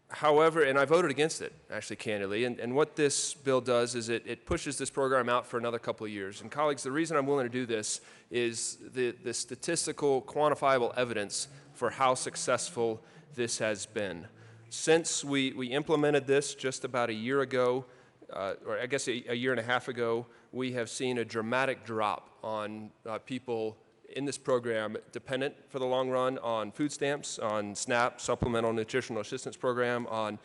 However, and I voted against it, actually, candidly, and what this bill does is it pushes this program out for another couple of years. And colleagues, the reason I'm willing to do this is the statistical, quantifiable evidence for how successful this has been. Since we implemented this just about a year ago, or I guess a year and a half ago, we have seen a dramatic drop on people in this program dependent for the long run on food stamps, on SNAP, Supplemental Nutritional Assistance Program, on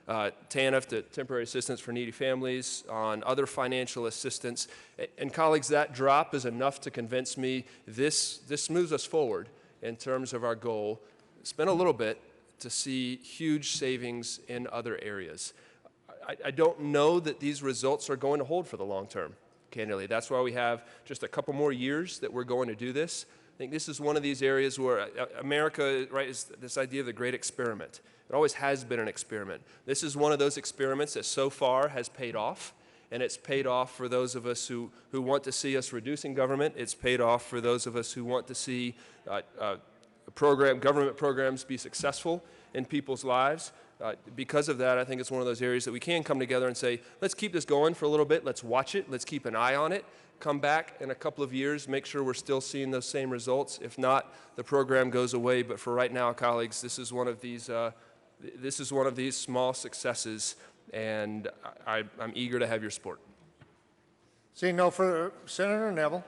TANF, the Temporary Assistance for Needy Families, on other financial assistance. And colleagues, that drop is enough to convince me this moves us forward in terms of our goal. It's been a little bit to see huge savings in other areas. I don't know that these results are going to hold for the long term, candidly. That's why we have just a couple more years that we're going to do this. I think this is one of these areas where America, right, is this idea of the great experiment. It always has been an experiment. This is one of those experiments that so far has paid off, and it's paid off for those of us who want to see us reducing government. It's paid off for those of us who want to see government programs be successful in people's lives. Because of that, I think it's one of those areas that we can come together and say, let's keep this going for a little bit, let's watch it, let's keep an eye on it, come back in a couple of years, make sure we're still seeing those same results. If not, the program goes away. But for right now, colleagues, this is one of these small successes, and I'm eager to have your support. Seeing no further, Senator Neville.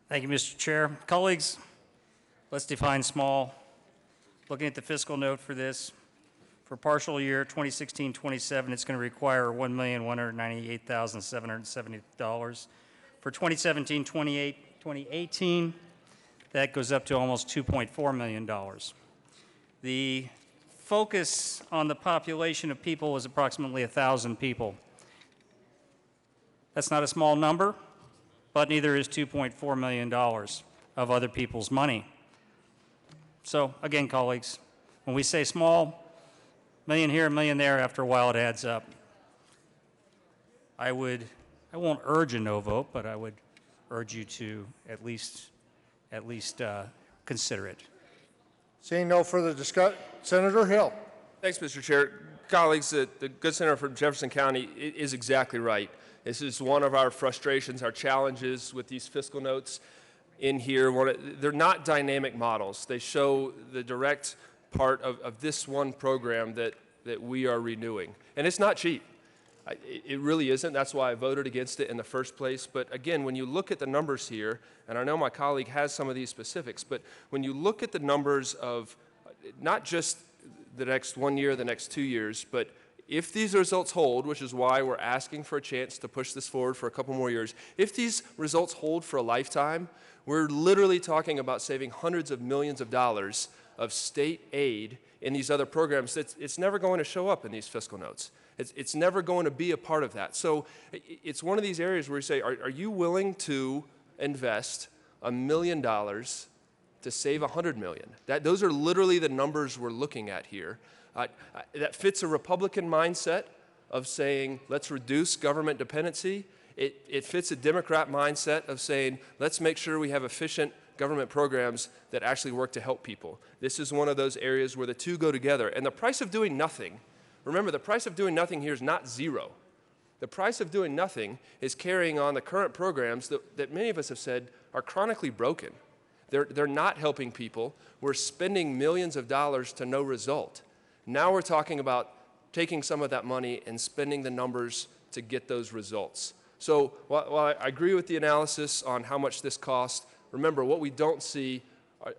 Thank you, Mr. Chair. Colleagues, let's define small. Looking at the fiscal note for this, for partial year 2016-27, it's going to require $1,198,770. For 2017-2018, that goes up to almost $2.4 million. The focus on the population of people was approximately 1,000 people. That's not a small number, but neither is $2.4 million of other people's money. So again, colleagues, when we say small, million here, a million there, after a while it adds up. I won't urge a no vote, but I would urge you to at least consider it. Seeing no further discussion, Senator Hill. Thanks, Mr. Chair. Colleagues, the good senator from Jefferson County is exactly right. This is one of our frustrations, our challenges with these fiscal notes in here. They're not dynamic models. They show the direct part of this one program that we are renewing. And it's not cheap. It really isn't. That's why I voted against it in the first place. But again, when you look at the numbers here, and I know my colleague has some of these specifics, but when you look at the numbers of not just the next 1 year, the next 2 years, but if these results hold, which is why we're asking for a chance to push this forward for a couple more years, if these results hold for a lifetime, we're literally talking about saving hundreds of millions of dollars of state aid in these other programs. It's never going to show up in these fiscal notes. It's never going to be a part of that. So it's one of these areas where you say, are you willing to invest $1 million to save $100 million? Those are literally the numbers we're looking at here. That fits a Republican mindset of saying, let's reduce government dependency. It fits a Democrat mindset of saying, let's make sure we have efficient government programs that actually work to help people. This is one of those areas where the two go together. And the price of doing nothing, remember, the price of doing nothing here is not zero. The price of doing nothing is carrying on the current programs that many of us have said are chronically broken. They're not helping people. We're spending millions of dollars to no result. Now we're talking about taking some of that money and spending the numbers to get those results. So while I agree with the analysis on how much this costs, remember, what we don't see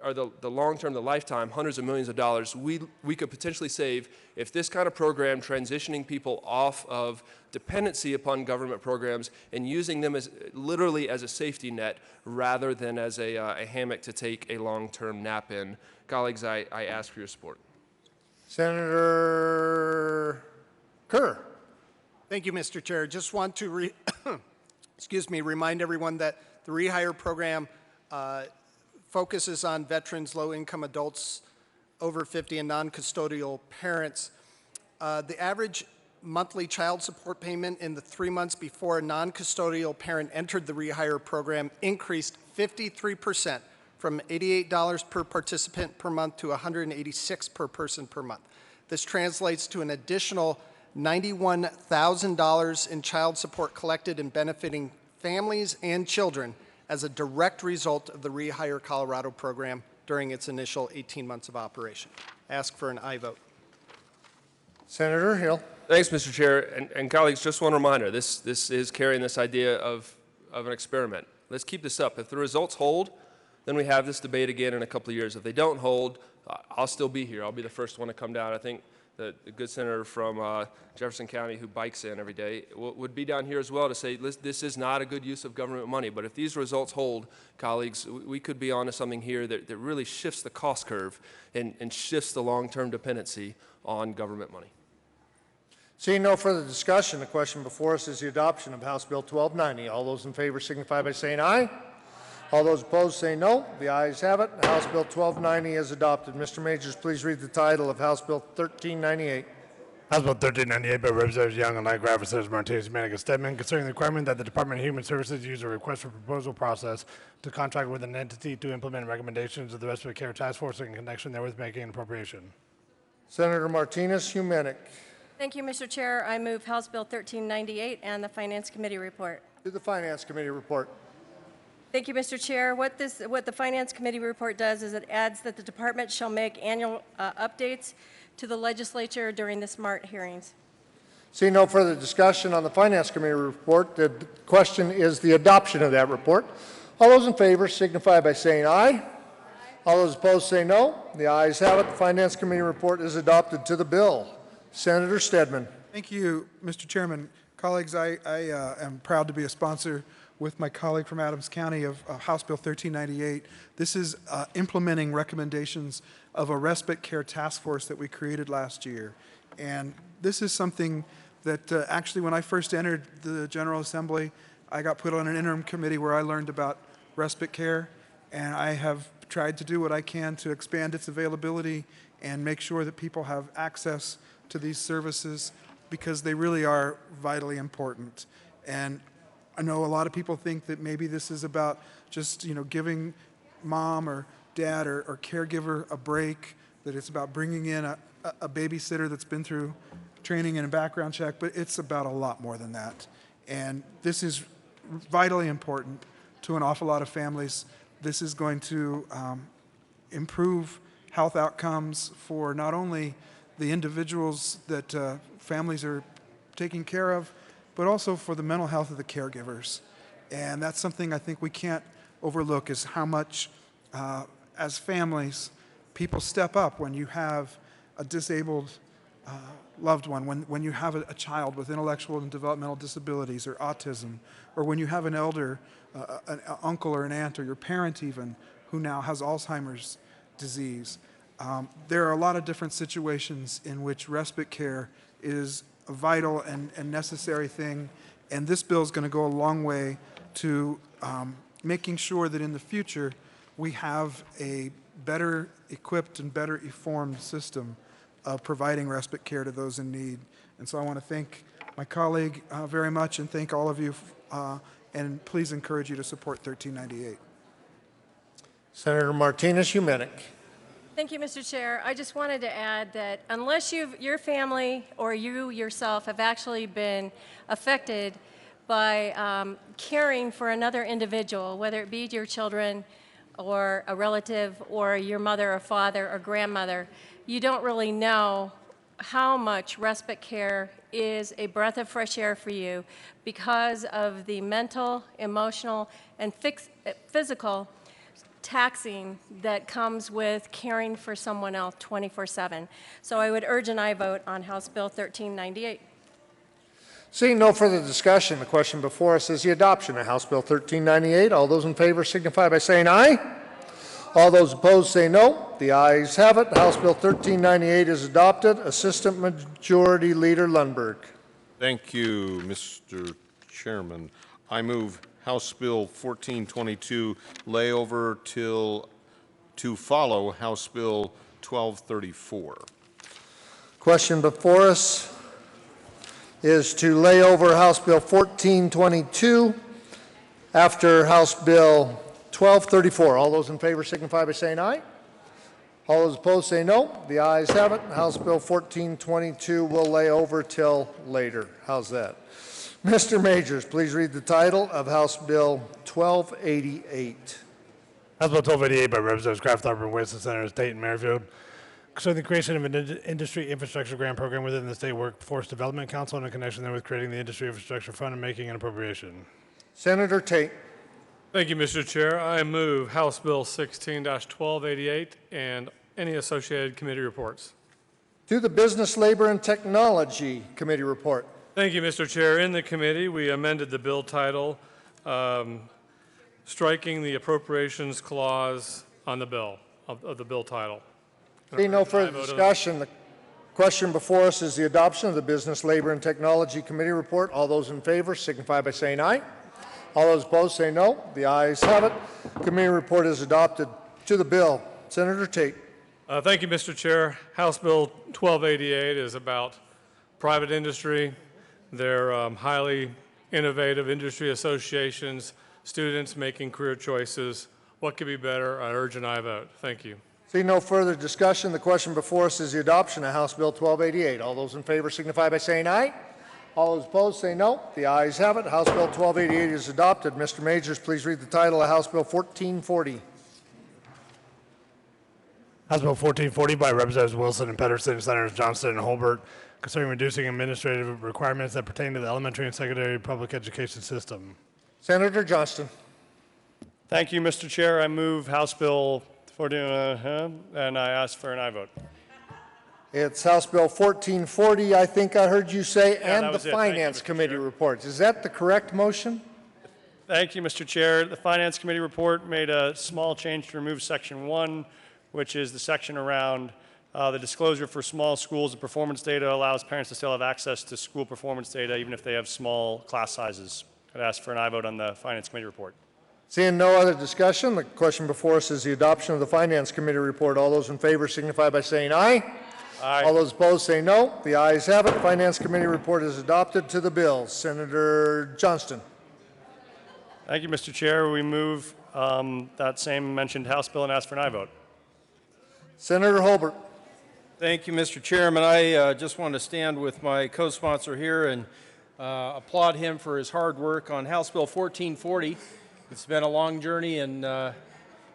are the long-term, the lifetime, hundreds of millions of dollars we could potentially save if this kind of program, transitioning people off of dependency upon government programs and using them as literally as a safety net rather than as a hammock to take a long-term nap in. Colleagues, I ask for your support. Senator Kerr. Thank you, Mr. Chair. Just want to remind everyone that the rehire program focuses on veterans, low-income adults over 50, and non-custodial parents. The average monthly child support payment in the 3 months before a non-custodial parent entered the rehire program increased 53%, from $88 per participant per month to $186 per person per month. This translates to an additional $91,000 in child support collected and benefiting families and children as a direct result of the Rehire Colorado program during its initial 18 months of operation. Ask for an aye vote. Senator Hill. Thanks, Mr. Chair. And colleagues, just one reminder, this is carrying this idea of an experiment. Let's keep this up. If the results hold, then we have this debate again in a couple of years. If they don't hold, I'll still be here. I'll be the first one to come down. I think the good senator from Jefferson County who bikes in every day would be down here as well to say this is not a good use of government money. But if these results hold, colleagues, we could be onto something here that really shifts the cost curve and shifts the long-term dependency on government money. Seeing no further discussion, the question before us is the adoption of House Bill 1290. All those in favor signify by saying aye. All those opposed say no. The ayes have it. House Bill 1290 is adopted. Mr. Majors, please read the title of House Bill 1398. House Bill 1398 by Representatives Young and Landgraf, Senators Martinez, Manica, Stedman, concerning the requirement that the Department of Human Services use a request for proposal process to contract with an entity to implement recommendations of the Respite Care Task Force in connection therewith making an appropriation. Senator Martinez, Humanic. Thank you, Mr. Chair. I move House Bill 1398 and the Finance Committee report. To the Finance Committee report. Thank you, Mr. Chair. What the Finance Committee report does is it adds that the department shall make annual updates to the legislature during the SMART hearings. Seeing no further discussion on the Finance Committee report, the question is the adoption of that report. All those in favor signify by saying aye. All those opposed say no. The ayes have it. The Finance Committee report is adopted to the bill. Senator Stedman. Thank you, Mr. Chairman. Colleagues, I am proud to be a sponsor with my colleague from Adams County of House Bill 1398. This is implementing recommendations of a respite care task force that we created last year. And this is something that actually when I first entered the General Assembly, I got put on an interim committee where I learned about respite care, and I have tried to do what I can to expand its availability and make sure that people have access to these services because they really are vitally important. And I know a lot of people think that maybe this is about just, giving mom or dad or caregiver a break, that it's about bringing in a babysitter that's been through training and a background check, but it's about a lot more than that. And this is vitally important to an awful lot of families. This is going to improve health outcomes for not only the individuals that families are taking care of, but also for the mental health of the caregivers. And that's something I think we can't overlook is how much, as families, people step up when you have a disabled loved one, when you have a child with intellectual and developmental disabilities or autism, or when you have an elder, an uncle or an aunt or your parent even, who now has Alzheimer's disease. There are a lot of different situations in which respite care is a vital and necessary thing, and this bill is going to go a long way to making sure that in the future we have a better equipped and better informed system of providing respite care to those in need. And so I want to thank my colleague very much and thank all of you, and please encourage you to support 1398. Senator Martinez, Humanic. Thank you, Mr. Chair. I just wanted to add that unless your family or you yourself have actually been affected by caring for another individual, whether it be your children or a relative or your mother or father or grandmother, you don't really know how much respite care is a breath of fresh air for you because of the mental, emotional, and physical taxing that comes with caring for someone else 24/7. So I would urge an aye vote on House Bill 1398. Seeing no further discussion, the question before us is the adoption of House Bill 1398. All those in favor signify by saying aye. All those opposed say no. The ayes have it. House Bill 1398 is adopted. Assistant Majority Leader Lundberg. Thank you, Mr. Chairman. I move House Bill 1422 layover to follow House Bill 1234. Question before us is to lay over House Bill 1422 after House Bill 1234. All those in favor signify by saying aye. All those opposed say no. The ayes have it. House Bill 1422 will lay over till later. How's that? Mr. Majors, please read the title of House Bill 1288. House Bill 1288 by Representatives Kraft, Thorpe, and Winston, Senators Tate and Merrifield, concerning the creation of an industry infrastructure grant program within the State Workforce Development Council and in connection therewith creating the Industry Infrastructure Fund and making an appropriation. Senator Tate. Thank you, Mr. Chair. I move House Bill 16-1288 and any associated committee reports. To the Business, Labor, and Technology Committee report. Thank you, Mr. Chair. In the committee, we amended the bill title, striking the appropriations clause on the bill, of the bill title. Seeing no further discussion, Question before us is the adoption of the Business, Labor, and Technology Committee report. All those in favor signify by saying aye. All those opposed say no. The ayes have it. Committee report is adopted. To the bill, Senator Tate. Thank you, Mr. Chair. House Bill 1288 is about private industry, their highly innovative industry associations, students making career choices. What could be better? I urge an aye vote. Thank you. See no further discussion. The question before us is the adoption of House Bill 1288. All those in favor signify by saying aye. All those opposed say no. The ayes have it. House Bill 1288 is adopted. Mr. Majors, please read the title of House Bill 1440. House Bill 1440 by Representatives Wilson and Pedersen, Senators Johnston and Holbert, concerning reducing administrative requirements that pertain to the elementary and secondary public education system. Senator Johnston. Thank you, Mr. Chair. I move House Bill 14, and I ask for an aye vote. It's House Bill 1440, I think I heard you say, Yeah, and the Finance Committee reports. Is that the correct motion? Thank you, Mr. Chair. The Finance Committee report made a small change to remove Section 1, which is the section around the disclosure for small schools. The performance data allows parents to still have access to school performance data even if they have small class sizes. I'd ask for an aye vote on the Finance Committee report. Seeing no other discussion, the question before us is the adoption of the Finance Committee report. All those in favor signify by saying aye. Aye. All those opposed say no. The ayes have it. Finance Committee report is adopted. To the bill, Senator Johnston. Thank you, Mr. Chair. We move that same mentioned House bill and ask for an aye vote. Senator Holbert. Thank you, Mr. Chairman. I just want to stand with my co-sponsor here and applaud him for his hard work on House Bill 1440. It's been a long journey, and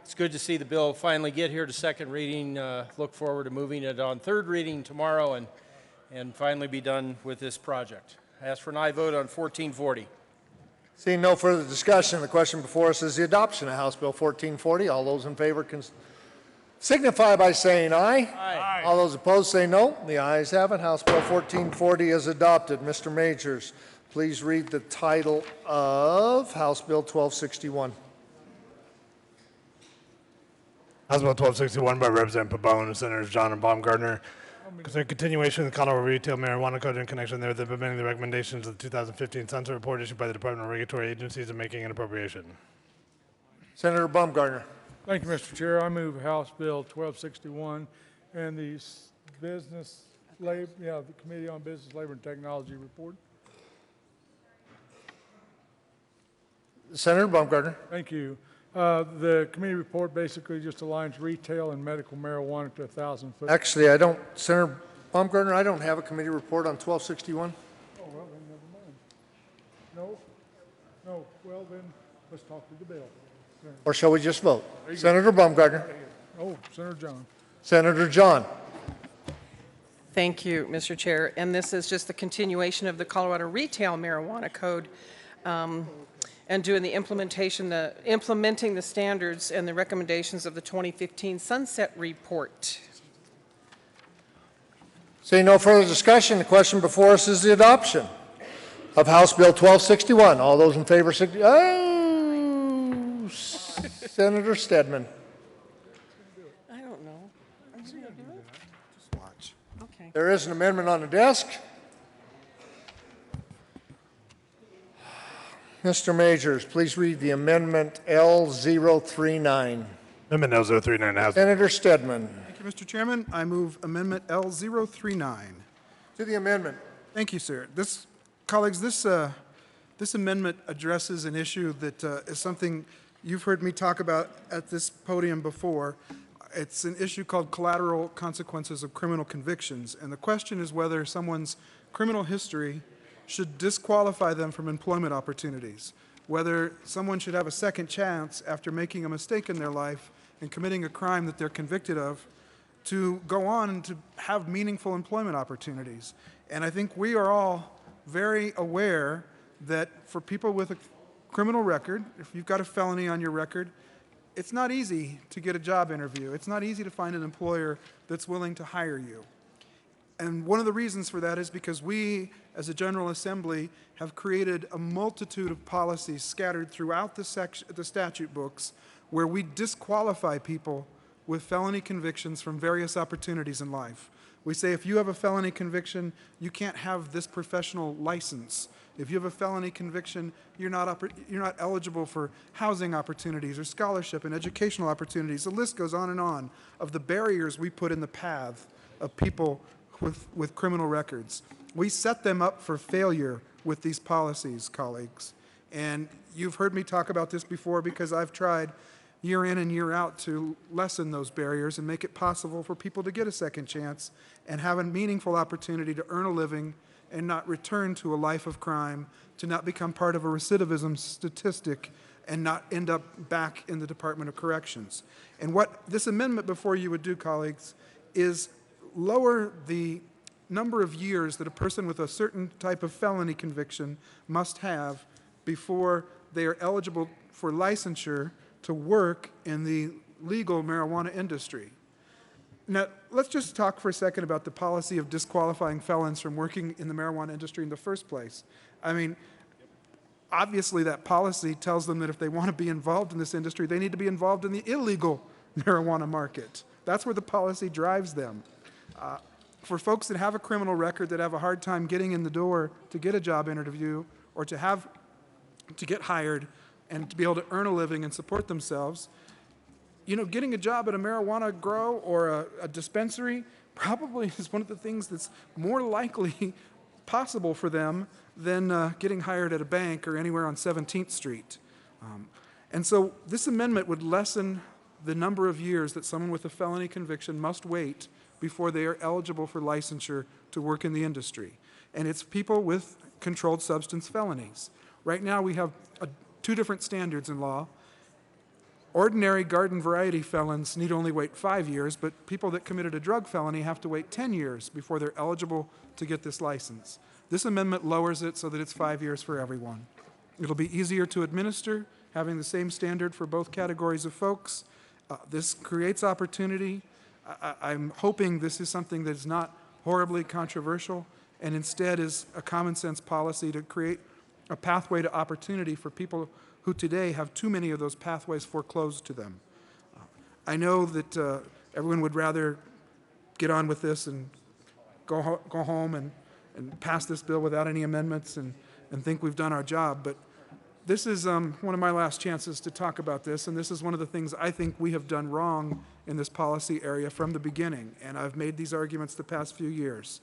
it's good to see the bill finally get here to second reading. Look forward to moving it on third reading tomorrow and finally be done with this project. I ask for an aye vote on 1440. Seeing no further discussion, the question before us is the adoption of House Bill 1440. All those in favor can signify by saying aye. Aye. All those opposed say no. The ayes have it. House Bill 1440 is adopted. Mr. Majors, please read the title of House Bill 1261. House Bill 1261 by Representative Pabon and Senators John and Baumgartner, concerning continuation of the Colorado Retail Marijuana Code in connection therewith, implementing the recommendations of the 2015 Sunset Report issued by the Department of Regulatory Agencies and making an appropriation. Senator Baumgartner. Thank you, Mr. Chair. I move House Bill 1261 and the the Committee on Business, Labor, and Technology report. Senator Baumgartner. Thank you. The committee report basically just aligns retail and medical marijuana to 1,000 foot. Actually, I don't, Senator Baumgartner, I don't have a committee report on 1261. Oh, well, then never mind. No, well, then let's talk to the bill. Or shall we just vote? Senator Baumgartner. Oh, Senator John. Senator John. Thank you, Mr. Chair. And this is just the continuation of the Colorado Retail Marijuana Code and doing the implementing the standards and the recommendations of the 2015 Sunset Report. Seeing no further discussion, the question before us is the adoption of House Bill 1261. All those in favor signify. Oh, Senator Stedman. I don't know. Are you going to do it? Just watch. Okay. There is an amendment on the desk. Mr. Majors, please read the amendment L039. Amendment L039. House. Senator Stedman. Thank you, Mr. Chairman. I move Amendment L039. To the amendment. Thank you, sir. Colleagues, this amendment addresses an issue that is something you've heard me talk about at this podium before. It's an issue called collateral consequences of criminal convictions, and the question is whether someone's criminal history should disqualify them from employment opportunities, whether someone should have a second chance after making a mistake in their life and committing a crime that they're convicted of to go on and to have meaningful employment opportunities. And I think we are all very aware that for people with a criminal record, if you've got a felony on your record, it's not easy to get a job interview. It's not easy to find an employer that's willing to hire you. And one of the reasons for that is because we, as a General Assembly, have created a multitude of policies scattered throughout the statute books where we disqualify people with felony convictions from various opportunities in life. We say if you have a felony conviction, you can't have this professional license. If you have a felony conviction, you're not eligible for housing opportunities or scholarship and educational opportunities. The list goes on and on of the barriers we put in the path of people with criminal records. We set them up for failure with these policies, colleagues. And you've heard me talk about this before because I've tried year in and year out to lessen those barriers and make it possible for people to get a second chance and have a meaningful opportunity to earn a living and not return to a life of crime, to not become part of a recidivism statistic and not end up back in the Department of Corrections. And what this amendment before you would do, colleagues, is lower the number of years that a person with a certain type of felony conviction must have before they are eligible for licensure to work in the legal marijuana industry. Now, let's just talk for a second about the policy of disqualifying felons from working in the marijuana industry in the first place. I mean, obviously that policy tells them that if they want to be involved in this industry, they need to be involved in the illegal marijuana market. That's where the policy drives them. For folks that have a criminal record, that have a hard time getting in the door to get a job interview or to get hired and to be able to earn a living and support themselves, you know, getting a job at a marijuana grow or a dispensary probably is one of the things that's more likely possible for them than getting hired at a bank or anywhere on 17th Street. And so this amendment would lessen the number of years that someone with a felony conviction must wait before they are eligible for licensure to work in the industry. And it's people with controlled substance felonies. Right now we have two different standards in law. Ordinary garden variety felons need only wait 5 years, but people that committed a drug felony have to wait 10 years before they're eligible to get this license. This amendment lowers it so that it's 5 years for everyone. It'll be easier to administer, having the same standard for both categories of folks. This creates opportunity. I'm hoping this is something that is not horribly controversial and instead is a common sense policy to create a pathway to opportunity for people who today have too many of those pathways foreclosed to them. I know that everyone would rather get on with this and go home and pass this bill without any amendments and think we've done our job, but this is one of my last chances to talk about this, and this is one of the things I think we have done wrong in this policy area from the beginning, and I've made these arguments the past few years.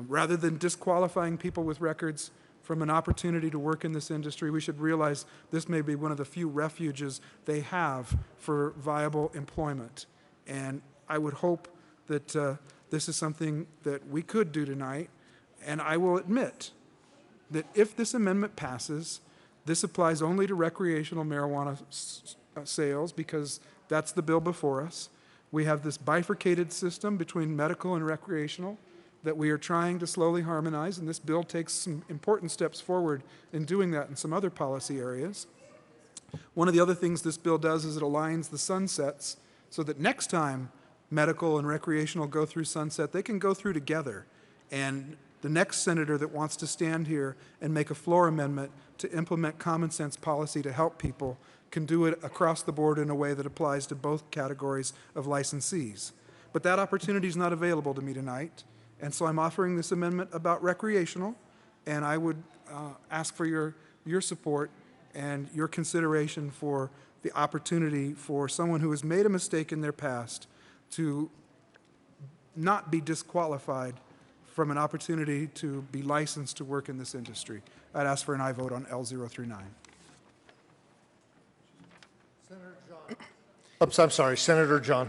Rather than disqualifying people with records from an opportunity to work in this industry, we should realize this may be one of the few refuges they have for viable employment. And I would hope that this is something that we could do tonight, and I will admit that if this amendment passes, this applies only to recreational marijuana sales because that's the bill before us. We have this bifurcated system between medical and recreational that we are trying to slowly harmonize, and this bill takes some important steps forward in doing that in some other policy areas. One of the other things this bill does is it aligns the sunsets so that next time medical and recreational go through sunset, they can go through together. And the next senator that wants to stand here and make a floor amendment to implement common sense policy to help people can do it across the board in a way that applies to both categories of licensees. But that opportunity is not available to me tonight, and so I'm offering this amendment about recreational, and I would ask for your support and your consideration for the opportunity for someone who has made a mistake in their past to not be disqualified from an opportunity to be licensed to work in this industry. I'd ask for an aye vote on L039. Senator John. Oops, I'm sorry, Senator John.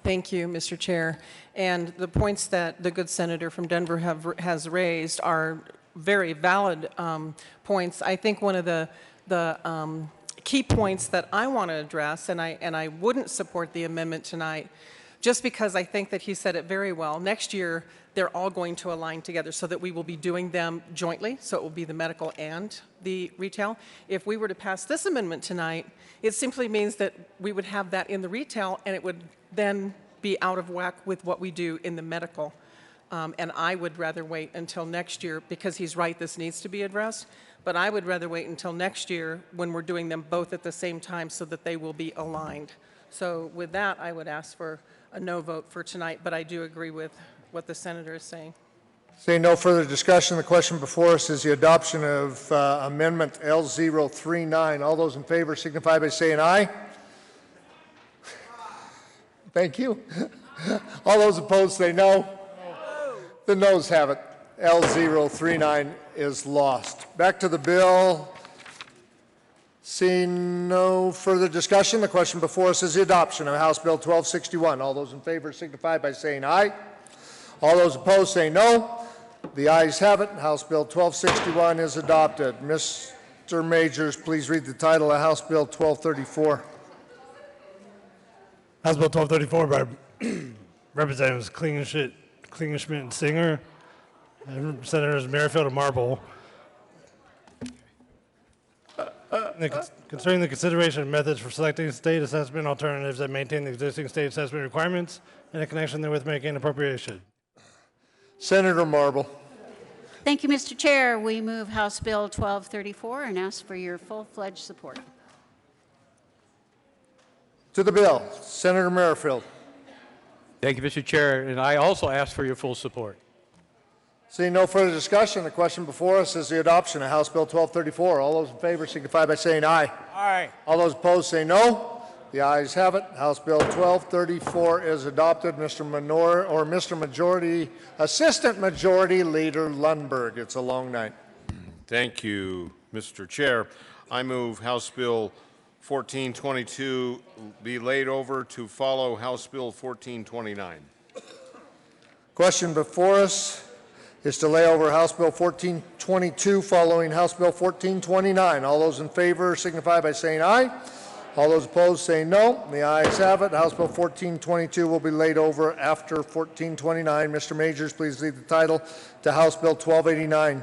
Thank you, Mr. Chair. And the points that the good senator from Denver has raised are very valid points. I think one of the key points that I want to address, and I wouldn't support the amendment tonight, just because I think that he said it very well. Next year, they're all going to align together so that we will be doing them jointly, so it will be the medical and the retail. If we were to pass this amendment tonight, it simply means that we would have that in the retail, and it would then be out of whack with what we do in the medical. And I would rather wait until next year, because he's right, this needs to be addressed, but I would rather wait until next year when we're doing them both at the same time so that they will be aligned. So with that, I would ask for a no vote for tonight, but I do agree with what the senator is saying. Seeing no further discussion, the question before us is the adoption of Amendment L039. All those in favor signify by saying aye. Thank you. All those opposed say no. The noes have it. L039 is lost. Back to the bill. Seeing no further discussion, the question before us is the adoption of House Bill 1261. All those in favor signify by saying aye. All those opposed say no. The ayes have it. House Bill 1261 is adopted. Mr. Majors, please read the title of House Bill 1234. House Bill 1234 by Representatives Klingenschmidt and Singer, and Senators Merrifield and Marble. Concerning the consideration of methods for selecting state assessment alternatives that maintain the existing state assessment requirements and in connection therewith making an appropriation. Senator Marble. Thank you, Mr. Chair. We move House Bill 1234 and ask for your full-fledged support. To the bill, Senator Merrifield. Thank you, Mr. Chair, and I also ask for your full support. Seeing no further discussion, the question before us is the adoption of House Bill 1234. All those in favor signify by saying aye. Aye. All those opposed say no. The ayes have it. House Bill 1234 is adopted. Assistant Majority Leader Lundberg. It's a long night. Thank you, Mr. Chair. I move House Bill 1422 be laid over to follow House Bill 1429. Question before us is to lay over House Bill 1422 following House Bill 1429. All those in favor signify by saying aye. All those opposed say no. The ayes have it. House Bill 1422 will be laid over after 1429. Mr. Majors, please read the title to House Bill 1289.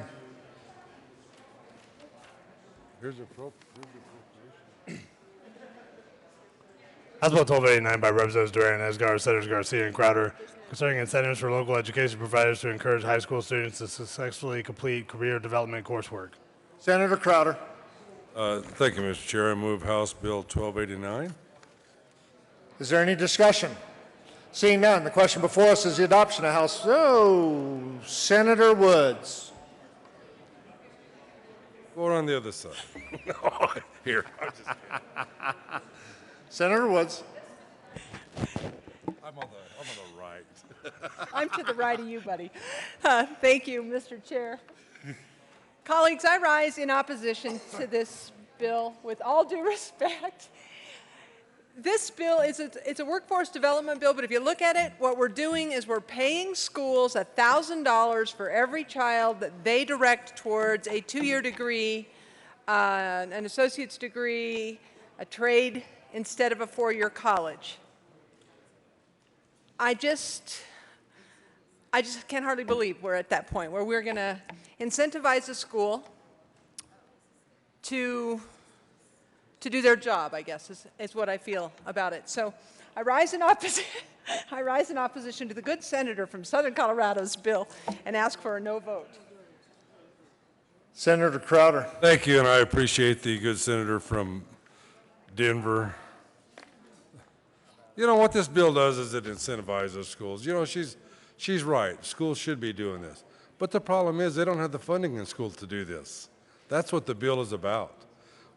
Here's a House Bill 1289 by Representatives Duran, Esgar, Senators Garcia, and Crowder, concerning incentives for local education providers to encourage high school students to successfully complete career development coursework. Senator Crowder. Thank you, Mr. Chair. I move House Bill 1289. Is there any discussion? Seeing none, the question before us is the adoption of House. Senator Woods. Go on the other side. Here. I'm just kidding. Senator Woods. I'm on the right. I'm to the right of you, buddy. Thank you, Mr. Chair. Colleagues, I rise in opposition to this bill with all due respect. This bill is it's a workforce development bill, but if you look at it, what we're doing is we're paying schools $1,000 for every child that they direct towards a 2-year degree, an associate's degree, a trade, instead of a 4-year college. I just can hardly believe we're at that point where we're going to incentivize a school to do their job, I guess, is what I feel about it. So I rise in opposition to the good senator from Southern Colorado's bill and ask for a no vote. Senator Crowder. Thank you, and I appreciate the good senator from Denver. You know, what this bill does is it incentivizes schools. You know, she's right. Schools should be doing this. But the problem is they don't have the funding in schools to do this. That's what the bill is about.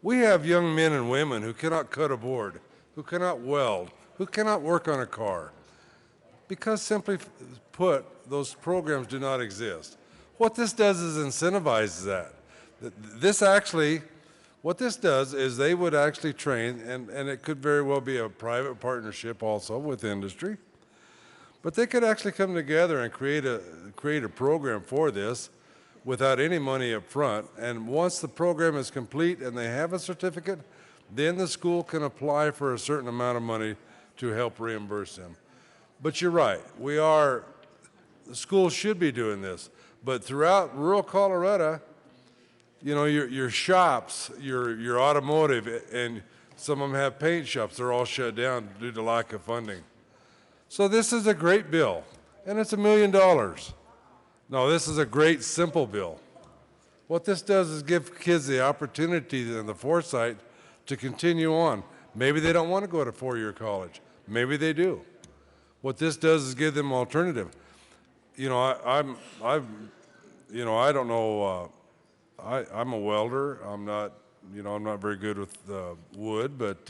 We have young men and women who cannot cut a board, who cannot weld, who cannot work on a car, because simply put, those programs do not exist. What this does is incentivizes that. What this does is they would actually train, and it could very well be a private partnership also with industry, but they could actually come together and create a program for this without any money up front. And once the program is complete and they have a certificate, then the school can apply for a certain amount of money to help reimburse them. But you're right, the schools should be doing this. But throughout rural Colorado, you know, your shops, your automotive, and some of them have paint shops, they're all shut down due to lack of funding. So this is a great bill, and it's $1 million. No, this is a great, simple bill. What this does is give kids the opportunity and the foresight to continue on. Maybe they don't want to go to four-year college. Maybe they do. What this does is give them alternative. You know, I don't know, I'm a welder. I'm not very good with wood, but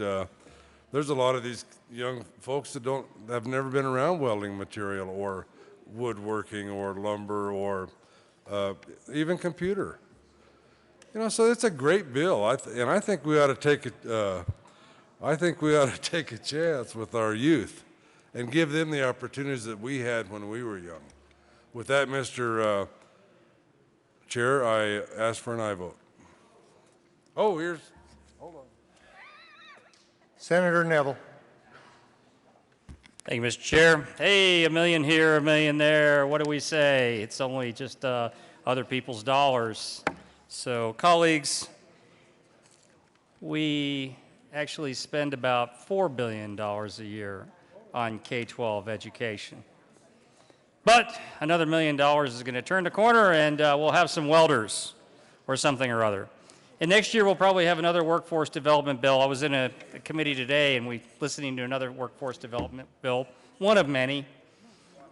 there's a lot of these young folks that have never been around welding material or woodworking or lumber or even computer. You know, so it's a great bill, and I think we ought to take it. I think we ought to take a chance with our youth and give them the opportunities that we had when we were young. With that, Mr. Chair, I ask for an aye vote. Oh, hold on. Senator Neville. Thank you, Mr. Chair. Hey, $1 million here, $1 million there. What do we say? It's only just other people's dollars. So, colleagues, we actually spend about $4 billion a year on K-12 education. But another $1 million is going to turn the corner, and we'll have some welders or something or other. And next year, we'll probably have another workforce development bill. I was in a committee today, and we listening to another workforce development bill, one of many,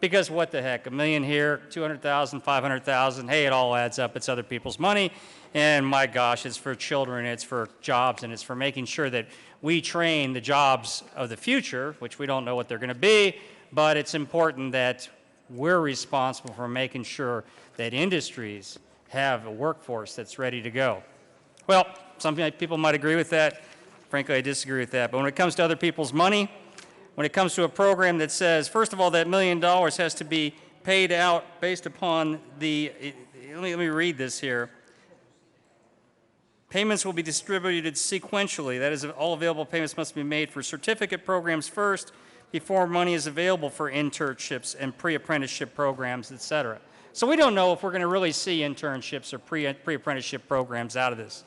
because what the heck, $1 million here, 200,000, 500,000, hey, it all adds up. It's other people's money, and my gosh, it's for children, it's for jobs, and it's for making sure that we train the jobs of the future, which we don't know what they're going to be, but it's important that we're responsible for making sure that industries have a workforce that's ready to go. Well, some people might agree with that. Frankly, I disagree with that. But when it comes to other people's money, when it comes to a program that says, first of all, that $1 million has to be paid out based upon the, let me read this here. Payments will be distributed sequentially. That is, all available payments must be made for certificate programs first before money is available for internships and pre-apprenticeship programs, et cetera. So we don't know if we're going to really see internships or pre-apprenticeship programs out of this.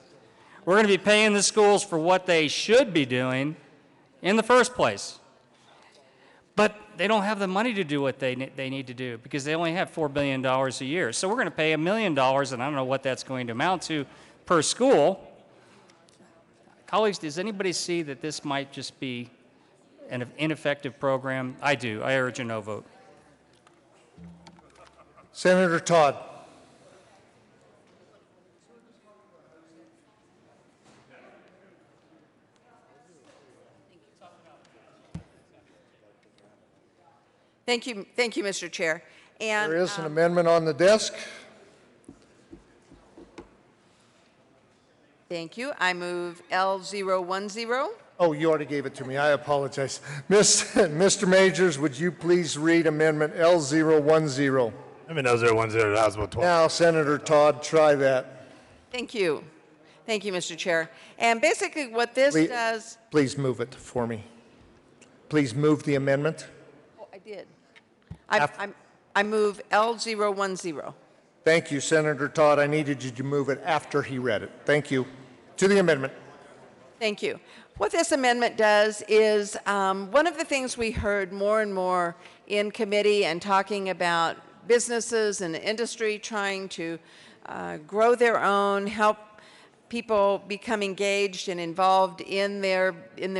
We're going to be paying the schools for what they should be doing in the first place. But they don't have the money to do what they need to do because they only have $4 billion a year. So we're going to pay $1 million, and I don't know what that's going to amount to per school. Colleagues, does anybody see that this might just be an ineffective program? I do. I urge a no vote. Senator Todd. Thank you, Mr. Chair. And there is an amendment on the desk. Thank you. I move L010. Oh, you already gave it to me. I apologize. Mr. Majors, would you please read Amendment L010? Amendment L010, House Bill 12. Now, Senator Todd, try that. Thank you. Thank you, Mr. Chair. And basically what this does... Please move it for me. Please move the amendment. Oh, I did. I move L010. Thank you, Senator Todd. I needed you to move it after he read it. Thank you. To the amendment. Thank you. What this amendment does is one of the things we heard more and more in committee and talking about businesses and industry trying to grow their own, help people become engaged and involved in their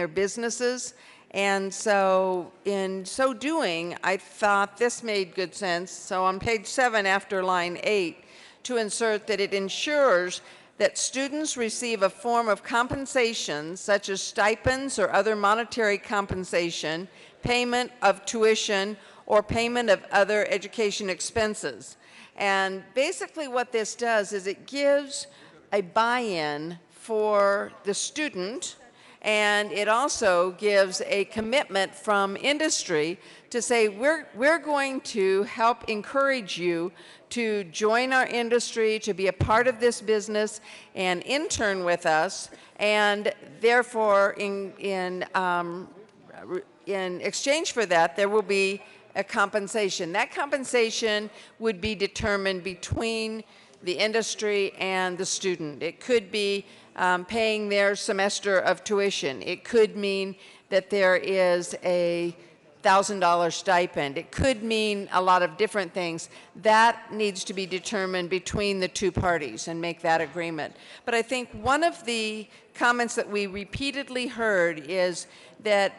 businesses. And so in so doing, I thought this made good sense. So on page 7 after line 8, to insert that it ensures that students receive a form of compensation such as stipends or other monetary compensation, payment of tuition, or payment of other education expenses. And basically what this does is it gives a buy-in for the student, and it also gives a commitment from industry to say we're going to help encourage you to join our industry, to be a part of this business and intern with us, and therefore in exchange for that there will be a compensation. That compensation would be determined between the industry and the student. It could be paying their semester of tuition. It could mean that there is a $1,000 stipend. It could mean a lot of different things. That needs to be determined between the two parties and make that agreement. But I think one of the comments that we repeatedly heard is that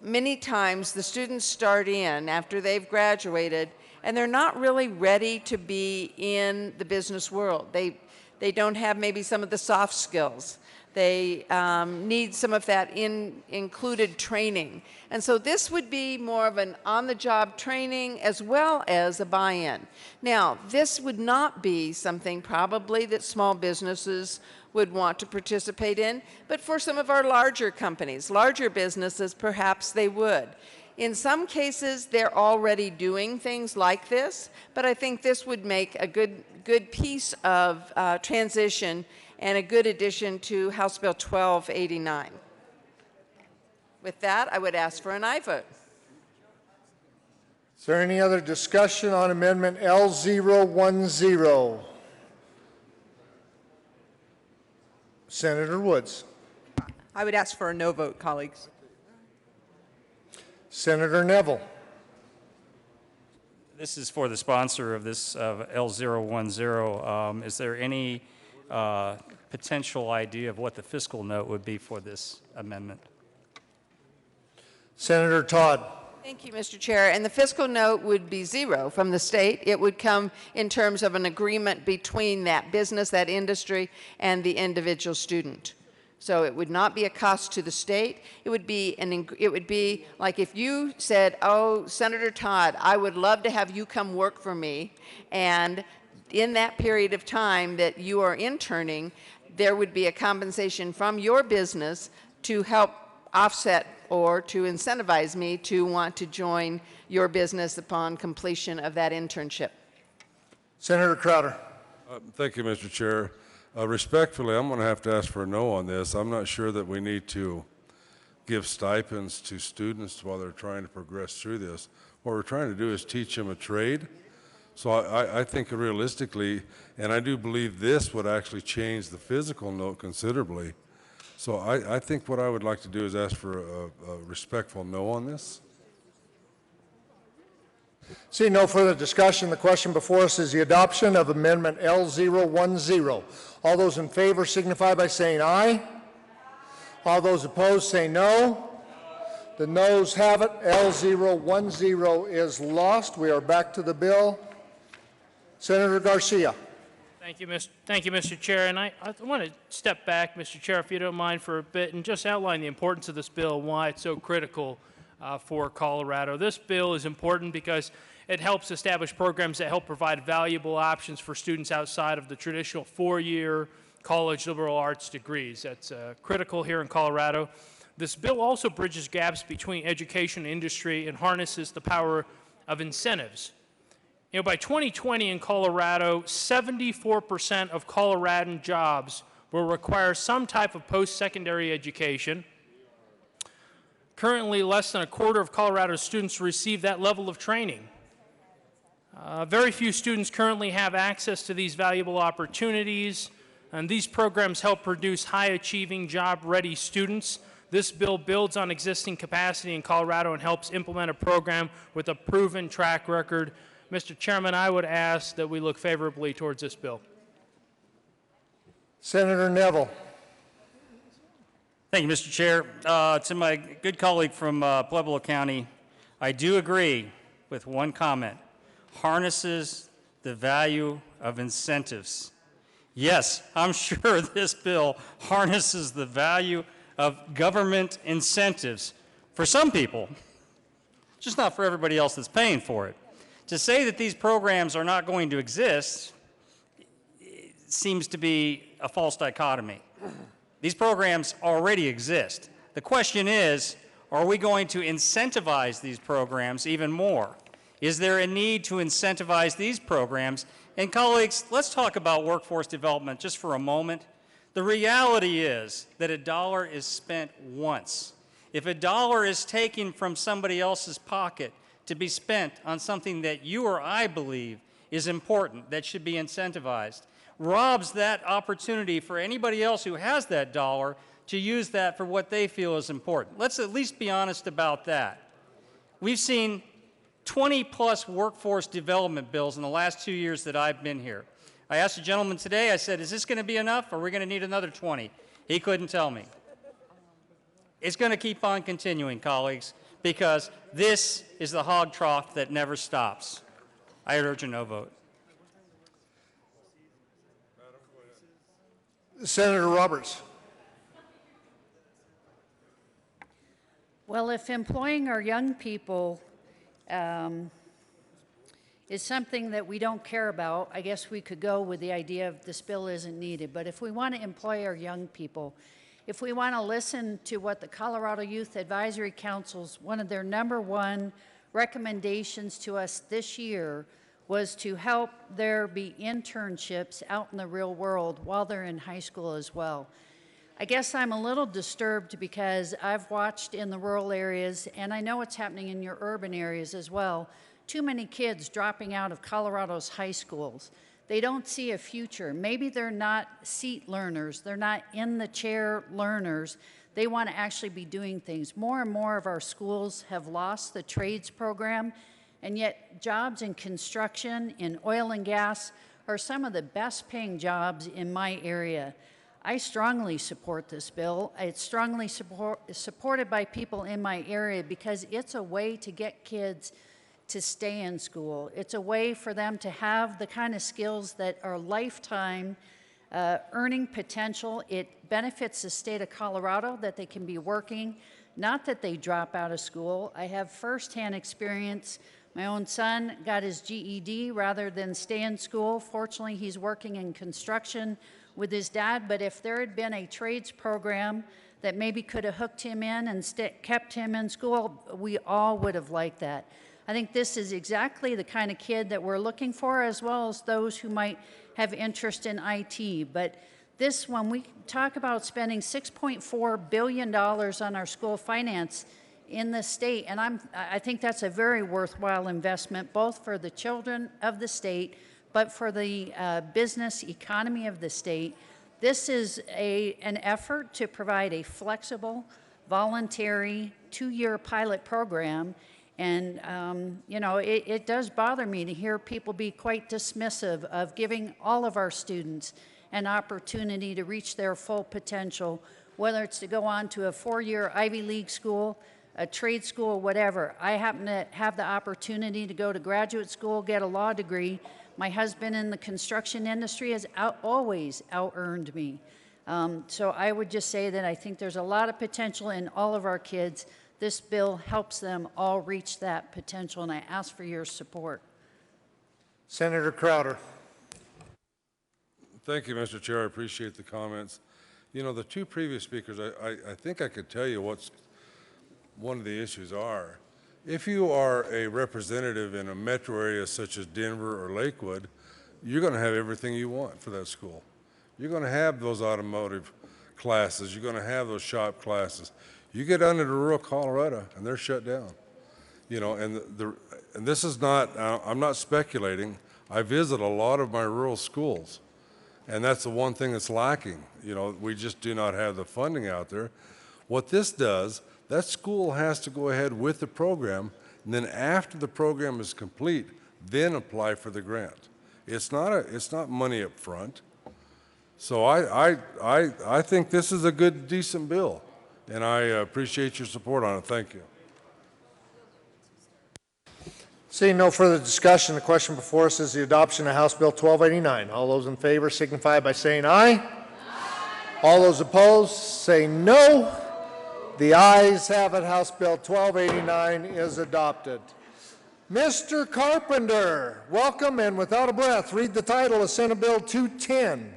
many times the students start in after they've graduated and they're not really ready to be in the business world. They don't have maybe some of the soft skills. They need some of that included training. And so this would be more of an on-the-job training as well as a buy-in. Now, this would not be something probably that small businesses would want to participate in, but for some of our larger companies, larger businesses, perhaps they would. In some cases, they're already doing things like this, but I think this would make a good piece of transition and a good addition to House Bill 1289. With that, I would ask for an aye vote. Is there any other discussion on Amendment L010? Senator Woods. I would ask for a no vote, colleagues. Senator Neville. This is for the sponsor of this L010. Is there any potential idea of what the fiscal note would be for this amendment? Senator Todd. Thank you, Mr. Chair. And the fiscal note would be zero from the state. It would come in terms of an agreement between that business, that industry, and the individual student. So it would not be a cost to the state. It would be like if you said, "Oh, Senator Todd, I would love to have you come work for me," and in that period of time that you are interning, there would be a compensation from your business to help offset or to incentivize me to want to join your business upon completion of that internship. Senator Crowder. Thank you, Mr. Chair. Respectfully, I'm going to have to ask for a no on this. I'm not sure that we need to give stipends to students while they're trying to progress through this. What we're trying to do is teach them a trade. So I think realistically, and I do believe this would actually change the physical note considerably. So I think what I would like to do is ask for a respectful no on this. See no further discussion. The question before us is the adoption of Amendment L010. All those in favor signify by saying aye. All those opposed say no. The noes have it. L010 is lost. We are back to the bill. Senator Garcia. Thank you, Mr. Chair. And I want to step back, Mr. Chair, if you don't mind, for a bit and just outline the importance of this bill and why it's so critical for Colorado. This bill is important because it helps establish programs that help provide valuable options for students outside of the traditional four-year college liberal arts degrees. That's critical here in Colorado. This bill also bridges gaps between education and industry and harnesses the power of incentives. You know, by 2020 in Colorado, 74% of Coloradan jobs will require some type of post-secondary education. Currently, less than a quarter of Colorado students receive that level of training. Very few students currently have access to these valuable opportunities, and these programs help produce high-achieving, job-ready students. This bill builds on existing capacity in Colorado and helps implement a program with a proven track record. Mr. Chairman, I would ask that we look favorably towards this bill. Senator Neville. Thank you, Mr. Chair. To my good colleague from Pueblo County, I do agree with one comment. Harnesses the value of incentives. Yes, I'm sure this bill harnesses the value of government incentives for some people, just not for everybody else that's paying for it. To say that these programs are not going to exist seems to be a false dichotomy. These programs already exist. The question is, are we going to incentivize these programs even more? Is there a need to incentivize these programs? And colleagues, let's talk about workforce development just for a moment. The reality is that a dollar is spent once. If a dollar is taken from somebody else's pocket to be spent on something that you or I believe is important, that should be incentivized, robs that opportunity for anybody else who has that dollar to use that for what they feel is important. Let's at least be honest about that. We've seen 20-plus workforce development bills in the last 2 years that I've been here. I asked the gentleman today, I said, is this going to be enough, or are we going to need another 20? He couldn't tell me. It's going to keep on continuing, colleagues, because this is the hog trough that never stops. I urge a no vote. Senator Roberts. Well, if employing our young people is something that we don't care about, I guess we could go with the idea of this bill isn't needed. But if we want to employ our young people, if we want to listen to what the Colorado Youth Advisory Council's, one of their #1 recommendations to us this year was to help there be internships out in the real world while they're in high school as well. I guess I'm a little disturbed because I've watched in the rural areas, and I know what's happening in your urban areas as well, too many kids dropping out of Colorado's high schools. They don't see a future. Maybe they're not seat learners. They're not in the chair learners. They want to actually be doing things. More and more of our schools have lost the trades program, and yet jobs in construction, in oil and gas, are some of the best paying jobs in my area. I strongly support this bill. It's strongly supported by people in my area because it's a way to get kids to stay in school. It's a way for them to have the kind of skills that are lifetime earning potential. It benefits the state of Colorado that they can be working, not that they drop out of school. I have firsthand experience. My own son got his GED rather than stay in school. Fortunately, he's working in construction with his dad, but if there had been a trades program that maybe could have hooked him in and kept him in school, we all would have liked that. I think this is exactly the kind of kid that we're looking for, as well as those who might have interest in IT. But this, when we talk about spending $6.4 billion on our school finance in the state, and I think that's a very worthwhile investment, both for the children of the state, but for the business economy of the state. This is an effort to provide a flexible, voluntary, 2-year pilot program. And, you know, it does bother me to hear people be quite dismissive of giving all of our students an opportunity to reach their full potential, whether it's to go on to a 4-year Ivy League school, a trade school, whatever. I happen to have the opportunity to go to graduate school, get a law degree. My husband in the construction industry has always out-earned me. So I would just say that I think there's a lot of potential in all of our kids. This bill helps them all reach that potential, and I ask for your support. Senator Crowder. Thank you, Mr. Chair. I appreciate the comments. You know, the two previous speakers, I think I could tell you what's one of the issues are. If you are a representative in a metro area such as Denver or Lakewood, you're going to have everything you want for that school. You're going to have those automotive classes. You're going to have those shop classes. You get under to rural Colorado, and they're shut down. You know, and this is not, I'm not speculating. I visit a lot of my rural schools, and that's the one thing that's lacking. You know, we just do not have the funding out there. What this does, that school has to go ahead with the program, and then after the program is complete, then apply for the grant. It's not money up front. So I think this is a good, decent bill, and I appreciate your support on it. Thank you. Seeing no further discussion, the question before us is the adoption of House Bill 1289. All those in favor signify by saying aye. Aye. All those opposed say no. The ayes have it. House Bill 1289 is adopted. Mr. Carpenter, welcome, and without a breath, read the title of Senate Bill 210.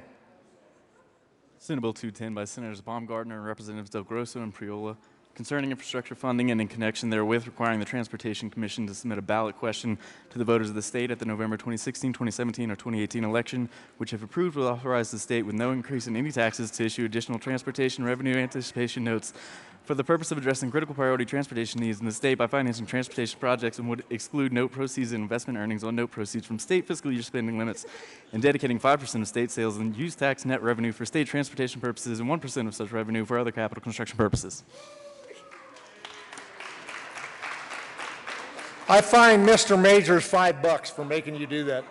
Senate Bill 210 by Senators Baumgartner and Representatives Del Grosso and Priola, concerning infrastructure funding and in connection therewith requiring the Transportation Commission to submit a ballot question to the voters of the state at the November 2016, 2017, or 2018 election, which if approved will authorize the state with no increase in any taxes to issue additional transportation revenue anticipation notes for the purpose of addressing critical priority transportation needs in the state by financing transportation projects, and would exclude note proceeds and investment earnings on note proceeds from state fiscal year spending limits, and dedicating 5% of state sales and use tax net revenue for state transportation purposes and 1% of such revenue for other capital construction purposes. I fined Mr. Majors $5 for making you do that.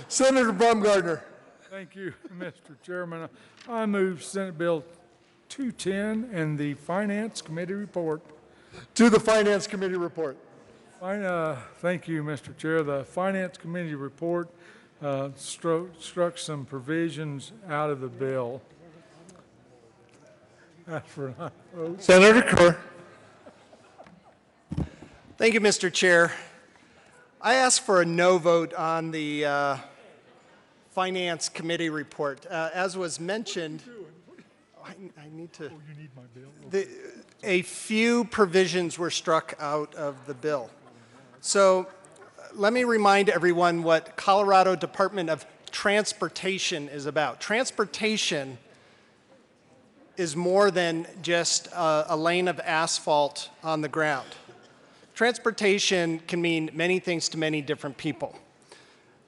Senator Baumgartner. Thank you, Mr. Chairman. I move Senate Bill 210 and the Finance Committee report. To the Finance Committee report. Thank you, Mr. Chair. The Finance Committee report struck some provisions out of the bill. Ask for a vote. Senator Kerr. Thank you, Mr. Chair. I ask for a no vote on the Finance Committee report. As was mentioned, I need to. Oh, you need my bill? A few provisions were struck out of the bill. So let me remind everyone what Colorado Department of Transportation is about. Transportation is more than just a lane of asphalt on the ground. Transportation can mean many things to many different people.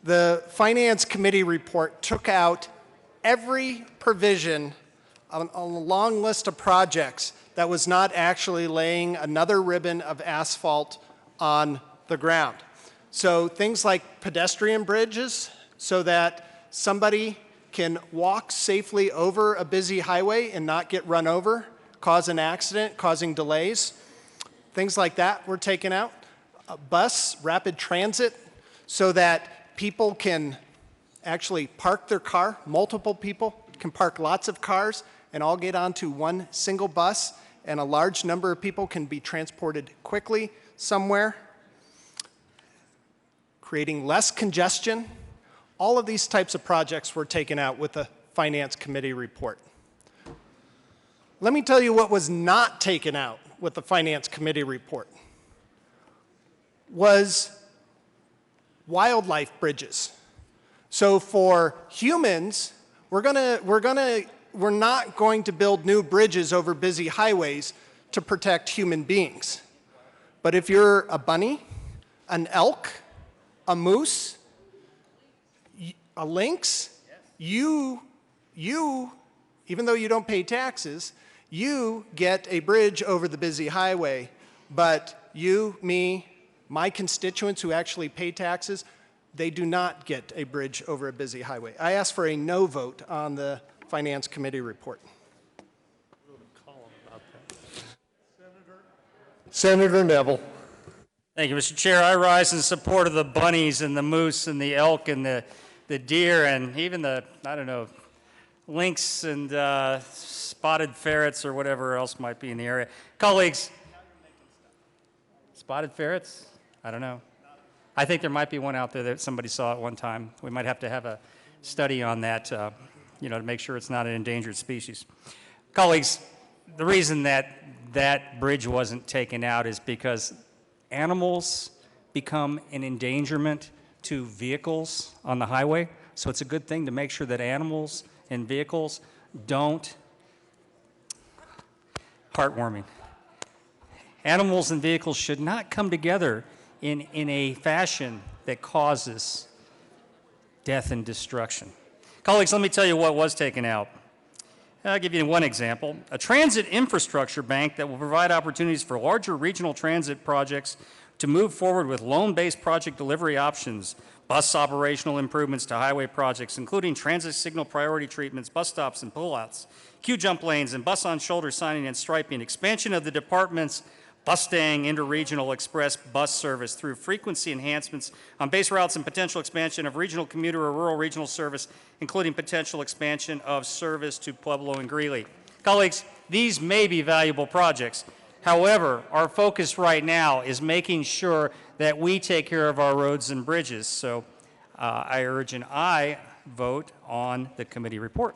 The Finance Committee report took out every provision on a long list of projects that was not actually laying another ribbon of asphalt on the ground. So things like pedestrian bridges, so that somebody can walk safely over a busy highway and not get run over, cause an accident, causing delays. Things like that were taken out. Bus, rapid transit, so that people can actually park their car. Multiple people can park lots of cars and all get onto one single bus, and a large number of people can be transported quickly somewhere, creating less congestion. All of these types of projects were taken out with the Finance Committee report. Let me tell you what was not taken out with the Finance Committee report was wildlife bridges. So for humans, we're not going to build new bridges over busy highways to protect human beings. But if you're a bunny, an elk, a moose, a lynx, you, even though you don't pay taxes, you get a bridge over the busy highway, but you, me, my constituents who actually pay taxes, they do not get a bridge over a busy highway. I ask for a no vote on the Finance Committee report. Senator Neville. Thank you, Mr. Chair. I rise in support of the bunnies and the moose and the elk and the deer and even the, I don't know, lynx and spotted ferrets or whatever else might be in the area. Colleagues, spotted ferrets? I don't know. I think there might be one out there that somebody saw at one time. We might have to have a study on that, to make sure it's not an endangered species. Colleagues, the reason that that bridge wasn't taken out is because animals become an endangerment to vehicles on the highway. So it's a good thing to make sure that animals and vehicles don't, heartwarming. Animals and vehicles should not come together in a fashion that causes death and destruction. Colleagues, let me tell you what was taken out. I'll give you one example. A transit infrastructure bank that will provide opportunities for larger regional transit projects to move forward with loan-based project delivery options, bus operational improvements to highway projects, including transit signal priority treatments, bus stops and pullouts, queue jump lanes, and bus on-shoulder signing and striping, expansion of the department's Bustang interregional express bus service through frequency enhancements on base routes and potential expansion of regional commuter or rural regional service, including potential expansion of service to Pueblo and Greeley. Colleagues, these may be valuable projects. However, our focus right now is making sure that we take care of our roads and bridges. So I urge an aye vote on the committee report.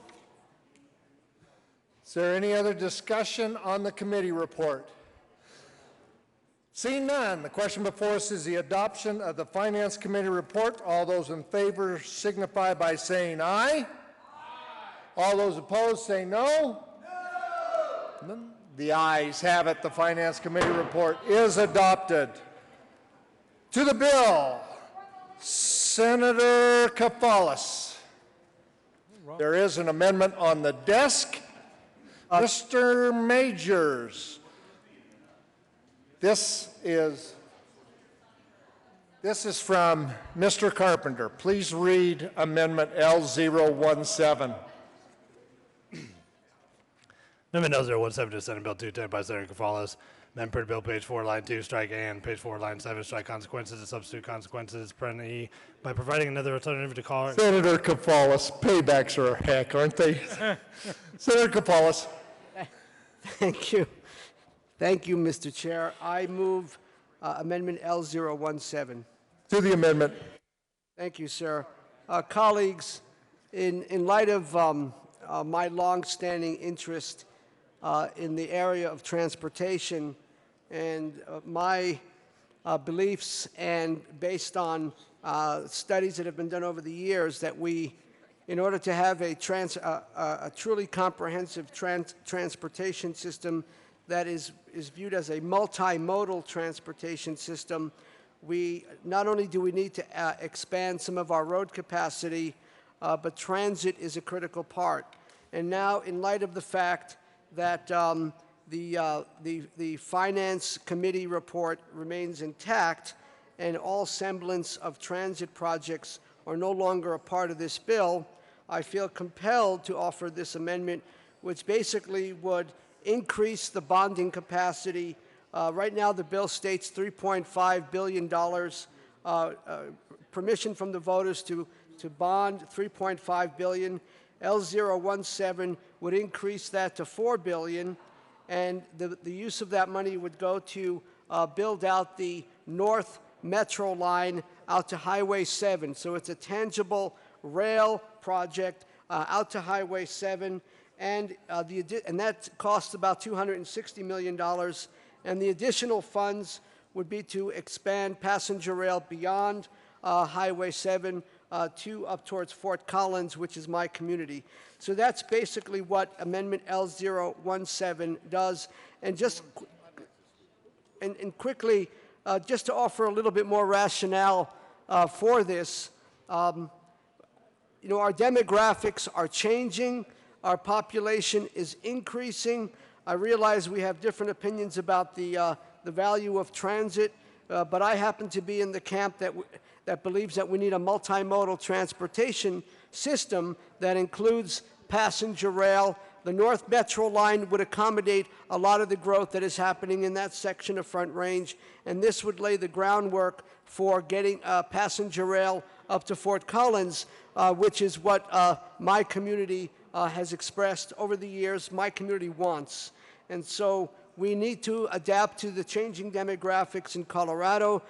Is there any other discussion on the committee report? Seeing none, the question before us is the adoption of the Finance Committee report. All those in favor signify by saying aye. Aye. All those opposed say no. No. The ayes have it. The Finance Committee report is adopted. To the bill, Senator Kafalis. There is an amendment on the desk. Mr. Majors. This is from Mr. Carpenter. Please read Amendment L017. Amendment L017 to Senate Bill 210 by Senator Gonzalez. Amendment per bill, page 4, line 2, strike A, and page 4, line 7, strike consequences and substitute consequences, paren E, by providing another alternative to call it. Senator Kafalis, paybacks are a heck, aren't they? Senator Kafalis. Thank you. Thank you, Mr. Chair. I move Amendment L017. To the amendment. Thank you, sir. Colleagues, in light of my long-standing interest in the area of transportation and my beliefs, and based on studies that have been done over the years, that we, in order to have a truly comprehensive transportation system that is viewed as a multimodal transportation system, not only do we need to expand some of our road capacity, but transit is a critical part. And now, in light of the fact that the Finance Committee report remains intact and all semblance of transit projects are no longer a part of this bill, I feel compelled to offer this amendment, which basically would increase the bonding capacity. Right now, the bill states $3.5 billion, permission from the voters to bond $3.5 billion. L017 would increase that to $4 billion, and the use of that money would go to build out the North Metro line out to Highway 7. So it's a tangible rail project out to Highway 7, and that costs about $260 million. And the additional funds would be to expand passenger rail beyond Highway 7 to up towards Fort Collins, which is my community. So that's basically what Amendment L017 does. And just quickly, just to offer a little bit more rationale for this, our demographics are changing. Our population is increasing. I realize we have different opinions about the value of transit, but I happen to be in the camp that believes that we need a multimodal transportation system that includes passenger rail. The North Metro line would accommodate a lot of the growth that is happening in that section of Front Range, and this would lay the groundwork for getting passenger rail up to Fort Collins, which is what my community has expressed over the years, my community wants. And so we need to adapt to the changing demographics in Colorado.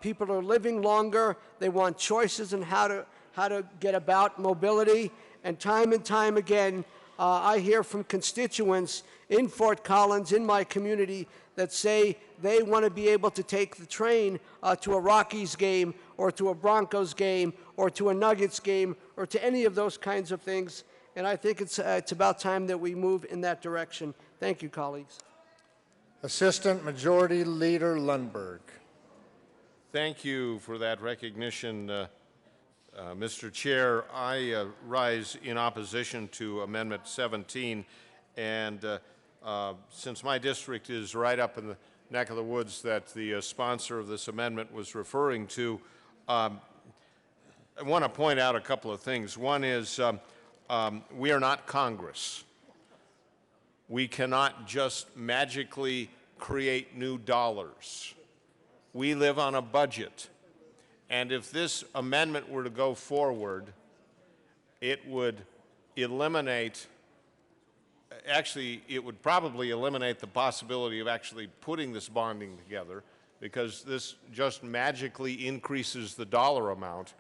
People are living longer. They want choices in how to get about mobility. And time again, I hear from constituents in Fort Collins, in my community, that say they want to be able to take the train to a Rockies game or to a Broncos game or to a Nuggets game or to any of those kinds of things. And I think it's about time that we move in that direction. Thank you, colleagues. Assistant Majority Leader Lundberg. Thank you for that recognition, Mr. Chair. I rise in opposition to Amendment 17, and since my district is right up in the neck of the woods that the sponsor of this amendment was referring to, I want to point out a couple of things. One is we are not Congress. We cannot just magically create new dollars. We live on a budget. And if this amendment were to go forward, it would eliminate, actually, it would probably eliminate the possibility of actually putting this bonding together, because this just magically increases the dollar amount.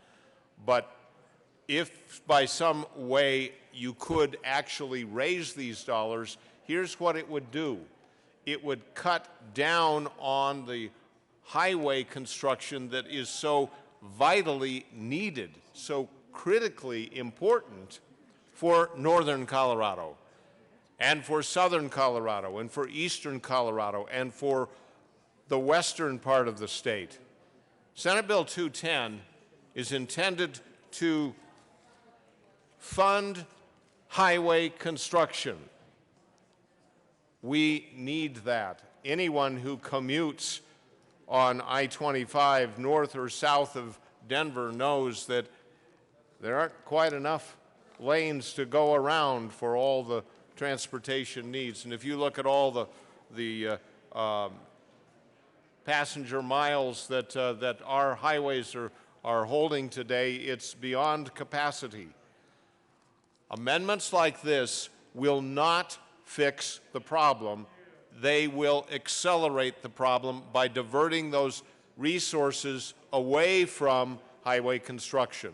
But if by some way you could actually raise these dollars, here's what it would do. It would cut down on the highway construction that is so vitally needed, so critically important for northern Colorado, and for southern Colorado, and for eastern Colorado, and for the western part of the state. Senate Bill 210 is intended to fund highway construction. We need that anyone who commutes on I-25 north or south of Denver knows that there aren't quite enough lanes to go around for all the transportation needs. And if you look at all the passenger miles that our highways are holding today, it's beyond capacity. Amendments like this will not fix the problem. They will accelerate the problem by diverting those resources away from highway construction.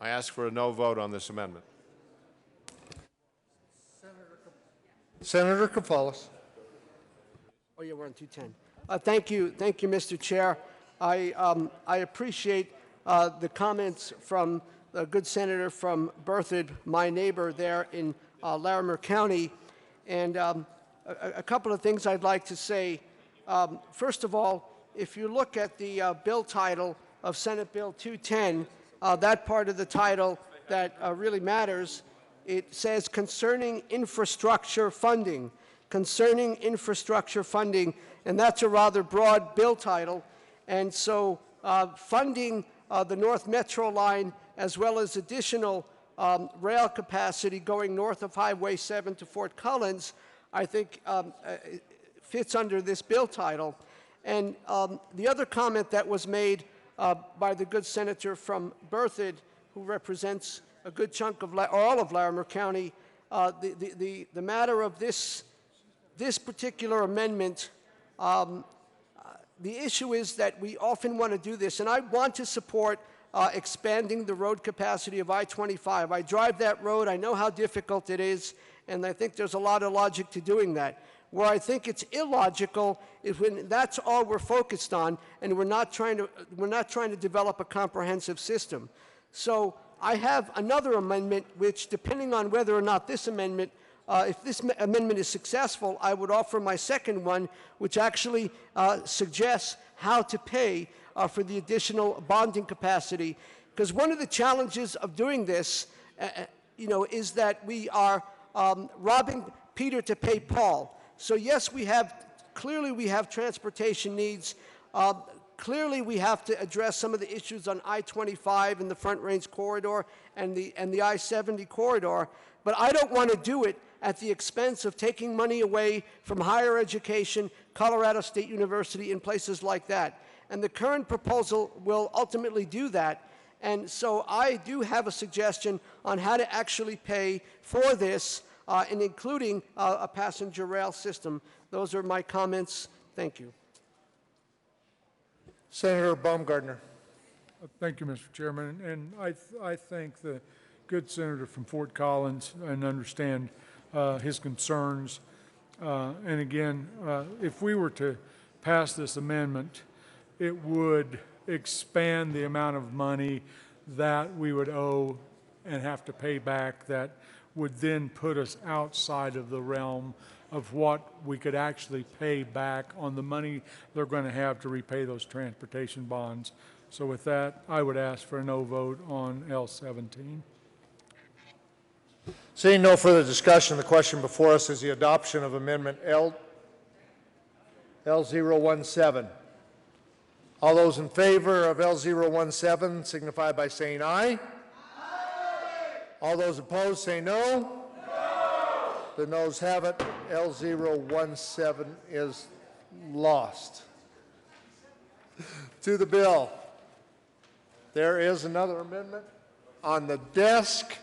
I ask for a no vote on this amendment. Senator Kapoulis. Oh, yeah, we're on 210. Thank you, Mr. Chair. I appreciate the comments from the good senator from Berthoud, my neighbor there in Larimer County, and a couple of things I'd like to say. First of all, if you look at the bill title of Senate Bill 210, that part of the title that really matters, it says concerning infrastructure funding. Concerning infrastructure funding, and that's a rather broad bill title. And so funding the North Metro line as well as additional rail capacity going north of Highway 7 to Fort Collins, I think fits under this bill title. And the other comment that was made by the good senator from Berthoud, who represents a good chunk of, or all of Larimer County, the matter of this particular amendment, the issue is that we often want to do this, and I want to support expanding the road capacity of I-25. I drive that road, I know how difficult it is, and I think there's a lot of logic to doing that. Where I think it's illogical is when that's all we're focused on, and we're not trying to develop a comprehensive system. So I have another amendment, which, depending on whether or not this amendment, if this amendment is successful, I would offer my second one, which actually suggests how to pay for the additional bonding capacity. Because one of the challenges of doing this, is that we are robbing Peter to pay Paul. So yes, clearly we have transportation needs. Clearly we have to address some of the issues on I-25 and the Front Range corridor and the I-70 corridor. But I don't want to do it at the expense of taking money away from higher education, Colorado State University, and places like that. And the current proposal will ultimately do that. And so I do have a suggestion on how to actually pay for this, and including a passenger rail system. Those are my comments. Thank you. Senator Baumgartner. Thank you, Mr. Chairman. And I thank the good senator from Fort Collins and understand his concerns. And again, if we were to pass this amendment, it would expand the amount of money that we would owe and have to pay back, that would then put us outside of the realm of what we could actually pay back on the money they're going to have to repay those transportation bonds. So with that, I would ask for a no vote on L17. Seeing no further discussion, the question before us is the adoption of Amendment L017. All those in favor of L017 signify by saying aye. Aye. All those opposed say no. No. The noes have it. L017 is lost. To the bill. There is another amendment on the desk.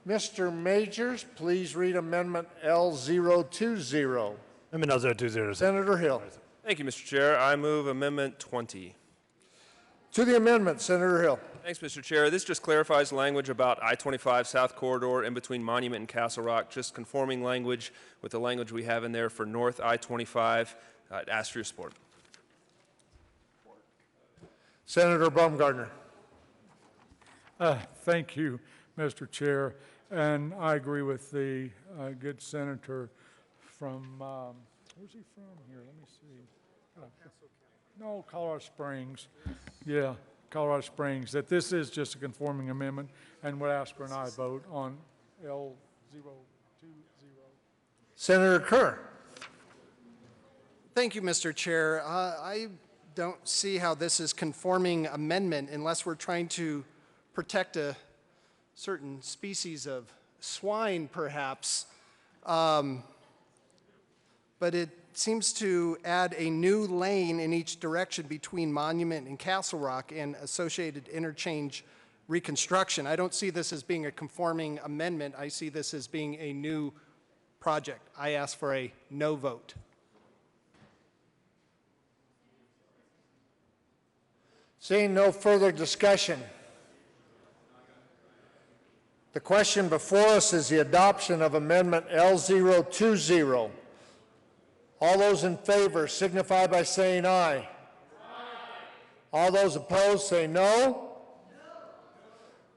Mr. Majors, please read Amendment L020. Amendment L020. Senator Hill. Thank you, Mr. Chair. I move Amendment 20. To the amendment, Senator Hill. Thanks, Mr. Chair. This just clarifies language about I-25 South Corridor in between Monument and Castle Rock, just conforming language with the language we have in there for North I-25. I'd ask for your support. Senator Baumgartner. Thank you, Mr. Chair. And I agree with the good senator from, where's he from here? Let me see. No, Colorado Springs. Yeah, Colorado Springs, that this is just a conforming amendment, and would ask for an aye vote on L020. Senator Kerr. Thank you, Mr. Chair. I don't see how this is conforming amendment unless we're trying to protect a certain species of swine, perhaps. But it seems to add a new lane in each direction between Monument and Castle Rock and associated interchange reconstruction. I don't see this as being a conforming amendment. I see this as being a new project. I ask for a no vote. Seeing no further discussion, the question before us is the adoption of Amendment L020. All those in favor signify by saying aye. Aye. All those opposed say no.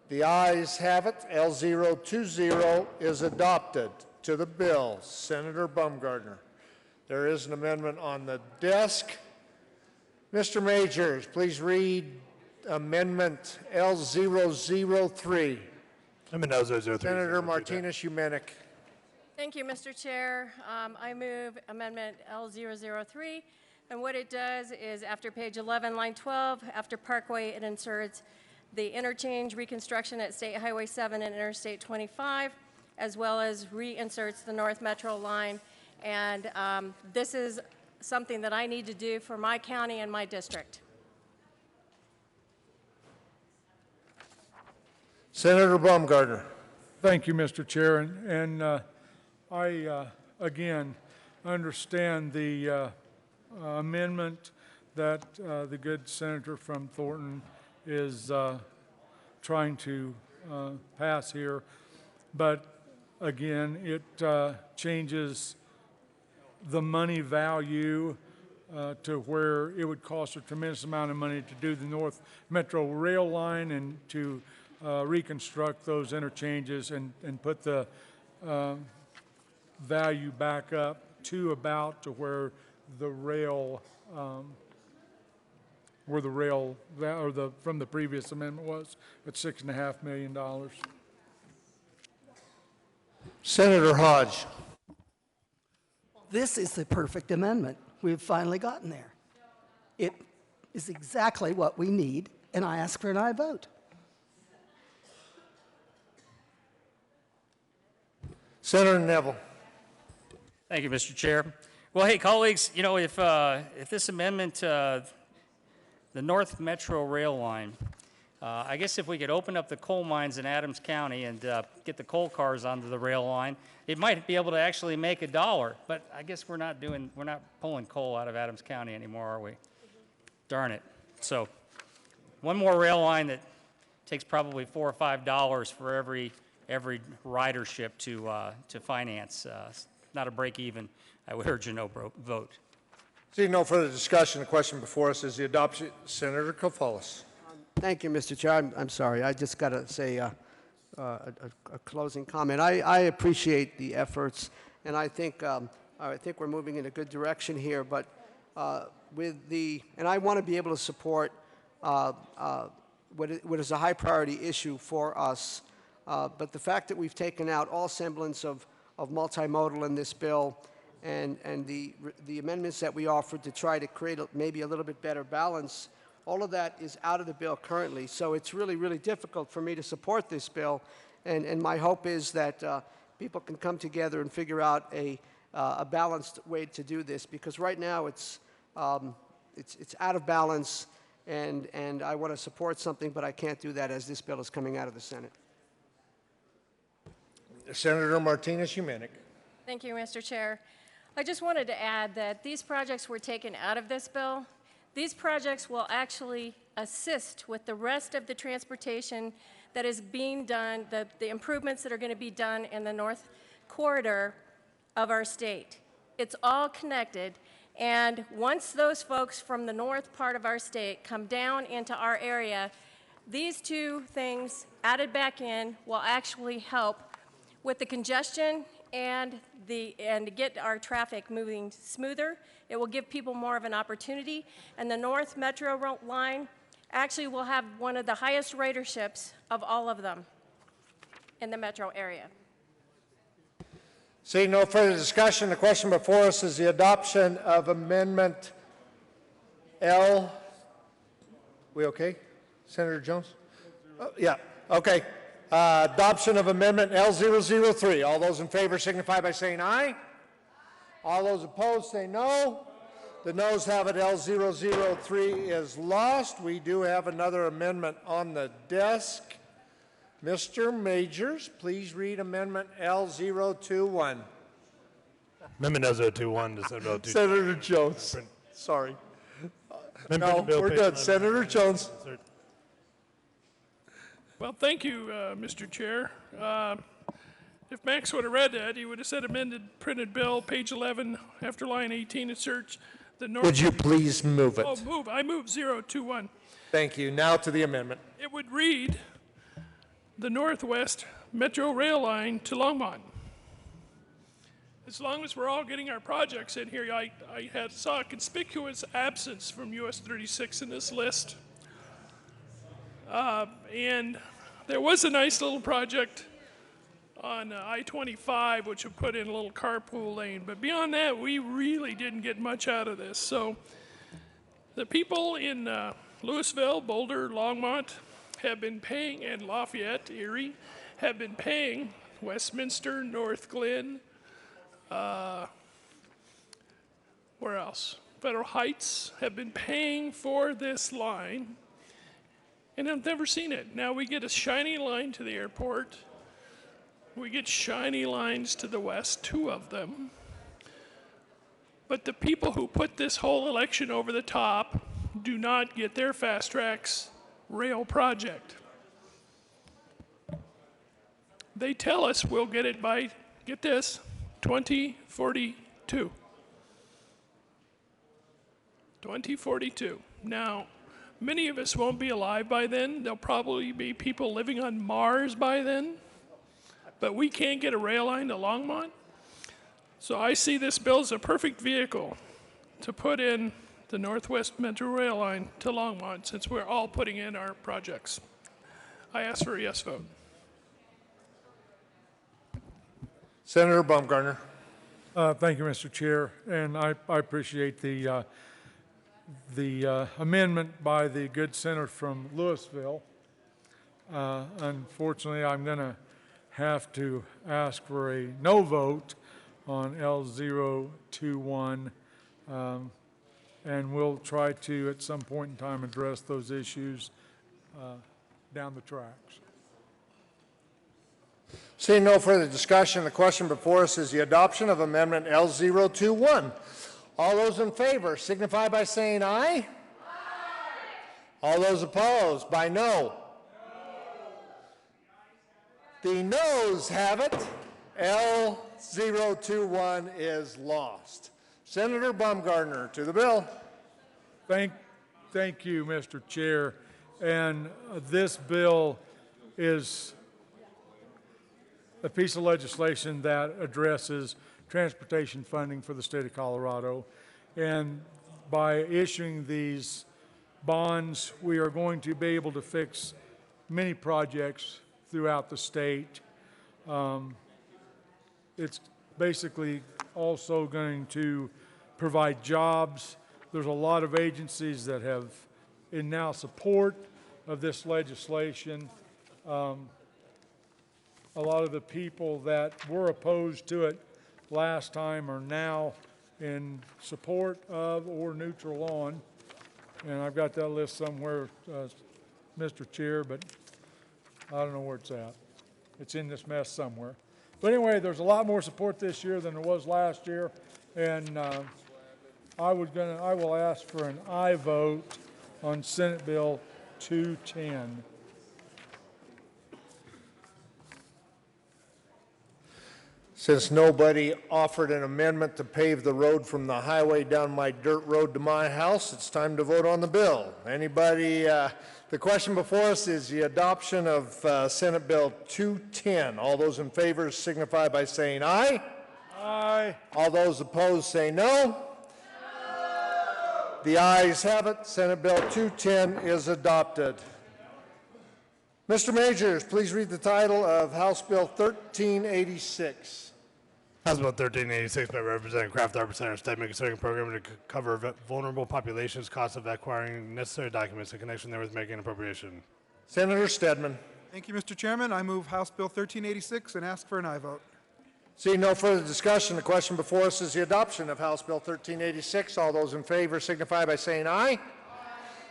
The ayes have it. L020 is adopted. To the bill, Senator Baumgartner. There is an amendment on the desk. Mr. Majors, please read Amendment L003. Amendment L003. Senator Martinez-Umenick. Thank you, Mr. Chair. I move Amendment L003, and what it does is after page 11, line 12, after Parkway, it inserts the interchange reconstruction at State Highway 7 and Interstate 25, as well as reinserts the North Metro line. And this is something that I need to do for my county and my district. Senator Baumgartner. Thank you, Mr. Chair. And I, again, understand the amendment that the good senator from Thornton is trying to pass here. But again, it changes the money value to where it would cost a tremendous amount of money to do the North Metro rail line and to reconstruct those interchanges and put the value back up to about to where the rail from the previous amendment was at $6.5 million. Senator Hodge. This is the perfect amendment. We've finally gotten there. It is exactly what we need, and I ask for an aye vote. Senator Neville. Thank you, Mr. Chair. Well, hey, colleagues, you know, if this amendment, the North Metro rail line, I guess if we could open up the coal mines in Adams County and get the coal cars onto the rail line, it might be able to actually make $1. But I guess we're not pulling coal out of Adams County anymore, are we? Darn it. So one more rail line that takes probably $4 or $5 for every ridership to finance. Not a break even. I would urge a no vote. Seeing no further discussion, the question before us is the adoption. Senator Kofalis. Thank you, Mr. Chair. I'm sorry. I just got to say a closing comment. I appreciate the efforts, and I think we're moving in a good direction here. But and I want to be able to support what is a high priority issue for us. But the fact that we've taken out all semblance of multimodal in this bill, and the amendments that we offered to try to create maybe a little bit better balance, all of that is out of the bill currently. So it's really, really difficult for me to support this bill. And my hope is that people can come together and figure out a balanced way to do this, because right now it's out of balance, and I want to support something, but I can't do that as this bill is coming out of the Senate. Senator Martinez-Umenick. Thank you, Mr. Chair. I just wanted to add that these projects were taken out of this bill. These projects will actually assist with the rest of the transportation that is being done, the improvements that are going to be done in the north corridor of our state. It's all connected, and once those folks from the north part of our state come down into our area, these two things added back in will actually help with the congestion and get our traffic moving smoother. It will give people more of an opportunity, and the North Metro line actually will have one of the highest riderships of all of them in the metro area. Seeing no further discussion, the question before us is the adoption of Amendment L. We okay? Senator Jones? Yeah, okay. Adoption of Amendment L003. All those in favor signify by saying aye. All those opposed say no. The noes have it. L003 is lost. We do have another amendment on the desk. Mr. Majors, please read Amendment L021. Amendment L021 to Senate Bill 2. Senator Jones, sorry. Amendment No, Bill we're page good. 11. Senator Jones. Well, thank you, Mr. Chair. If Max would have read that, he would have said amended printed bill, page 11, after line 18, insert the north. Would you please move it? Oh, move. I move 021. Thank you. Now to the amendment. It would read the Northwest Metro Rail Line to Longmont. As long as we're all getting our projects in here, I saw a conspicuous absence from US 36 in this list. And there was a nice little project on I-25, which would put in a little carpool lane. But beyond that, we really didn't get much out of this. So the people in Louisville, Boulder, Longmont have been paying, and Lafayette, Erie, have been paying, Westminster, North Glen, where else? Federal Heights have been paying for this line, and I've never seen it. Now we get a shiny line to the airport. We get shiny lines to the west, 2 of them. But the people who put this whole election over the top do not get their fast tracks rail project. They tell us we'll get it by, get this, 2042. 2042. Now, many of us won't be alive by then. There'll probably be people living on Mars by then. But we can't get a rail line to Longmont. So I see this bill as a perfect vehicle to put in the Northwest Metro Rail Line to Longmont, since we're all putting in our projects. I ask for a yes vote. Senator Baumgartner. Thank you, Mr. Chair, and I appreciate the amendment by the good senator from Louisville. Unfortunately, I'm going to have to ask for a no vote on L021, and we'll try to, at some point in time, address those issues down the tracks. Seeing no further discussion, the question before us is the adoption of Amendment L021. All those in favor signify by saying aye. Aye. All those opposed by no. The noes have it. L021 is lost. Senator Baumgartner to the bill. Thank you, Mr. Chair. And this bill is a piece of legislation that addresses transportation funding for the state of Colorado. And by issuing these bonds, we are going to be able to fix many projects throughout the state. It's basically also going to provide jobs. There's a lot of agencies that have in now support of this legislation. A lot of the people that were opposed to it last time are now in support of or neutral on. And I've got that list somewhere, Mr. Chair, but I don't know where it's at. It's in this mess somewhere. But anyway, there's a lot more support this year than there was last year, and I will ask for an aye vote on Senate Bill 210. Since nobody offered an amendment to pave the road from the highway down my dirt road to my house, it's time to vote on the bill. Anybody? The question before us is the adoption of Senate Bill 210. All those in favor signify by saying aye. Aye. All those opposed say no. No. The ayes have it. Senate Bill 210 is adopted. Mr. Majors, please read the title of House Bill 1386. House Bill 1386 by Representative Kraft, Representative Stedman, concerning a program to cover vulnerable populations' costs of acquiring necessary documents in connection therewith making an appropriation. Senator Stedman. Thank you, Mr. Chairman. I move House Bill 1386 and ask for an aye vote. Seeing no further discussion, the question before us is the adoption of House Bill 1386. All those in favor signify by saying aye.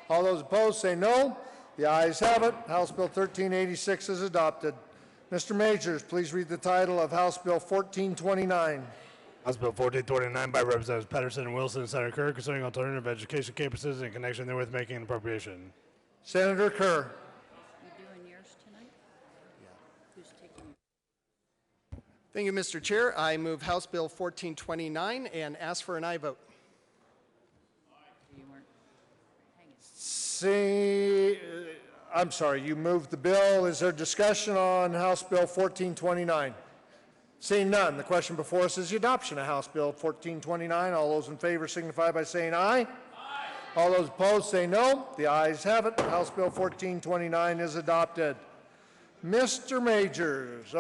All those opposed say no. The ayes have it. House Bill 1386 is adopted. Mr. Majors, please read the title of House Bill 1429. House Bill 1429 by Representatives Pedersen and Wilson and Senator Kerr, concerning alternative education campuses in connection therewith making an appropriation. Senator Kerr. You doing yours tonight? Yeah. Who's taking? Thank you, Mr. Chair. I move House Bill 1429 and ask for an aye vote. You weren't hanging. See, I'm sorry, you moved the bill. Is there discussion on House Bill 1429? Seeing none, the question before us is the adoption of House Bill 1429. All those in favor signify by saying aye. Aye. All those opposed say no. The ayes have it. House Bill 1429 is adopted. Mr. Majors,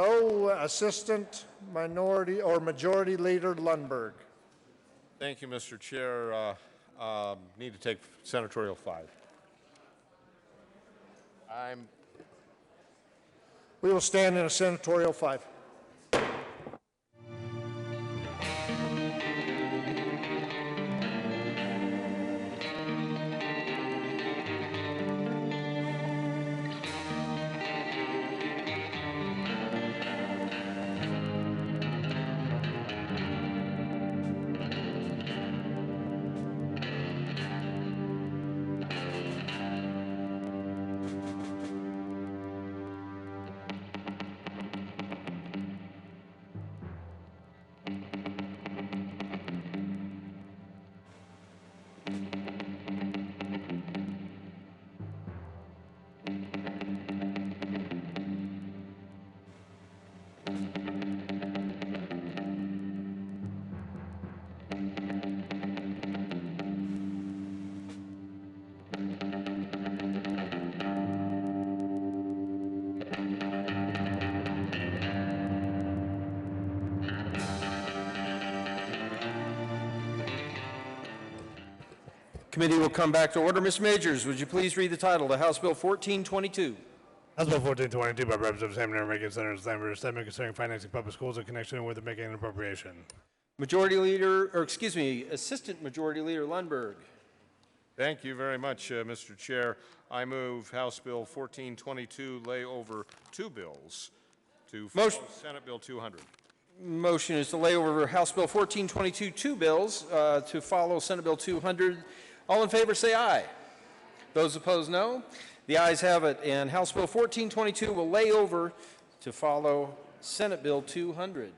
Assistant Minority or Majority Leader Lundberg. Thank you, Mr. Chair. Need to take Senatorial 5. We will stand in a Senatorial 5. Committee will come back to order. Mr. Majors, would you please read the title to House Bill 1422? House Bill 1422 by Representatives Hamner, Reagan, Senators Lambert, Stedman, concerning financing public schools in connection with making an appropriation. Assistant Majority Leader Lundberg. Thank you very much, Mr. Chair. I move House Bill 1422 lay over two bills to follow Senate Bill 200. Motion is to lay over House Bill 1422 two bills to follow Senate Bill 200. All in favor say aye. Those opposed no. The ayes have it, and House Bill 1422 will lay over to follow Senate Bill 200.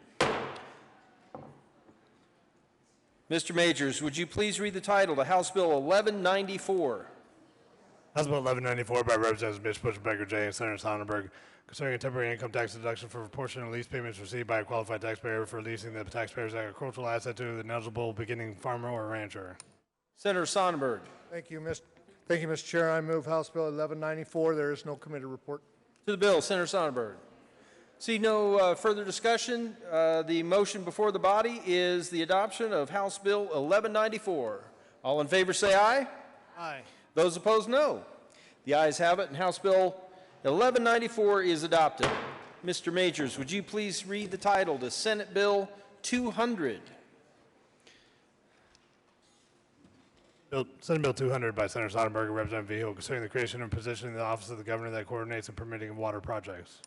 Mr. Majors, would you please read the title to House Bill 1194? House Bill 1194 by Representatives Mitch Bushbecker J. and Senator Sonnenberg, concerning a temporary income tax deduction for a portion of lease payments received by a qualified taxpayer for leasing the taxpayer's agricultural asset to an eligible beginning farmer or rancher. Senator Sonnenberg. Thank you, Mr. Chair. I move House Bill 1194. There is no committee report. To the bill, Senator Sonnenberg. See no further discussion. The motion before the body is the adoption of House Bill 1194. All in favor say aye. Aye. Those opposed, no. The ayes have it, and House Bill 1194 is adopted. Mr. Majors, would you please read the title to Senate Bill 200? Senate Bill 200 by Senator Sonnenberg and Representative Vigil, concerning the creation and positioning of the Office of the Governor that coordinates and permitting of water projects.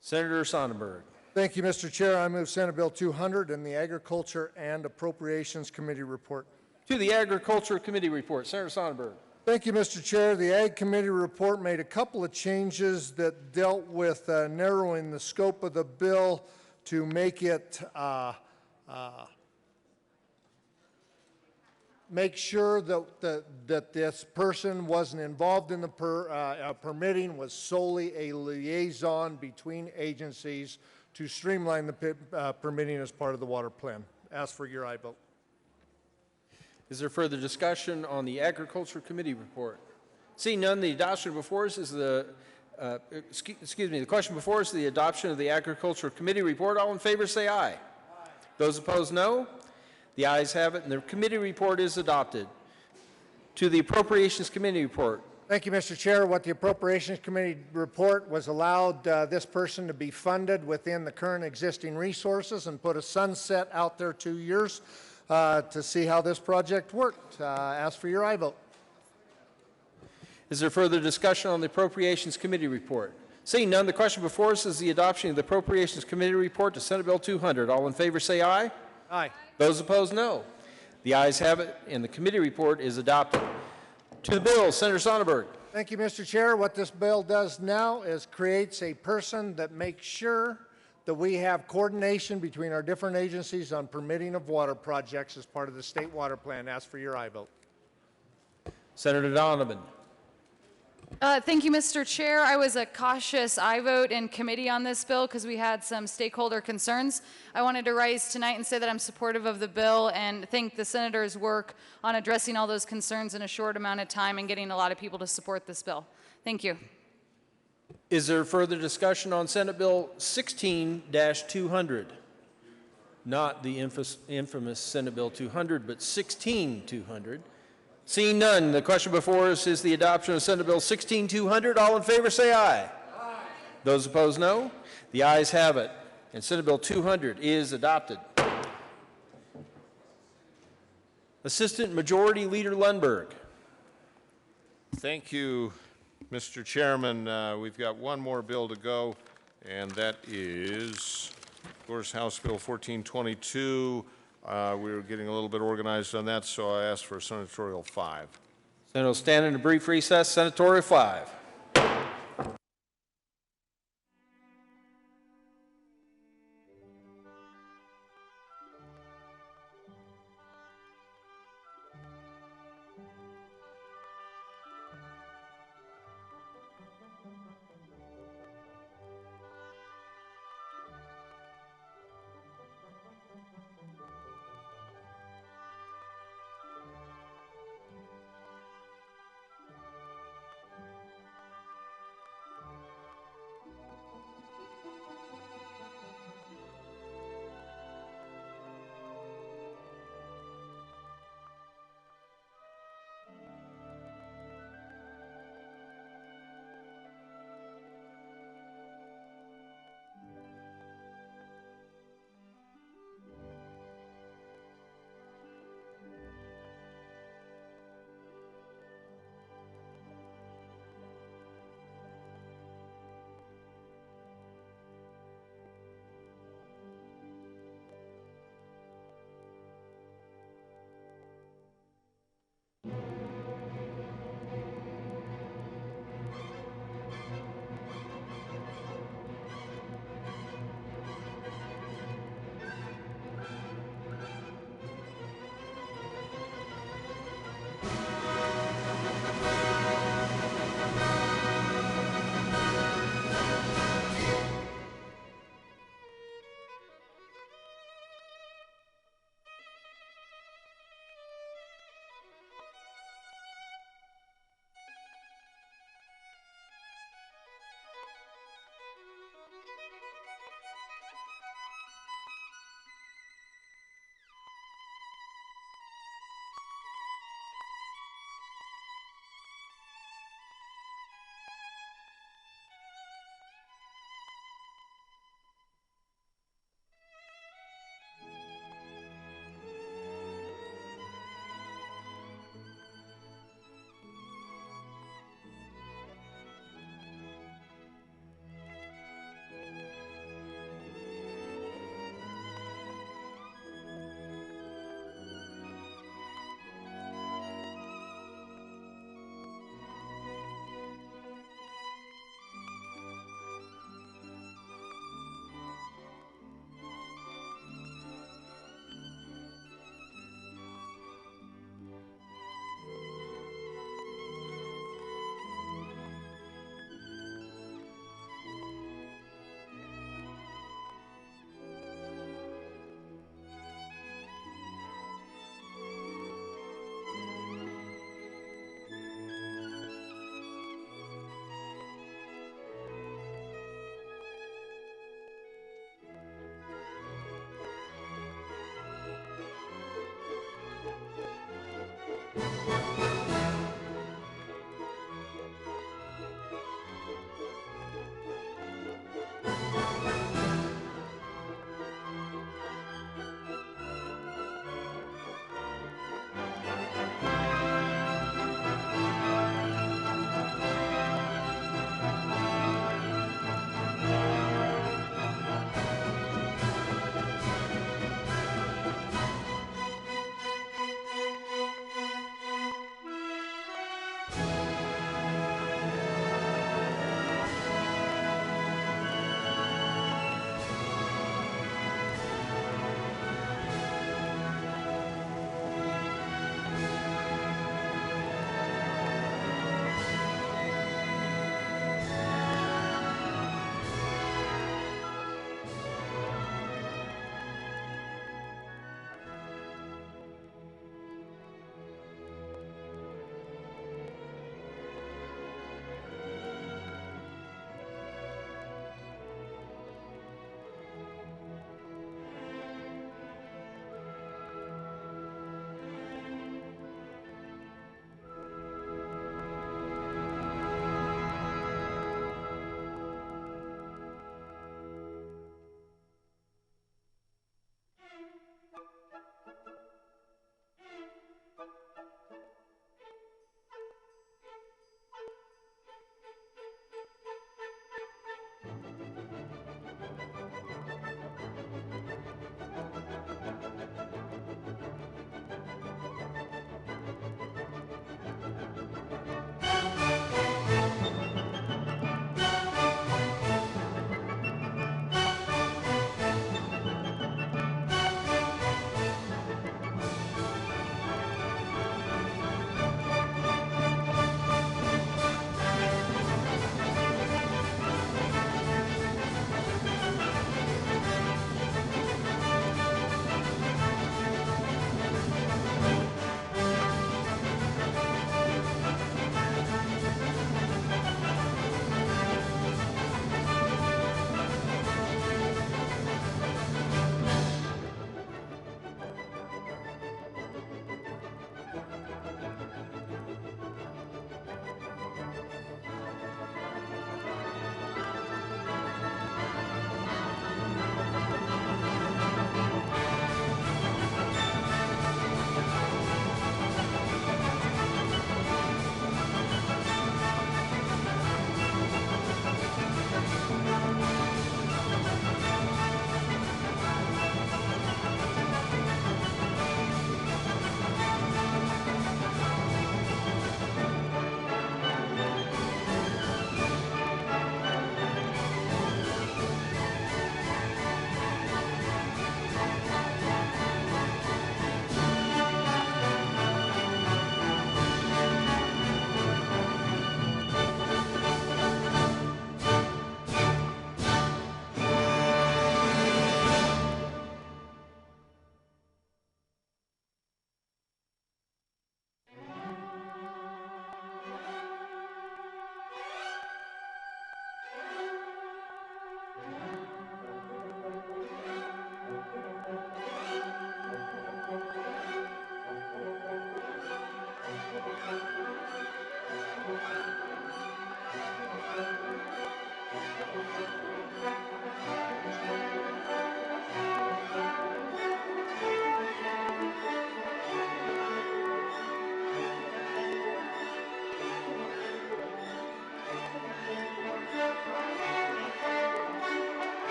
Senator Sonnenberg. Thank you, Mr. Chair. I move Senate Bill 200 and the Agriculture and Appropriations Committee report. To the Agriculture Committee report, Senator Sonnenberg. Thank you, Mr. Chair. The Ag Committee report made a couple of changes that dealt with narrowing the scope of the bill to make it make sure that this person wasn't involved in the permitting, was solely a liaison between agencies to streamline the permitting as part of the water plan. Ask for your aye vote. Is there further discussion on the Agriculture Committee report? Seeing none, the adoption before us is the the question before us is the adoption of the Agriculture Committee report. All in favor say aye. Aye. Those opposed, no. The ayes have it, and the committee report is adopted. To the Appropriations Committee report. Thank you, Mr. Chair. What the Appropriations Committee report was allowed this person to be funded within the current existing resources and put a sunset out there 2 years to see how this project worked. Ask for your aye vote. Is there further discussion on the Appropriations Committee report? Seeing none, the question before us is the adoption of the Appropriations Committee report to Senate Bill 200. All in favor say aye. Aye. Those opposed, no. The ayes have it, and the committee report is adopted. To the bill, Senator Sonnenberg. Thank you, Mr. Chair. What this bill does now is creates a person that makes sure that we have coordination between our different agencies on permitting of water projects as part of the state water plan. Ask for your aye vote. Senator Donovan. Thank you, Mr. Chair. I was a cautious aye vote in committee on this bill because we had some stakeholder concerns. I wanted to rise tonight and say that I'm supportive of the bill and thank the senator's work on addressing all those concerns in a short amount of time and getting a lot of people to support this bill. Thank you. Is there further discussion on Senate Bill 16-200? Not the infamous Senate Bill 200, but 16-200. Seeing none, the question before us is the adoption of Senate Bill 16-200. All in favor say aye. Aye. Those opposed, no. The ayes have it, and Senate Bill 200 is adopted. Assistant Majority Leader Lundberg. Thank you, Mr. Chairman. We've got one more bill to go, and that is, of course, House Bill 1422. We were getting a little bit organized on that, so I asked for Senatorial 5. Senate will stand in a brief recess. Senatorial 5.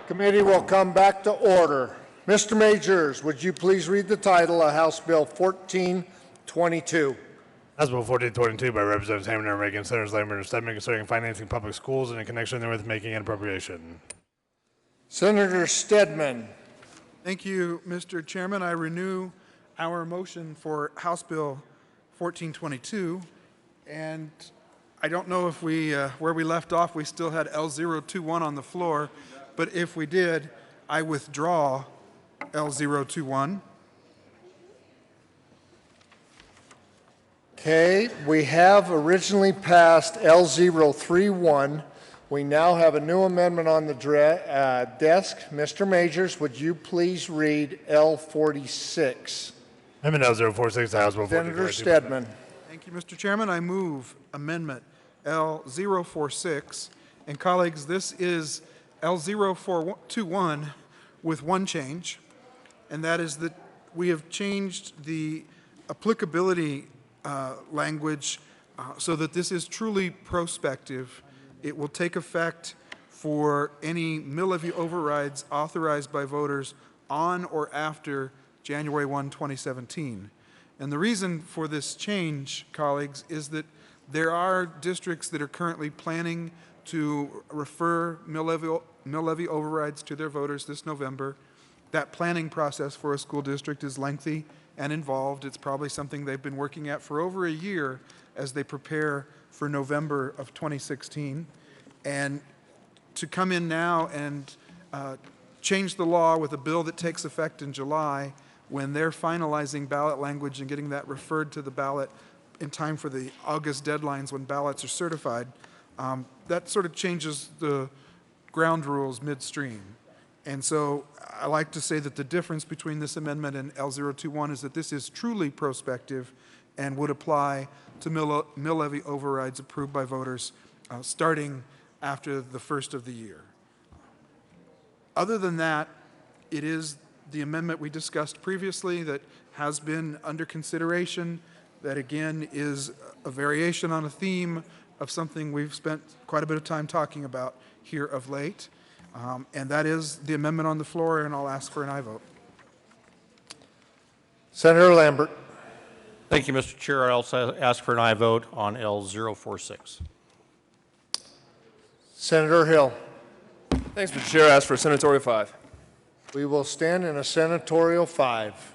Committee will come back to order. Mr. Majors, would you please read the title of House Bill 1422? House Bill 1422 by Representatives Hamner and Reagan, Senators Lambert and Stedman, concerning financing public schools and in connection therewith making an appropriation. Senator Stedman. Thank you, Mr. Chairman. I renew our motion for House Bill 1422. And I don't know if we, where we left off, we still had L021 on the floor. But if we did, I withdraw L021. Okay, we have originally passed L031. We now have a new amendment on the desk. Mr. Majors, would you please read L46? Amendment L046, the House Bill 1422. Senator Stedman. Thank you, Mr. Chairman. I move Amendment L046. And colleagues, this is L021 with one change, and that is that we have changed the applicability language so that this is truly prospective. It will take effect for any mill levy overrides authorized by voters on or after January 1, 2017. And the reason for this change, colleagues, is that there are districts that are currently planning to refer mill levy overrides to their voters this November. That planning process for a school district is lengthy and involved. It's probably something they've been working at for over a year as they prepare for November of 2016. And to come in now and change the law with a bill that takes effect in July when they're finalizing ballot language and getting that referred to the ballot in time for the August deadlines when ballots are certified, that sort of changes the ground rules midstream. And so I like to say that the difference between this amendment and L021 is that this is truly prospective and would apply to mill levy overrides approved by voters starting after the first of the year. Other than that, it is the amendment we discussed previously that has been under consideration, that again is a variation on a theme of something we've spent quite a bit of time talking about here of late. And that is the amendment on the floor, and I'll ask for an aye vote. Senator Lambert. Thank you, Mr. Chair. I also ask for an aye vote on L046. Senator Hill. Thanks, Mr. Chair. I ask for a senatorial 5. We will stand in a senatorial 5.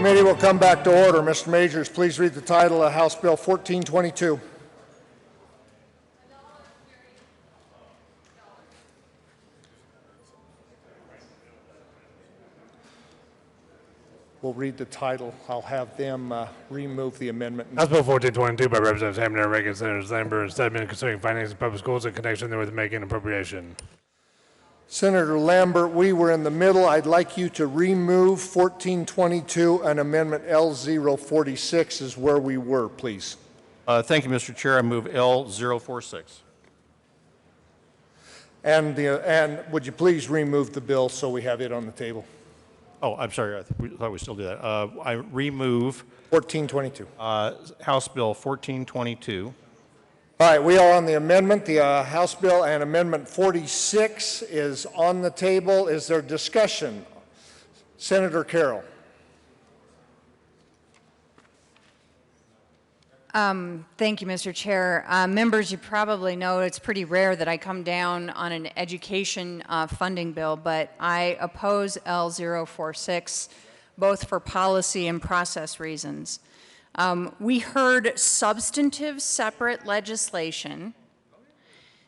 Committee will come back to order. Mr. Majors, please read the title of House Bill 1422. We'll read the title. I'll have them remove the amendment. House Bill 1422 by Representatives Hammond and Reagan, Senators Lambert and Stedman, concerning financing of public schools in connection therewith making an appropriation. Senator Lambert, we were in the middle. I'd like you to remove 1422 and Amendment L046 is where we were, please. Thank you, Mr. Chair. I move L046. And would you please remove the bill so we have it on the table? Oh, I'm sorry. I thought we still do that. I remove 1422. House Bill 1422. All right, we are on the amendment. The House bill and Amendment 46 is on the table. Is there discussion? Senator Carroll. Thank you, Mr. Chair. Members, you probably know it's pretty rare that I come down on an education funding bill, but I oppose L046 both for policy and process reasons. We heard substantive separate legislation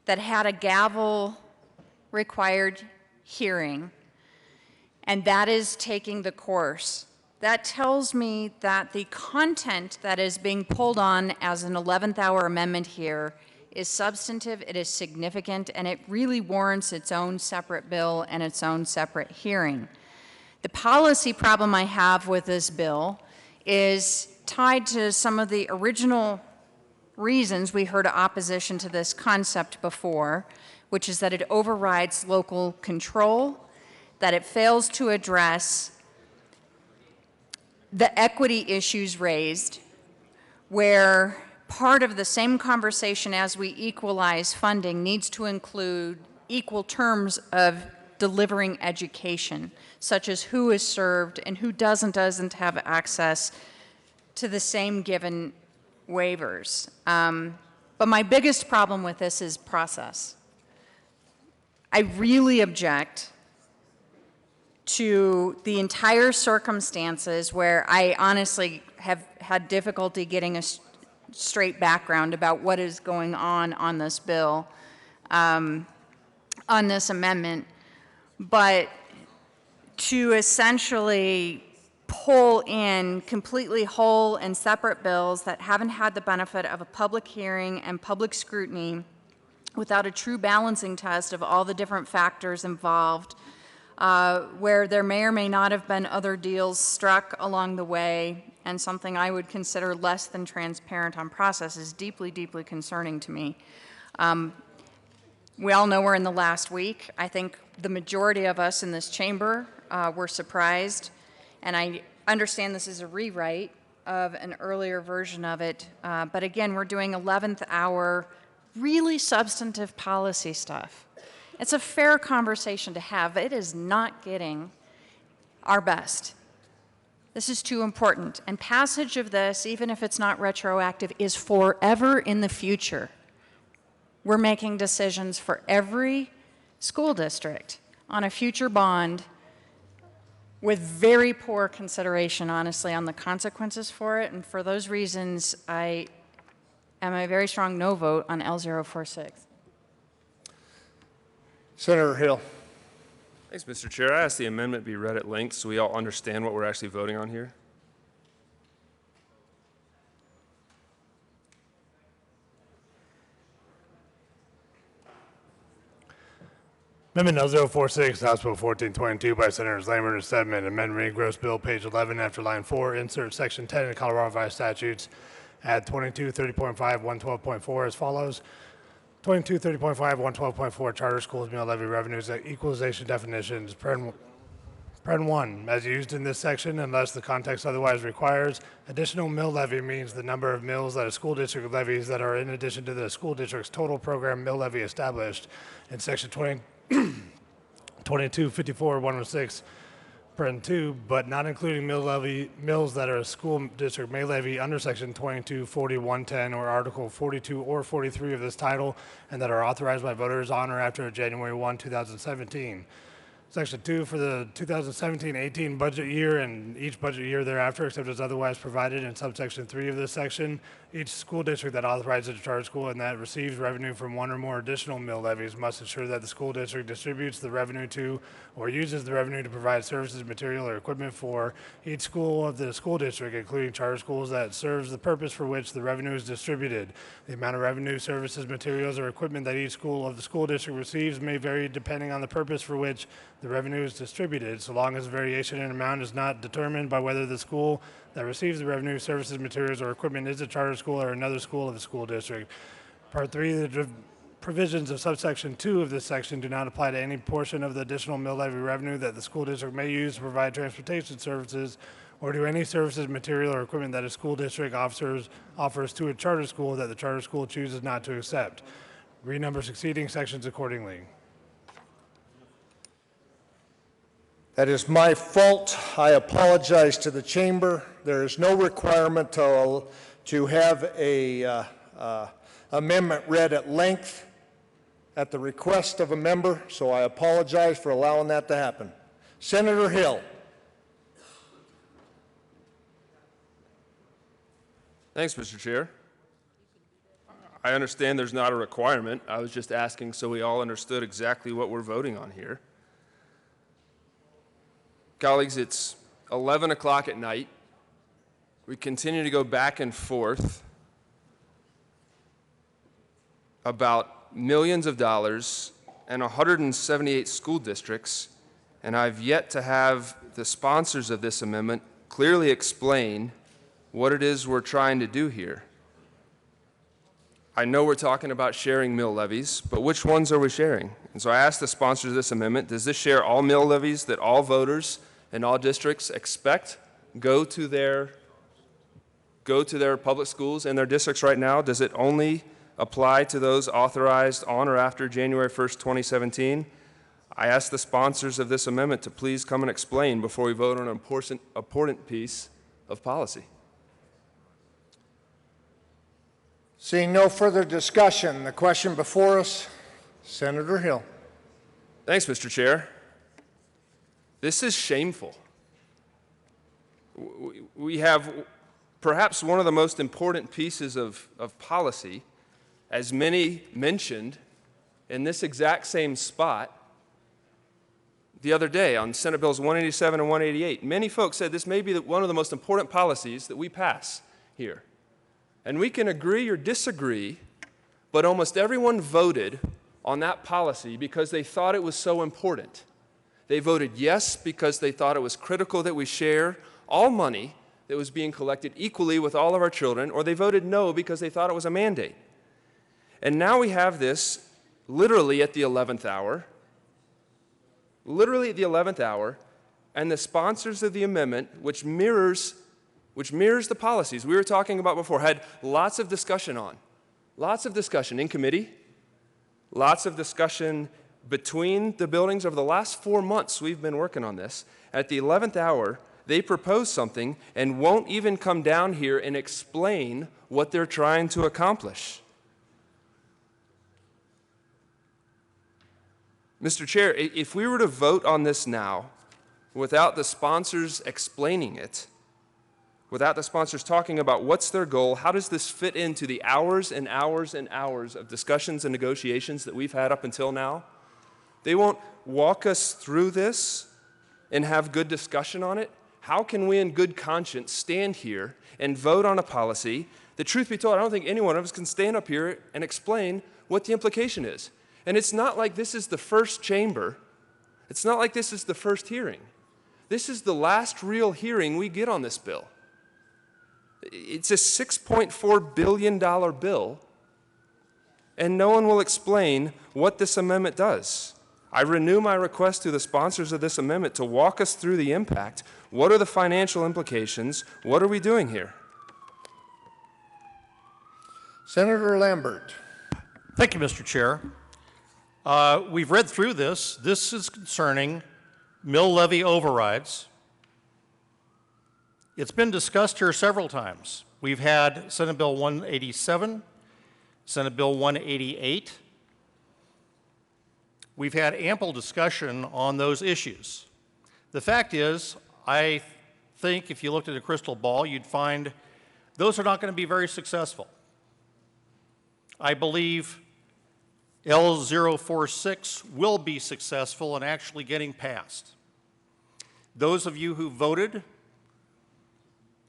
that had a gavel required hearing, and that is taking the course. That tells me that the content that is being pulled on as an 11th hour amendment here is substantive, it is significant, and it really warrants its own separate bill and its own separate hearing. The policy problem I have with this bill is tied to some of the original reasons we heard opposition to this concept before, which is that it overrides local control, that it fails to address the equity issues raised, where part of the same conversation as we equalize funding needs to include equal terms of delivering education, such as who is served and who doesn't have access to the same given waivers. But my biggest problem with this is process. I really object to the entire circumstances where I honestly have had difficulty getting a straight background about what is going on this bill, on this amendment, but to essentially pull in completely whole and separate bills that haven't had the benefit of a public hearing and public scrutiny without a true balancing test of all the different factors involved, where there may or may not have been other deals struck along the way, and something I would consider less than transparent on process is deeply, deeply concerning to me. We all know we're in the last week. I think the majority of us in this chamber were surprised, and I understand this is a rewrite of an earlier version of it, but again, we're doing 11th hour, really substantive policy stuff. It's a fair conversation to have. It is not getting our best. This is too important. And passage of this, even if it's not retroactive, is forever in the future. We're making decisions for every school district on a future bond with very poor consideration, honestly, on the consequences for it. And for those reasons, I am a very strong no vote on L046. Senator Hill. Thanks, Mr. Chair. I ask the amendment be read at length so we all understand what we're actually voting on here. Amendment L046, House Bill 1422 by Senators Lambert and Stedman. Amendment Gross Bill, page 11, after line 4, insert section 10 in Colorado Revised Statutes, add 22, 30.5, 112.4 as follows. 2230.5, 112.4 charter schools meal levy revenues equalization definitions. Paren 1, as used in this section, unless the context otherwise requires, additional mill levy means the number of mills that a school district levies that are in addition to the school district's total program mill levy established in section 2254-106. Paren 2, but not including mills that are a school district may levy under section 2240-110 or article 42 or 43 of this title and that are authorized by voters on or after January 1, 2017. Section 2 for the 2017-18 budget year and each budget year thereafter, except as otherwise provided in subsection 3 of this section, each school district that authorizes a charter school and that receives revenue from one or more additional mill levies must ensure that the school district distributes the revenue to or uses the revenue to provide services, material, or equipment for each school of the school district, including charter schools that serves the purpose for which the revenue is distributed. The amount of revenue, services, materials, or equipment that each school of the school district receives may vary depending on the purpose for which the revenue is distributed, so long as variation in amount is not determined by whether the school that receives the revenue, services, materials, or equipment is a charter school or another school of the school district. Part 3, the provisions of subsection 2 of this section do not apply to any portion of the additional mill levy revenue that the school district may use to provide transportation services or to any services, material, or equipment that a school district offers to a charter school that the charter school chooses not to accept. Renumber succeeding sections accordingly. That is my fault. I apologize to the chamber. There is no requirement to have a amendment read at length at the request of a member, so I apologize for allowing that to happen. Senator Hill. Thanks, Mr. Chair. I understand there's not a requirement. I was just asking so we all understood exactly what we're voting on here. Colleagues, it's 11 o'clock at night. We continue to go back and forth about millions of dollars and 178 school districts, and I've yet to have the sponsors of this amendment clearly explain what it is we're trying to do here. I know we're talking about sharing mill levies, but which ones are we sharing? And so I asked the sponsors of this amendment, does this share all mill levies that all voters in all districts expect go to their public schools in their districts right now? Does it only apply to those authorized on or after January 1st, 2017? I asked the sponsors of this amendment to please come and explain before we vote on an important piece of policy. Seeing no further discussion, the question before us, Senator Hill. Thanks, Mr. Chair. This is shameful. We have perhaps one of the most important pieces of policy, as many mentioned, in this exact same spot the other day on Senate Bills 187 and 188. Many folks said this may be one of the most important policies that we pass here. And we can agree or disagree, but almost everyone voted on that policy because they thought it was so important. They voted yes because they thought it was critical that we share all money that was being collected equally with all of our children, or they voted no because they thought it was a mandate. And now we have this literally at the 11th hour, and the sponsors of the amendment, which mirrors the policies we were talking about before, had lots of discussion on. Lots of discussion in committee, lots of discussion between the buildings over the last 4 months we've been working on this. At the 11th hour, they propose something and won't even come down here and explain what they're trying to accomplish. Mr. Chair, if we were to vote on this now without the sponsors explaining it, without the sponsors talking about what's their goal, how does this fit into the hours and hours and hours of discussions and negotiations that we've had up until now? They won't walk us through this and have good discussion on it. How can we in good conscience stand here and vote on a policy that, truth be told, I don't think any one of us can stand up here and explain what the implication is? And it's not like this is the first chamber. It's not like this is the first hearing. This is the last real hearing we get on this bill. It's a $6.4 billion bill and no one will explain what this amendment does. I renew my request to the sponsors of this amendment to walk us through the impact. What are the financial implications? What are we doing here? Senator Lambert. Thank you, Mr. Chair. We've read through this. This is concerning mill levy overrides. It's been discussed here several times. We've had Senate Bill 187, Senate Bill 188. We've had ample discussion on those issues. The fact is, I think if you looked at a crystal ball, you'd find those are not going to be very successful. I believe L046 will be successful in actually getting passed. Those of you who voted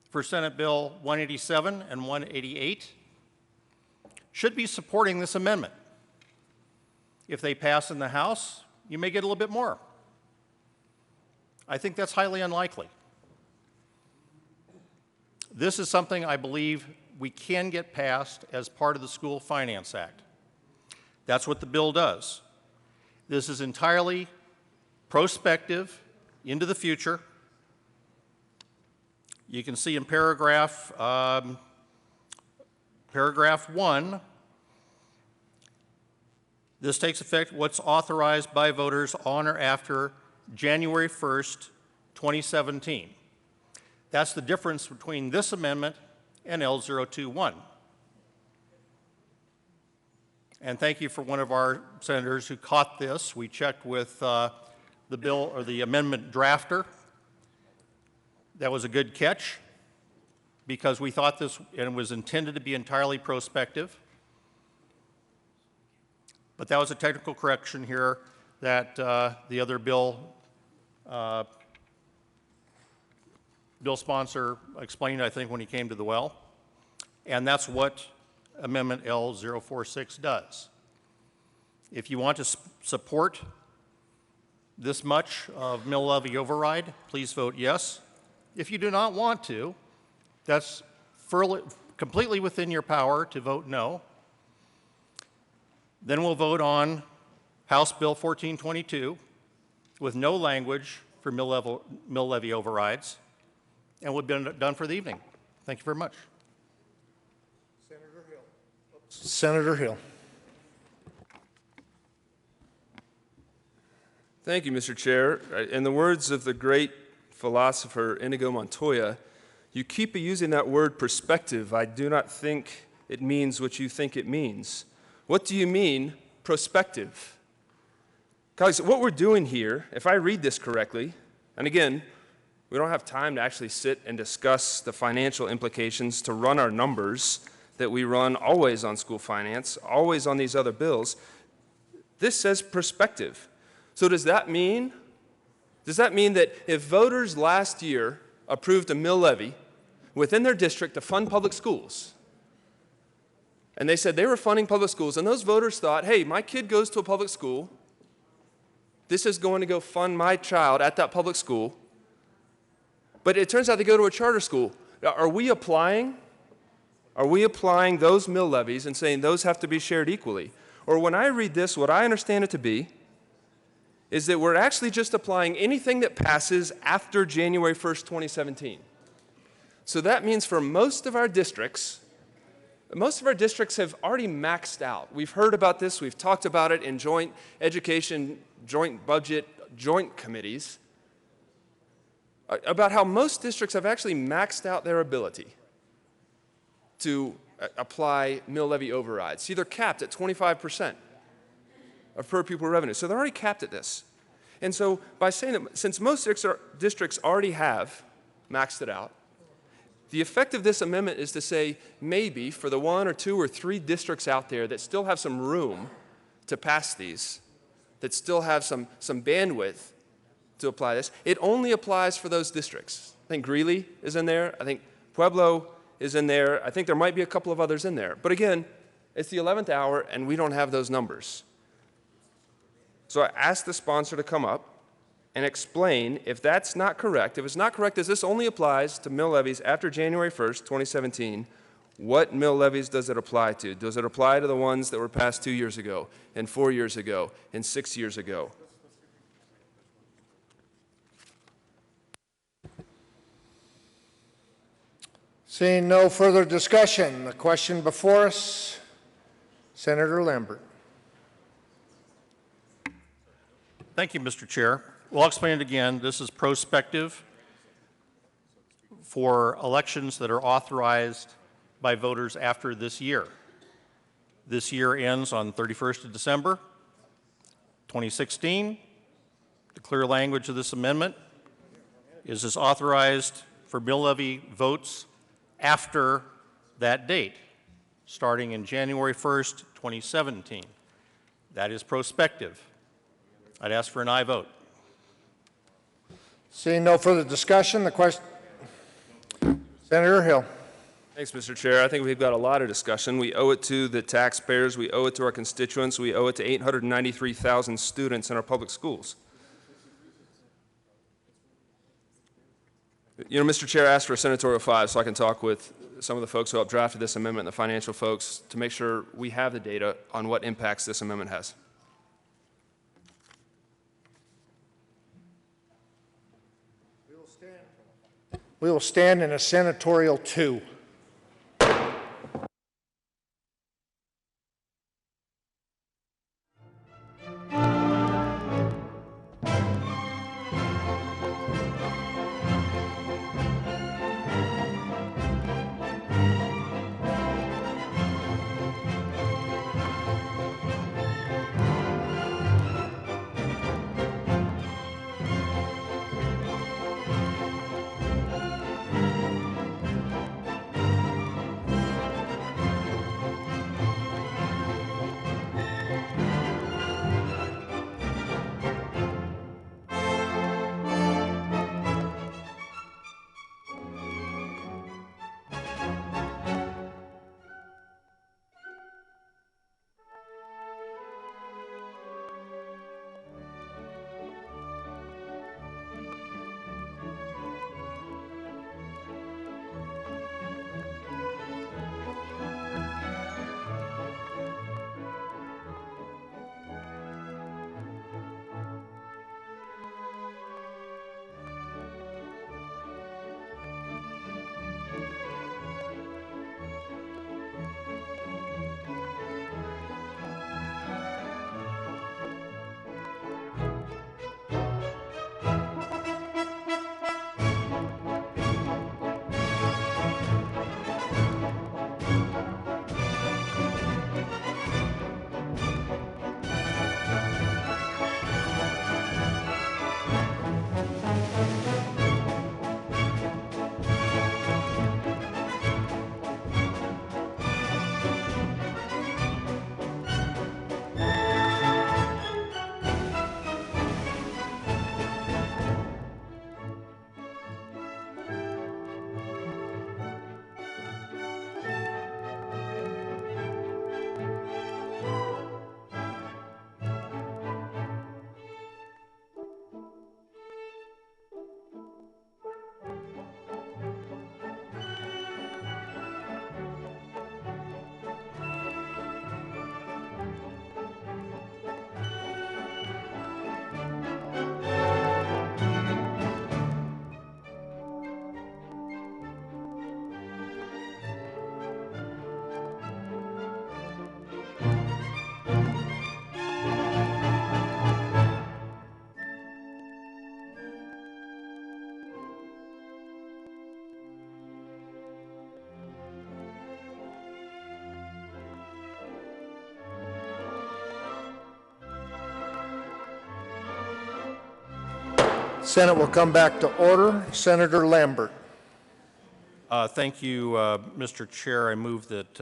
for Senate Bill 187 and 188 should be supporting this amendment. If they pass in the House, you may get a little bit more. I think that's highly unlikely. This is something I believe we can get passed as part of the School Finance Act. That's what the bill does. This is entirely prospective into the future. You can see in paragraph 1, this takes effect what's authorized by voters on or after January 1st, 2017. That's the difference between this amendment and L021. And thank you for one of our senators who caught this. We checked with the bill or the amendment drafter. That was a good catch because we thought this and it was intended to be entirely prospective. But that was a technical correction here that the other bill sponsor explained, I think, when he came to the well. And that's what Amendment L046 does. If you want to support this much of mill levy override, please vote yes. If you do not want to, that's completely within your power to vote no. Then we'll vote on House Bill 1422 with no language for mill levy overrides, and we'll be done for the evening. Thank you very much. Senator Hill. Thank you, Mr. Chair. In the words of the great philosopher Inigo Montoya, you keep using that word perspective. I do not think it means what you think it means. What do you mean, prospective? Colleagues, what we're doing here, if I read this correctly, and again, we don't have time to actually sit and discuss the financial implications to run our numbers that we run always on school finance, always on these other bills. This says perspective. So does that mean that if voters last year approved a mill levy within their district to fund public schools, and they said they were funding public schools, and those voters thought, hey, my kid goes to a public school, this is going to go fund my child at that public school, but it turns out they go to a charter school. Are we applying those mill levies and saying those have to be shared equally? Or when I read this, what I understand it to be is that we're actually just applying anything that passes after January 1st, 2017. So that means for most of our districts have already maxed out. We've heard about this, we've talked about it in joint education, joint budget, joint committees, about how most districts have actually maxed out their ability to apply mill levy overrides. See, they're capped at 25% of per pupil revenue. So they're already capped at this. And so by saying that, since most districts already have maxed it out, the effect of this amendment is to say maybe for the 1 or 2 or 3 districts out there that still have some room to pass these, that still have some bandwidth to apply this, it only applies for those districts. I think Greeley is in there. I think Pueblo is in there. I think there might be a couple of others in there. But again, it's the 11th hour and we don't have those numbers. So I asked the sponsor to come up and explain if that's not correct. If it's not correct, as this only applies to mill levies after January 1st, 2017, What mill levies does it apply to? Does it apply to the ones that were passed 2 years ago, and 4 years ago, and 6 years ago? Seeing no further discussion, the question before us, Senator Lambert. Thank you, Mr. Chair. Well, I'll explain it again. This is prospective for elections that are authorized by voters after this year. This year ends on 31st of December, 2016. The clear language of this amendment is this authorized for mill levy votes after that date, starting in January 1st, 2017. That is prospective. I'd ask for an aye vote. Seeing no further discussion, the question, Senator Hill. Thanks, Mr. Chair. I think we've got a lot of discussion. We owe it to the taxpayers, we owe it to our constituents, we owe it to 893,000 students in our public schools. You know, Mr. Chair asked for a senatorial 5 so I can talk with some of the folks who helped drafted this amendment and the financial folks to make sure we have the data on what impacts this amendment has. We will stand in a senatorial 2. Senate will come back to order. Senator Lambert. Thank you, Mr. Chair. I move that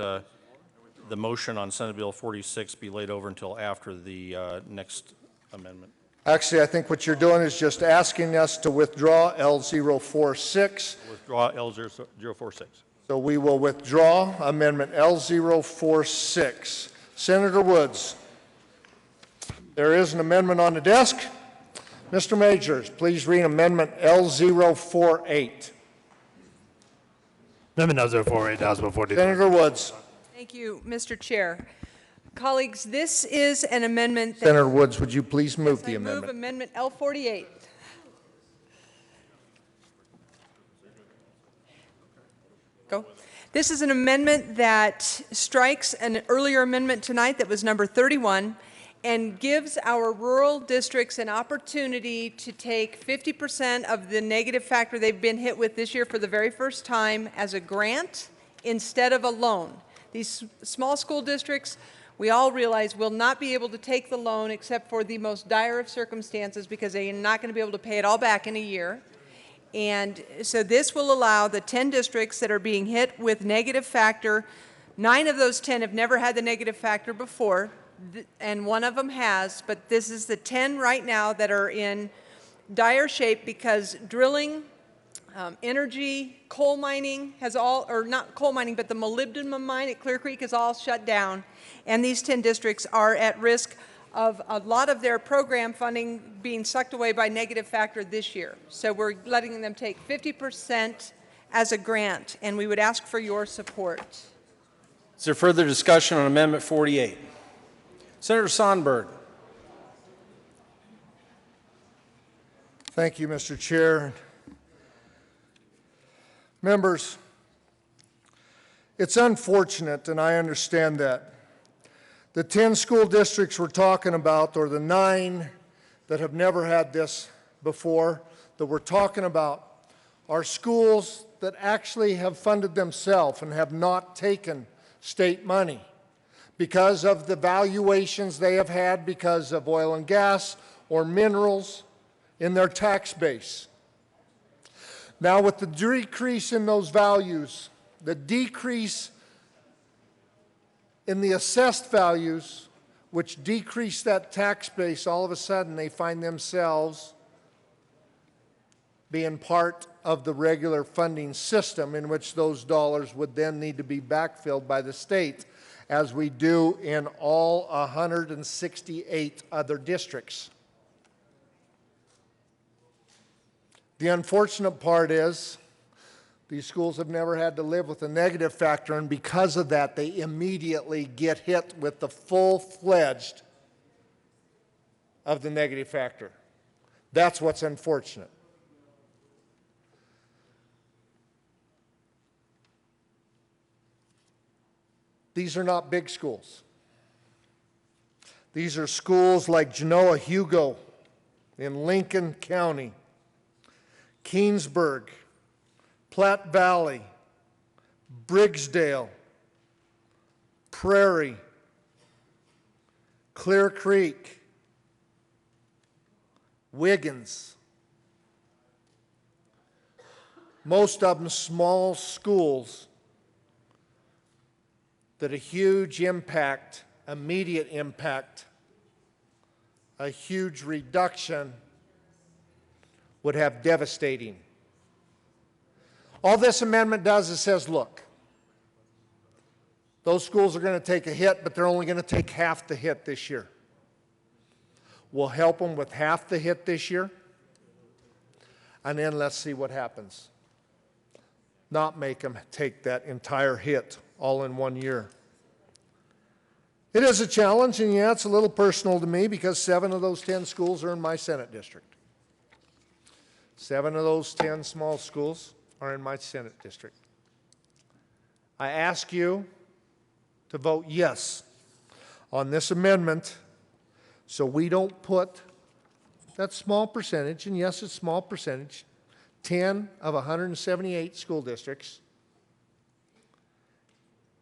the motion on Senate Bill 46 be laid over until after the next amendment. Actually, I think what you're doing is just asking us to withdraw L046. Withdraw L046. So we will withdraw Amendment L046. Senator Woods, there is an amendment on the desk. Mr. Majors, please read Amendment L048. Amendment L 048 to House Bill 43. Senator Woods. Thank you, Mr. Chair. Colleagues, this is an amendment that... Senator Woods, would you please move the I move amendment? Amendment L48. Go. This is an amendment that strikes an earlier amendment tonight that was number 31 and gives our rural districts an opportunity to take 50% of the negative factor they've been hit with this year for the very first time as a grant instead of a loan. These small school districts, we all realize, will not be able to take the loan except for the most dire of circumstances because they are not going to be able to pay it all back in a year. And so this will allow the 10 districts that are being hit with negative factor. 9 of those 10 have never had the negative factor before, and 1 of them has, but this is the 10 right now that are in dire shape because drilling, energy, coal mining has all, or not coal mining, but the molybdenum mine at Clear Creek is all shut down, and these 10 districts are at risk of a lot of their program funding being sucked away by negative factor this year. So we're letting them take 50% as a grant, and we would ask for your support. Is there further discussion on Amendment 48? Senator Sonberg. Thank you, Mr. Chair. Members, it's unfortunate, and I understand that. The 10 school districts we're talking about, or the 9 that have never had this before, that we're talking about, are schools that actually have funded themselves and have not taken state money because of the valuations they have had because of oil and gas or minerals in their tax base. Now, with the decrease in those values, the decrease in the assessed values, which decrease that tax base, all of a sudden they find themselves being part of the regular funding system in which those dollars would then need to be backfilled by the state, as we do in all 168 other districts. The unfortunate part is these schools have never had to live with a negative factor, and because of that, they immediately get hit with the full-fledged of the negative factor. That's what's unfortunate. These are not big schools. These are schools like Genoa Hugo in Lincoln County, Keensburg, Platte Valley, Briggsdale, Prairie, Clear Creek, Wiggins. Most of them small schools that a huge impact, immediate impact, a huge reduction would have devastating. All this amendment does is says, look, those schools are going to take a hit, but they're only going to take half the hit this year. We'll help them with half the hit this year, and then let's see what happens. Not make them take that entire hit all in one year. It is a challenge, and yeah, it's a little personal to me because 7 of those 10 schools are in my Senate district. 7 of those 10 small schools are in my Senate district. I ask you to vote yes on this amendment so we don't put that small percentage, and yes, it's a small percentage, 10 of 178 school districts,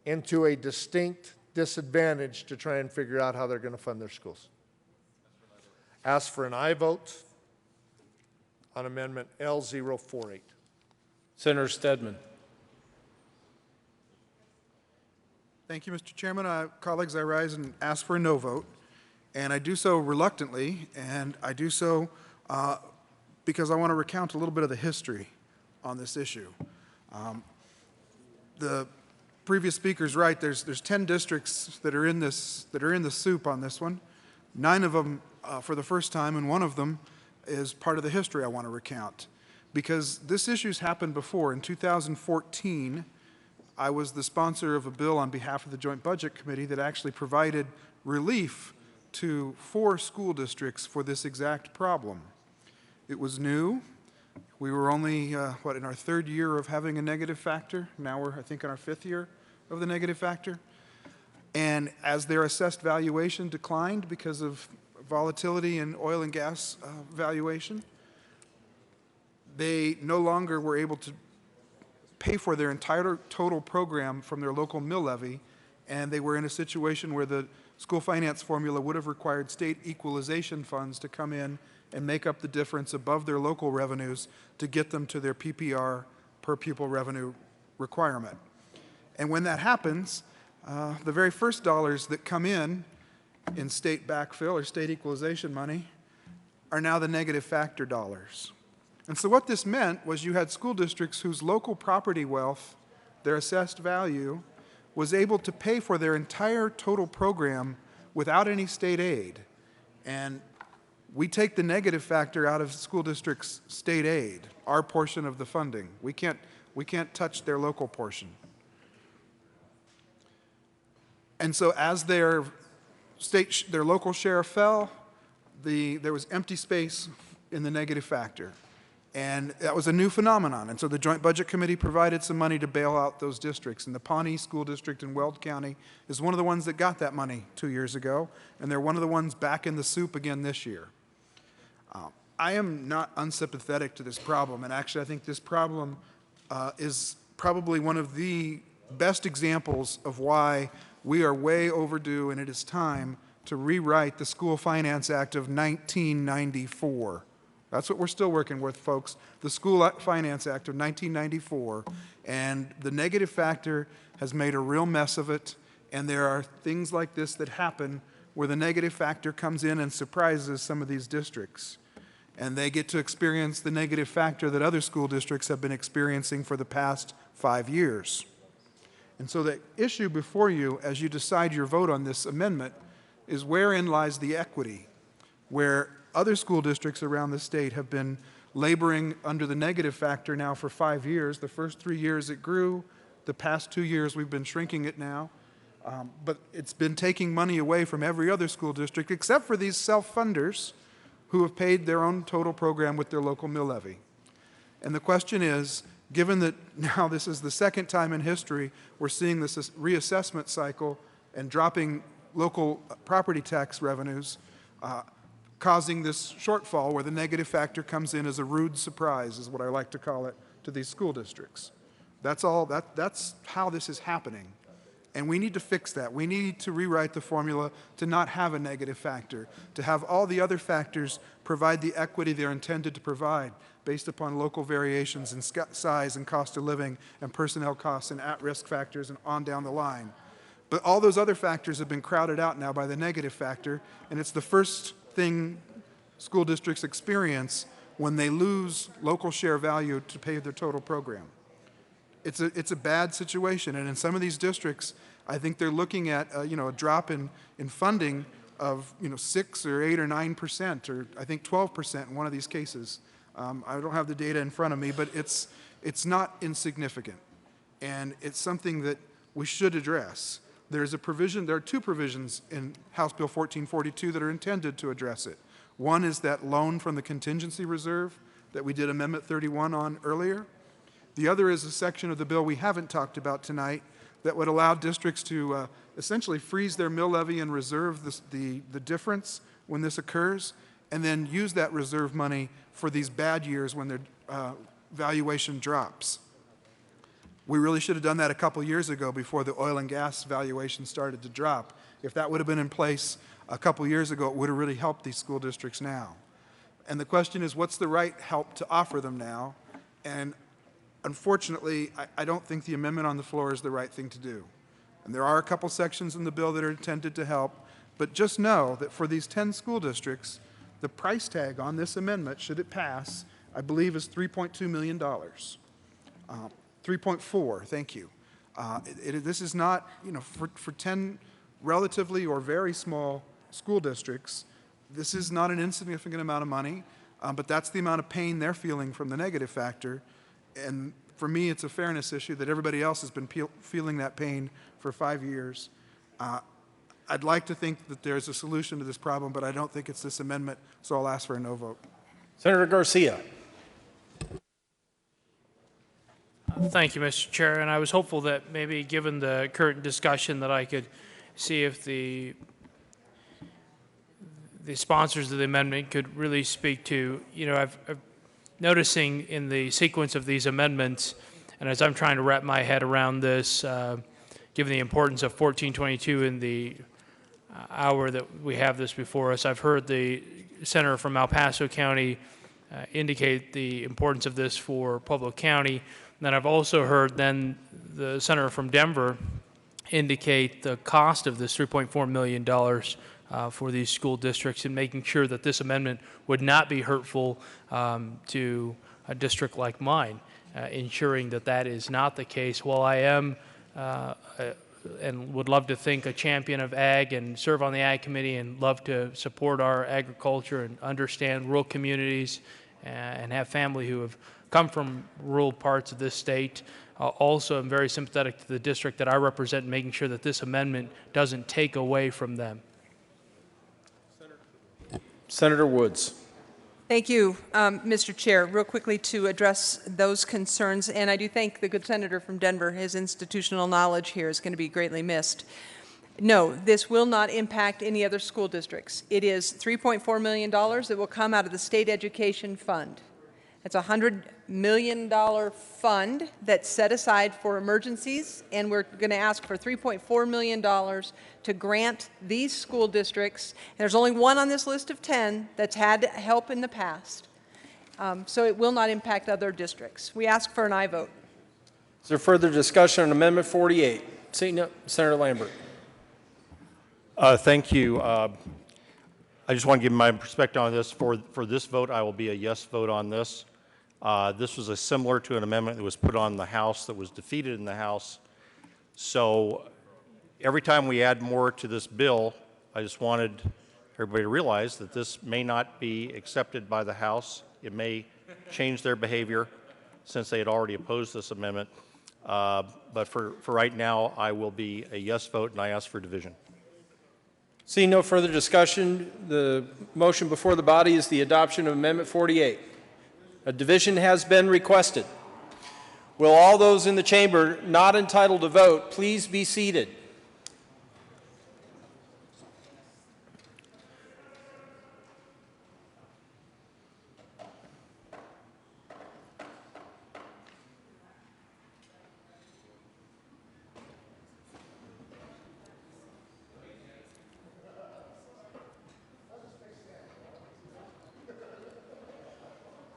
into a distinct disadvantage to try and figure out how they're going to fund their schools. Ask for an aye vote on Amendment L048. Senator Stedman. Thank you, Mr. Chairman. Colleagues, I rise and ask for a no vote, and I do so reluctantly, and I do so because I want to recount a little bit of the history on this issue. The previous speaker's right. There's 10 districts that are in the soup on this one. 9 of them for the first time, and 1 of them is part of the history I want to recount. Because this issue's happened before. In 2014, I was the sponsor of a bill on behalf of the Joint Budget Committee that actually provided relief to 4 school districts for this exact problem. It was new. We were only, in our 3rd year of having a negative factor. Now we're, I think, in our 5th year of the negative factor. And as their assessed valuation declined because of volatility in oil and gas valuation, they no longer were able to pay for their entire total program from their local mill levy, and they were in a situation where the school finance formula would have required state equalization funds to come in and make up the difference above their local revenues to get them to their PPR, per pupil revenue requirement. And when that happens, the very first dollars that come in state backfill or state equalization money are now the negative factor dollars. And so what this meant was you had school districts whose local property wealth, their assessed value, was able to pay for their entire total program without any state aid. And we take the negative factor out of school districts' state aid, our portion of the funding. We can't touch their local portion. And so as their local share fell, there was empty space in the negative factor. And that was a new phenomenon. And so the Joint Budget Committee provided some money to bail out those districts. And the Pawnee School District in Weld County is one of the ones that got that money 2 years ago. And they're one of the ones back in the soup again this year. I am not unsympathetic to this problem. And actually, I think this problem is probably one of the best examples of why we are way overdue, and it is time to rewrite the School Finance Act of 1994. That's what we're still working with, folks. The School Finance Act of 1994. And the negative factor has made a real mess of it. And there are things like this that happen where the negative factor comes in and surprises some of these districts. And they get to experience the negative factor that other school districts have been experiencing for the past 5 years. And so the issue before you, as you decide your vote on this amendment, is wherein lies the equity, where other school districts around the state have been laboring under the negative factor now for 5 years. The first 3 years it grew. The past 2 years we've been shrinking it now. But it's been taking money away from every other school district except for these self-funders who have paid their own total program with their local mill levy. And the question is, given that now this is the second time in history we're seeing this reassessment cycle and dropping local property tax revenues, causing this shortfall where the negative factor comes in as a rude surprise, is what I like to call it, to these school districts. That's how this is happening. And we need to fix that. We need to rewrite the formula to not have a negative factor, to have all the other factors provide the equity they're intended to provide based upon local variations in size and cost of living and personnel costs and at-risk factors and on down the line. But all those other factors have been crowded out now by the negative factor, and it's the first thing school districts experience when they lose local share value to pay their total program. It's a bad situation, and in some of these districts, I think they're looking at a drop in funding of 6 or 8 or 9%, or I think 12% in one of these cases. I don't have the data in front of me, but it's not insignificant, and it's something that we should address. There's a provision, there are 2 provisions in House Bill 1442 that are intended to address it. One is that loan from the contingency reserve that we did Amendment 31 on earlier. The other is a section of the bill we haven't talked about tonight that would allow districts to essentially freeze their mill levy and reserve the difference when this occurs, and then use that reserve money for these bad years when their valuation drops. We really should have done that a couple years ago before the oil and gas valuation started to drop. If that would have been in place a couple years ago, it would have really helped these school districts now. And the question is, what's the right help to offer them now? And unfortunately, I don't think the amendment on the floor is the right thing to do. And there are a couple sections in the bill that are intended to help, but just know that for these 10 school districts, the price tag on this amendment, should it pass, I believe is $3.2 million. 3.4, thank you. This is not, for 10 relatively or very small school districts, this is not an insignificant amount of money, but that's the amount of pain they're feeling from the negative factor. And for me, it's a fairness issue that everybody else has been feeling that pain for 5 years. I'd like to think that there's a solution to this problem, but I don't think it's this amendment, so I'll ask for a no vote. Senator Garcia. Thank you, Mr. Chair. And I was hopeful that maybe given the current discussion that I could see if the sponsors of the amendment could really speak to, you know, I've noticing in the sequence of these amendments, and as I'm trying to wrap my head around this, given the importance of 1422 in the hour that we have this before us, I've heard the senator from El Paso County indicate the importance of this for Pueblo County. And then I've also heard then the senator from Denver indicate the cost of this $3.4 million for these school districts and making sure that this amendment would not be hurtful to a district like mine, ensuring that that is not the case. While I am and would love to think a champion of ag and serve on the ag committee and love to support our agriculture and understand rural communities and have family who have come from rural parts of this state. Also, I'm very sympathetic to the district that I represent, making sure that this amendment doesn't take away from them. Senator Woods. Thank you, Mr. Chair. Real quickly to address those concerns, and I do thank the good senator from Denver. His institutional knowledge here is going to be greatly missed. No, this will not impact any other school districts. It is $3.4 million that will come out of the state education fund. It's a $100 million fund that's set aside for emergencies, and we're going to ask for $3.4 million to grant these school districts. And there's only one on this list of 10 that's had help in the past. So it will not impact other districts. We ask for an aye vote. Is there further discussion on Amendment 48? Seeing none, Senator Lambert. Thank you. I just want to give my perspective on this. For this vote, I will be a yes vote on this. This was similar to an amendment that was put on the House that was defeated in the House. So every time we add more to this bill, I just wanted everybody to realize that this may not be accepted by the House. It may change their behavior since they had already opposed this amendment. But for right now, I will be a yes vote, and I ask for division. Seeing no further discussion, the motion before the body is the adoption of Amendment 48. A division has been requested. Will all those in the chamber not entitled to vote please be seated?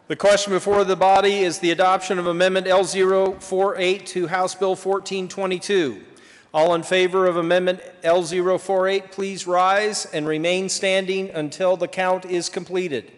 The question before the body is the adoption of Amendment L048 to House Bill 1422. All in favor of Amendment L048, please rise and remain standing until the count is completed.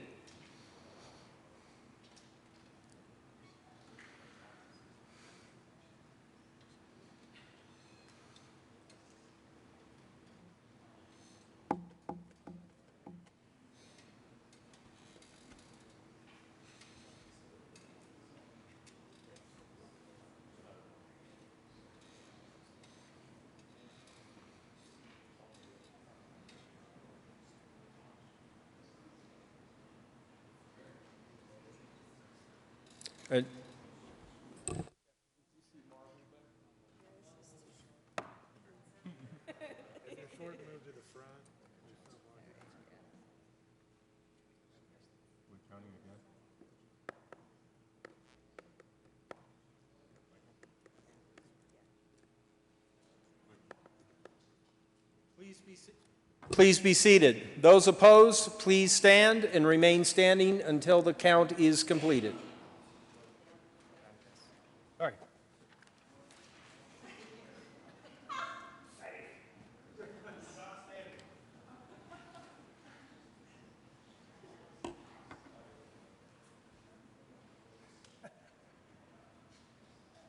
Please be seated. Those opposed, please stand and remain standing until the count is completed. All right.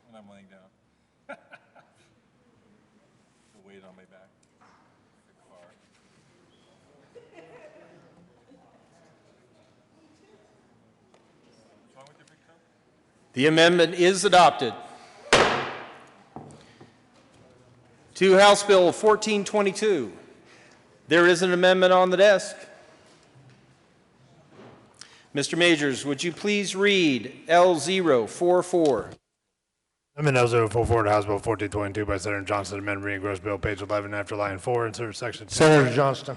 When I'm laying down. The weight on my back. What's wrong with your big toe? The amendment is adopted. To House Bill 1422. There is an amendment on the desk. Mr. Majors, would you please read L044? Amendment L044 to House Bill 1422 by Senator Johnston, amendment reading gross bill, page 11, after line 4, insert section 2. Senator Johnston.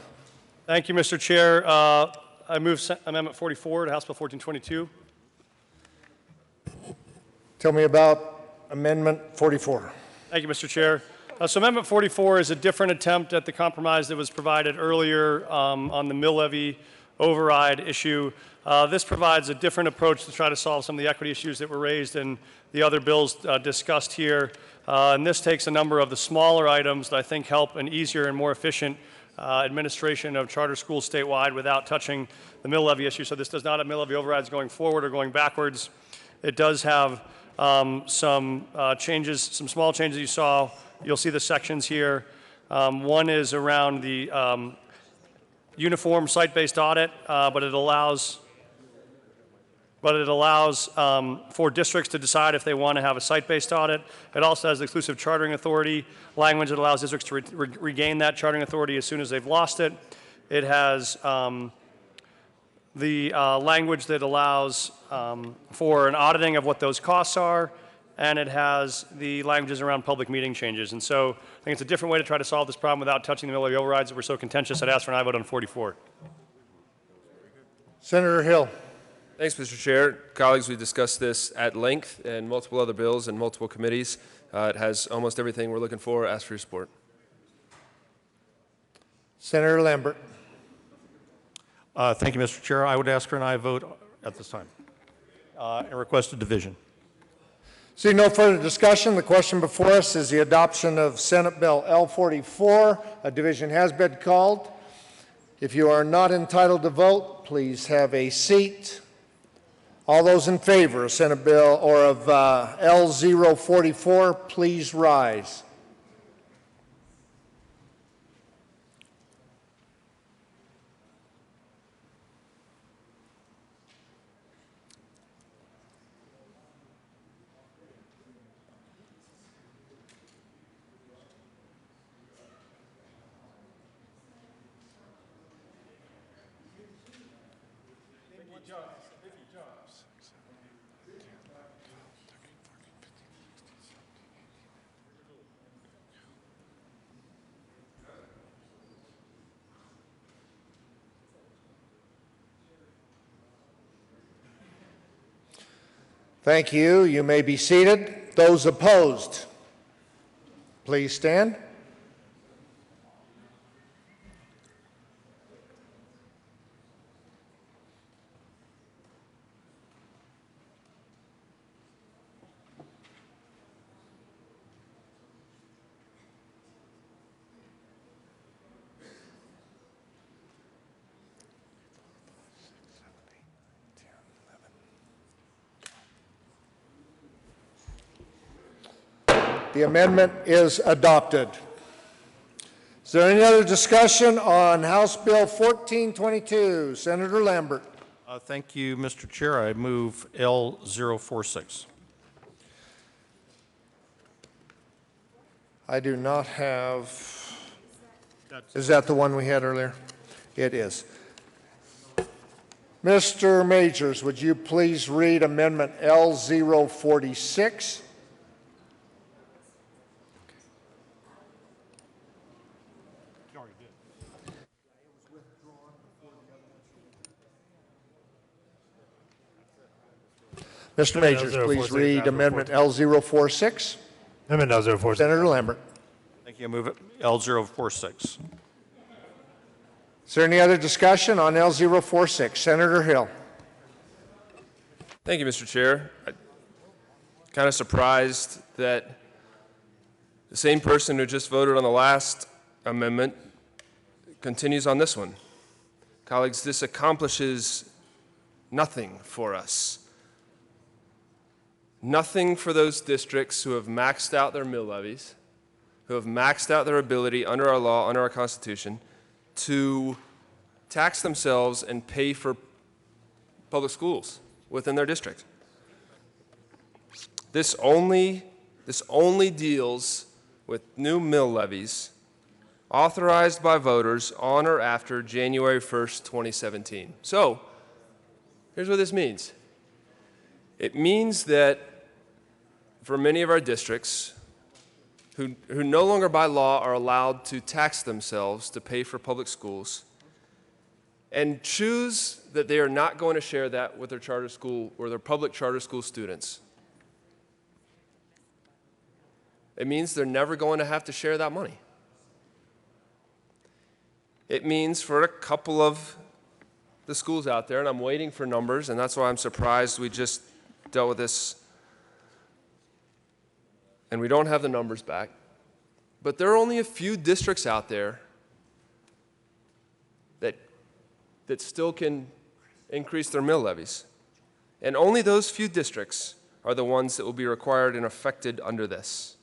Thank you, Mr. Chair. I move Amendment 44 to House Bill 1422. Tell me about Amendment 44. Thank you, Mr. Chair. So Amendment 44 is a different attempt at the compromise that was provided earlier on the mill levy override issue. This provides a different approach to try to solve some of the equity issues that were raised in the other bills discussed here. And this takes a number of the smaller items that I think help an easier and more efficient administration of charter schools statewide without touching the mill levy issue. So this does not have mill levy overrides going forward or going backwards. It does have some changes, some small changes you saw. You'll see the sections here. One is around the uniform site-based audit, but it allows for districts to decide if they want to have a site-based audit. It also has exclusive chartering authority language that allows districts to regain that chartering authority as soon as they've lost it. It has the language that allows for an auditing of what those costs are, and it has the languages around public meeting changes. And so I think it's a different way to try to solve this problem without touching the mill levy overrides that were so contentious. I'd ask for an aye vote on 44. Senator Hill. Thanks, Mr. Chair. Colleagues, we discussed this at length and multiple other bills and multiple committees. It has almost everything we're looking for. Ask for your support. Senator Lambert. Thank you, Mr. Chair. I would ask for an aye vote at this time and request a division. Seeing no further discussion, the question before us is the adoption of Senate Bill L44. A division has been called. If you are not entitled to vote, please have a seat. All those in favor of Senate Bill or of L044, please rise. Thank you. You may be seated. Those opposed, please stand. The amendment is adopted. Is there any other discussion on House Bill 1422? Senator Lambert. Thank you, Mr. Chair. I move L046. I do not have. Is that the one we had earlier? It is. Mr. Majors, would you please read Amendment L046? Mr. Majors, please read Amendment L046. Amendment L046. Senator Lambert. Thank you. I move L046. Is there any other discussion on L046? Senator Hill. Thank you, Mr. Chair. I'm kind of surprised that the same person who just voted on the last amendment continues on this one. Colleagues, this accomplishes nothing for us. Nothing for those districts who have maxed out their mill levies, who have maxed out their ability under our law, under our Constitution, to tax themselves and pay for public schools within their district. This only deals with new mill levies authorized by voters on or after January 1st, 2017. So, here's what this means. It means that for many of our districts who no longer by law are allowed to tax themselves to pay for public schools and choose that they are not going to share that with their charter school or their public charter school students, it means they're never going to have to share that money. It means for a couple of the schools out there, and I'm waiting for numbers, and that's why I'm surprised we just dealt with this and we don't have the numbers back, but there are only a few districts out there that still can increase their mill levies. And only those few districts are the ones that will be required and affected under this.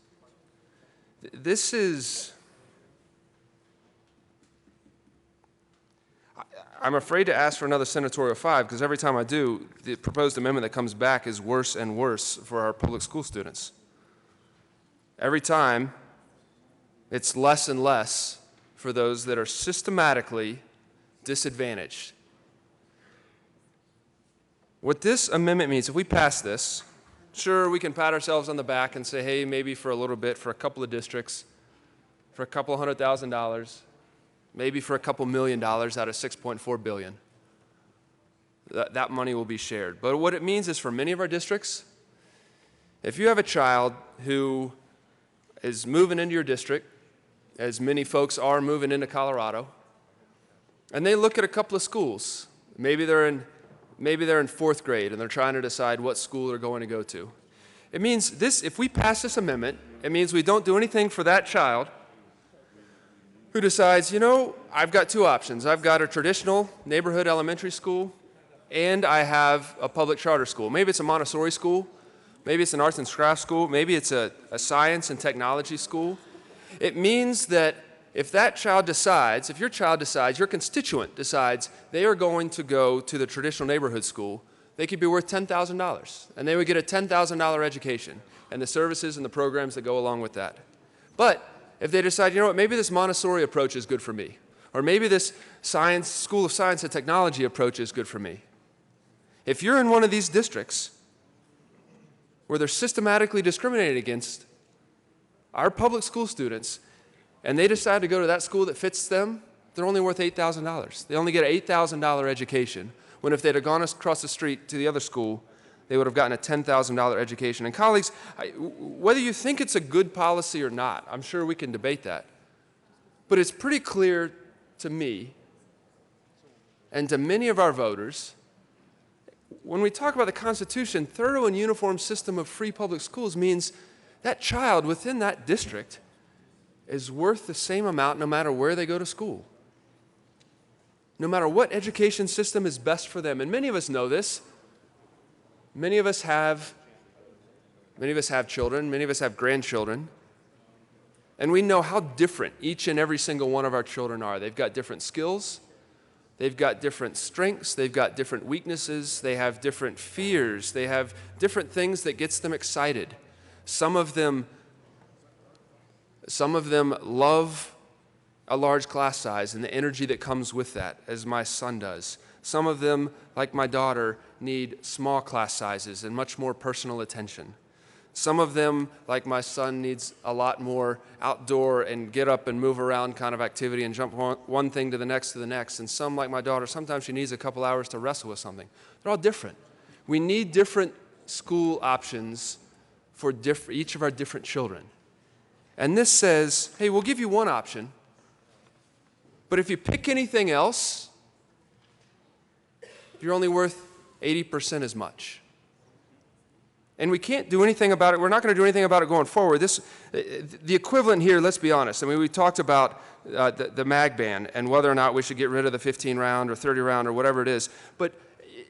This is, I'm afraid to ask for another senatorial 5 because every time I do, the proposed amendment that comes back is worse and worse for our public school students. Every time, it's less and less for those that are systematically disadvantaged. What this amendment means, if we pass this, sure, we can pat ourselves on the back and say, hey, maybe for a little bit, for a couple of districts, for a couple $100,000, maybe for a couple $1 million out of $6.4 billion. That money will be shared. But what it means is for many of our districts, if you have a child who is moving into your district, as many folks are moving into Colorado, and they look at a couple of schools. Maybe they're in fourth grade and they're trying to decide what school they're going to go to. It means this, if we pass this amendment, it means we don't do anything for that child who decides, you know, I've got two options. I've got a traditional neighborhood elementary school and I have a public charter school. Maybe it's a Montessori school, maybe it's an arts and crafts school, maybe it's a science and technology school. It means that if that child decides, if your child decides, your constituent decides they are going to go to the traditional neighborhood school, they could be worth $10,000, and they would get a $10,000 education and the services and the programs that go along with that. But if they decide, you know what, maybe this Montessori approach is good for me, or maybe this School of Science and Technology approach is good for me. If you're in one of these districts where they're systematically discriminated against our public school students, and they decide to go to that school that fits them, they're only worth $8,000. They only get an $8,000 education, when if they'd have gone across the street to the other school, they would have gotten a $10,000 education. And colleagues, whether you think it's a good policy or not, I'm sure we can debate that, but it's pretty clear to me and to many of our voters, when we talk about the Constitution, thorough and uniform system of free public schools means that child within that district is worth the same amount no matter where they go to school, no matter what education system is best for them. And many of us know this. Many of us have children, many of us have grandchildren, and we know how different each and every single one of our children are. They've got different skills, they've got different strengths, they've got different weaknesses, they have different fears, they have different things that gets them excited. Some of them love a large class size and the energy that comes with that, as my son does. Some of them, like my daughter, need small class sizes and much more personal attention. Some of them, like my son, needs a lot more outdoor and get up and move around kind of activity and jump one thing to the next. And some, like my daughter, sometimes she needs a couple hours to wrestle with something. They're all different. We need different school options for each of our different children. And this says, hey, we'll give you one option, but if you pick anything else, you're only worth 80% as much. And we can't do anything about it. We're not going to do anything about it going forward. The equivalent here, let's be honest. I mean, we talked about the mag ban and whether or not we should get rid of the 15-round or 30-round or whatever it is. But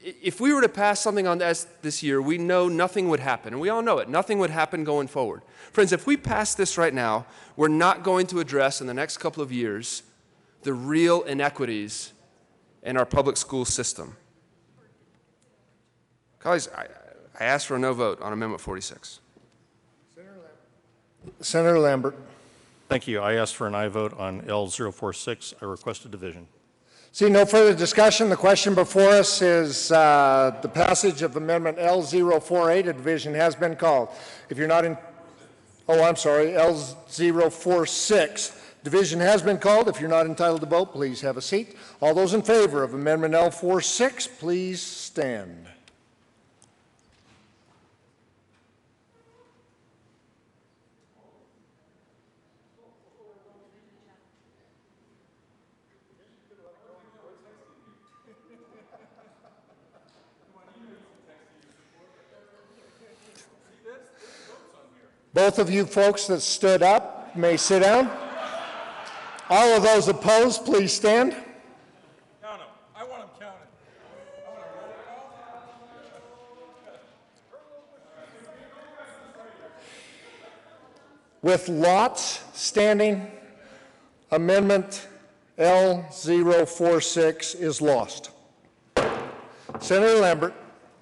if we were to pass something on this year, we know nothing would happen. And we all know it. Nothing would happen going forward. Friends, if we pass this right now, we're not going to address in the next couple of years the real inequities in our public school system. Colleagues, I ask for a no vote on Amendment 46. Senator Lambert. Thank you. I asked for an aye vote on L046. I request a division. See no further discussion. The question before us is the passage of Amendment L048. A division has been called. If you're not in, oh, I'm sorry, L046. Division has been called. If you're not entitled to vote, please have a seat. All those in favor of Amendment L46, please stand. Both of you folks that stood up may sit down. All of those opposed, please stand. Count them. I want them counted. With lots standing, Amendment L046 is lost. Senator Lambert.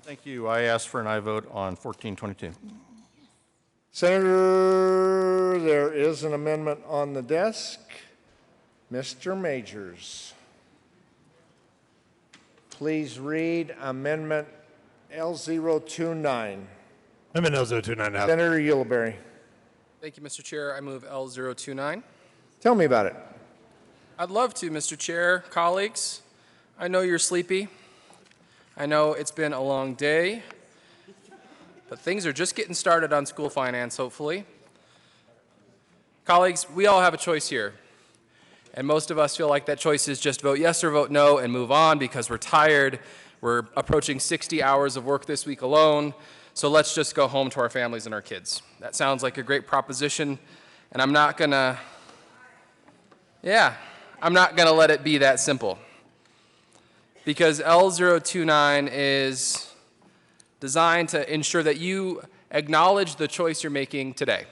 Thank you. I asked for an aye vote on 1422. Senator, there is an amendment on the desk. Mr. Majors, please read Amendment L029. Amendment L029. Senator Ulibarri. Thank you, Mr. Chair. I move L029. Tell me about it. I'd love to, Mr. Chair. Colleagues, I know you're sleepy. I know it's been a long day, but things are just getting started on school finance, hopefully. Colleagues, we all have a choice here. And most of us feel like that choice is just vote yes or vote no and move on because we're tired. We're approaching 60 hours of work this week alone. So let's just go home to our families and our kids. That sounds like a great proposition. And I'm not gonna let it be that simple. Because L029 is designed to ensure that you acknowledge the choice you're making today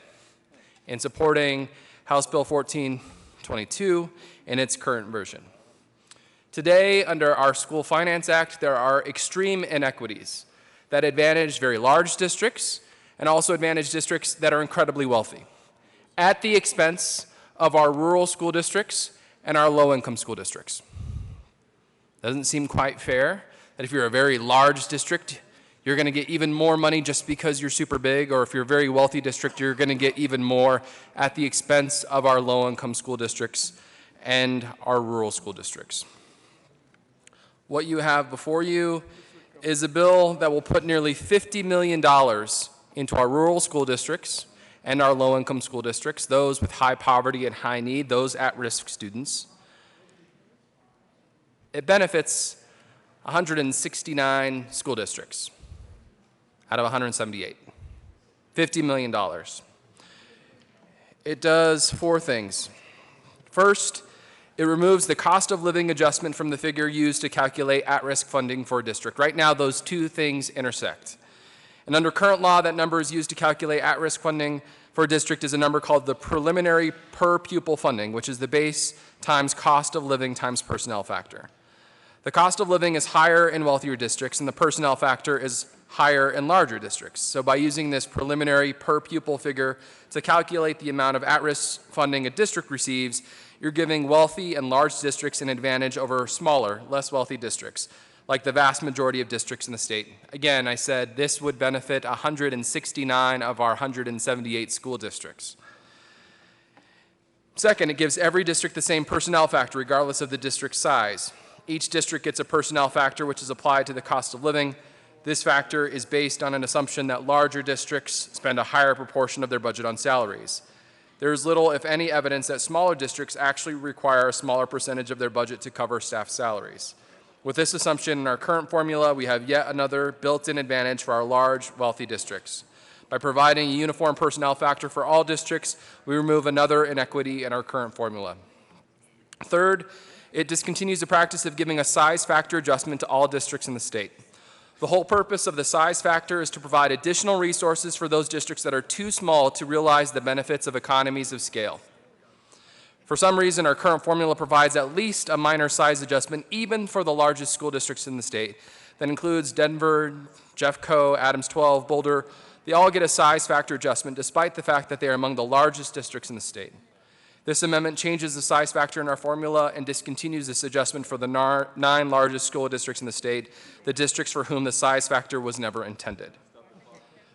in supporting House Bill 1422 in its current version. Today, under our School Finance Act, there are extreme inequities that advantage very large districts and also advantage districts that are incredibly wealthy at the expense of our rural school districts and our low-income school districts. Doesn't seem quite fair that if you're a very large district, you're going to get even more money just because you're super big, or if you're a very wealthy district, you're going to get even more at the expense of our low-income school districts and our rural school districts. What you have before you is a bill that will put nearly $50 million into our rural school districts and our low-income school districts, those with high poverty and high need, those at-risk students. It benefits 169 school districts out of 178. $50 million. It does four things. First, it removes the cost of living adjustment from the figure used to calculate at-risk funding for a district. Right now, those two things intersect. And under current law, that number is used to calculate at-risk funding for a district is a number called the preliminary per pupil funding, which is the base times cost of living times personnel factor. The cost of living is higher in wealthier districts, and the personnel factor is higher in larger districts. So by using this preliminary per pupil figure to calculate the amount of at-risk funding a district receives, you're giving wealthy and large districts an advantage over smaller, less wealthy districts, like the vast majority of districts in the state. Again, I said this would benefit 169 of our 178 school districts. Second, it gives every district the same personnel factor, regardless of the district's size. Each district gets a personnel factor which is applied to the cost of living. This factor is based on an assumption that larger districts spend a higher proportion of their budget on salaries. There is little, if any, evidence that smaller districts actually require a smaller percentage of their budget to cover staff salaries. With this assumption in our current formula, we have yet another built-in advantage for our large, wealthy districts. By providing a uniform personnel factor for all districts, we remove another inequity in our current formula. Third, it discontinues the practice of giving a size factor adjustment to all districts in the state. The whole purpose of the size factor is to provide additional resources for those districts that are too small to realize the benefits of economies of scale. For some reason, our current formula provides at least a minor size adjustment even for the largest school districts in the state. That includes Denver, Jeffco, Adams 12, Boulder, They all get a size factor adjustment despite the fact that they are among the largest districts in the state. This amendment changes the size factor in our formula and discontinues this adjustment for the 9 largest school districts in the state, the districts for whom the size factor was never intended.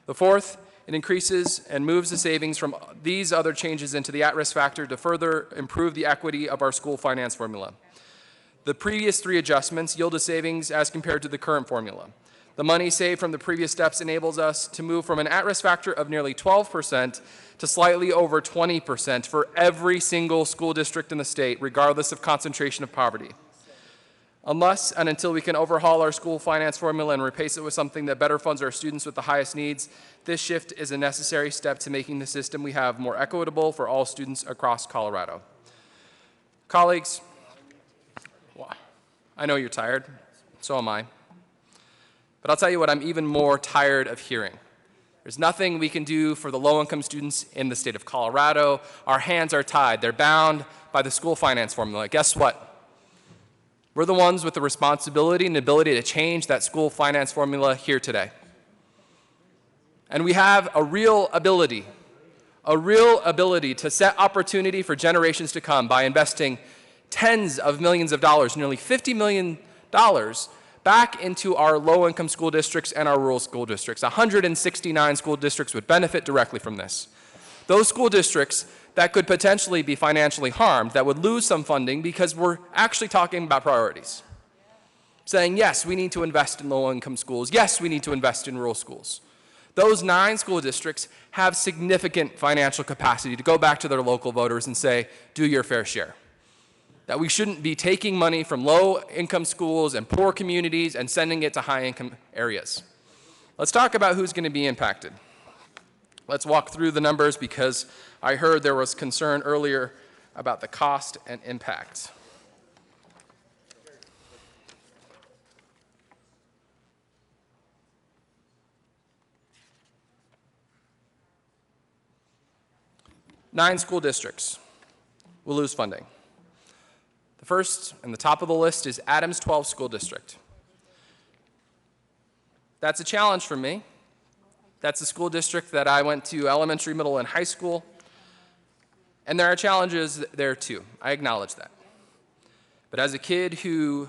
The fourth, it increases and moves the savings from these other changes into the at-risk factor to further improve the equity of our school finance formula. The previous 3 adjustments yield a savings as compared to the current formula. The money saved from the previous steps enables us to move from an at-risk factor of nearly 12% to slightly over 20% for every single school district in the state, regardless of concentration of poverty. Unless and until we can overhaul our school finance formula and replace it with something that better funds our students with the highest needs, this shift is a necessary step to making the system we have more equitable for all students across Colorado. Colleagues, I know you're tired, so am I. But I'll tell you what I'm even more tired of hearing. There's nothing we can do for the low-income students in the state of Colorado. Our hands are tied. They're bound by the school finance formula. Guess what? We're the ones with the responsibility and ability to change that school finance formula here today. And we have a real ability to set opportunity for generations to come by investing tens of millions of dollars, nearly $50 million, back into our low-income school districts and our rural school districts. 169 school districts would benefit directly from this. Those school districts that could potentially be financially harmed, that would lose some funding because we're actually talking about priorities. Saying, yes, we need to invest in low-income schools. Yes, we need to invest in rural schools. Those 9 school districts have significant financial capacity to go back to their local voters and say, do your fair share. That we shouldn't be taking money from low-income schools and poor communities and sending it to high-income areas. Let's talk about who's going to be impacted. Let's walk through the numbers because I heard there was concern earlier about the cost and impact. Nine school districts will lose funding. The first and the top of the list is Adams 12 School District. That's a challenge for me. That's a school district that I went to elementary, middle, and high school. And there are challenges there too. I acknowledge that. But as a kid who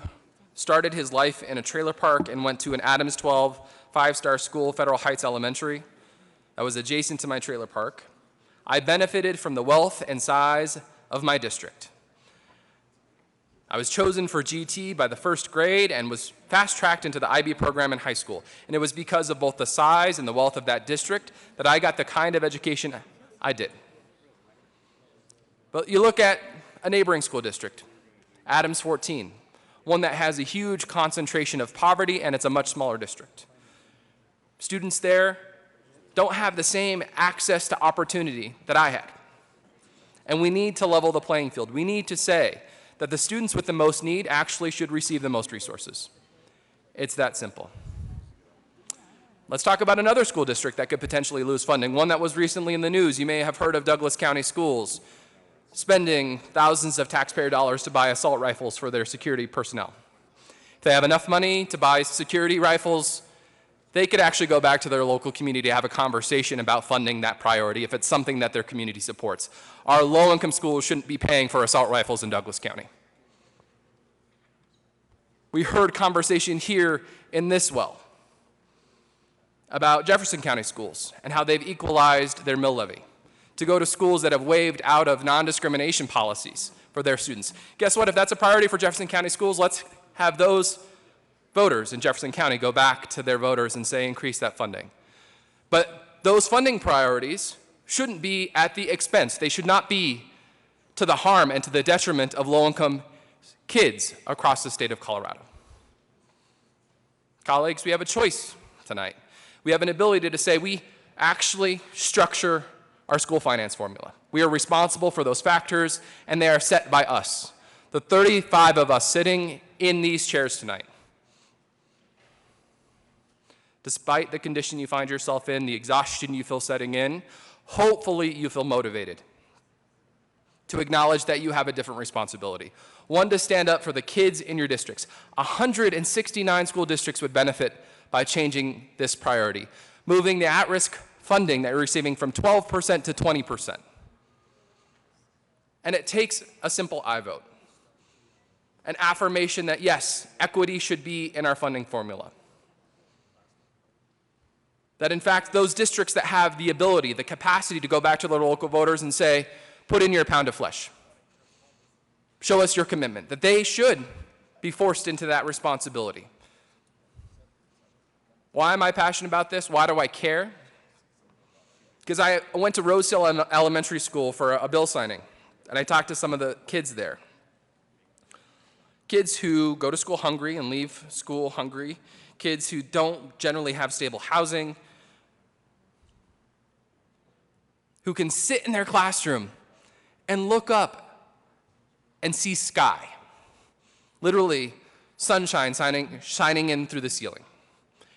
started his life in a trailer park and went to an Adams 12 5-star school, Federal Heights Elementary, that was adjacent to my trailer park, I benefited from the wealth and size of my district. I was chosen for GT by the 1st grade and was fast-tracked into the IB program in high school. And it was because of both the size and the wealth of that district that I got the kind of education I did. But you look at a neighboring school district, Adams 14, one that has a huge concentration of poverty, and it's a much smaller district. Students there don't have the same access to opportunity that I had. And we need to level the playing field. We need to say that the students with the most need actually should receive the most resources. It's that simple. Let's talk about another school district that could potentially lose funding, one that was recently in the news. You may have heard of Douglas County Schools spending thousands of taxpayer dollars to buy assault rifles for their security personnel. If they have enough money to buy security rifles, they could actually go back to their local community to have a conversation about funding that priority if it's something that their community supports. Our low-income schools shouldn't be paying for assault rifles in Douglas County. We heard conversation here in this well about Jefferson County schools and how they've equalized their mill levy to go to schools that have waived out of non-discrimination policies for their students. Guess what? If that's a priority for Jefferson County schools, let's have those voters in Jefferson County go back to their voters and say increase that funding. But those funding priorities shouldn't be at the expense. They should not be to the harm and to the detriment of low-income kids across the state of Colorado. Colleagues, we have a choice tonight. We have an ability to say we actually structure our school finance formula. We are responsible for those factors, and they are set by us, the 35 of us sitting in these chairs tonight. Despite the condition you find yourself in, the exhaustion you feel setting in, hopefully you feel motivated to acknowledge that you have a different responsibility. One, to stand up for the kids in your districts. 169 school districts would benefit by changing this priority, moving the at-risk funding that you're receiving from 12% to 20%. And it takes a simple I vote, an affirmation that, yes, equity should be in our funding formula. That in fact, those districts that have the ability, the capacity to go back to their local voters and say, put in your pound of flesh. Show us your commitment, that they should be forced into that responsibility. Why am I passionate about this? Why do I care? Because I went to Rosehill Elementary School for a bill signing, and I talked to some of the kids there. Kids who go to school hungry and leave school hungry, kids who don't generally have stable housing, who can sit in their classroom and look up and see sky. Literally, sunshine shining in through the ceiling.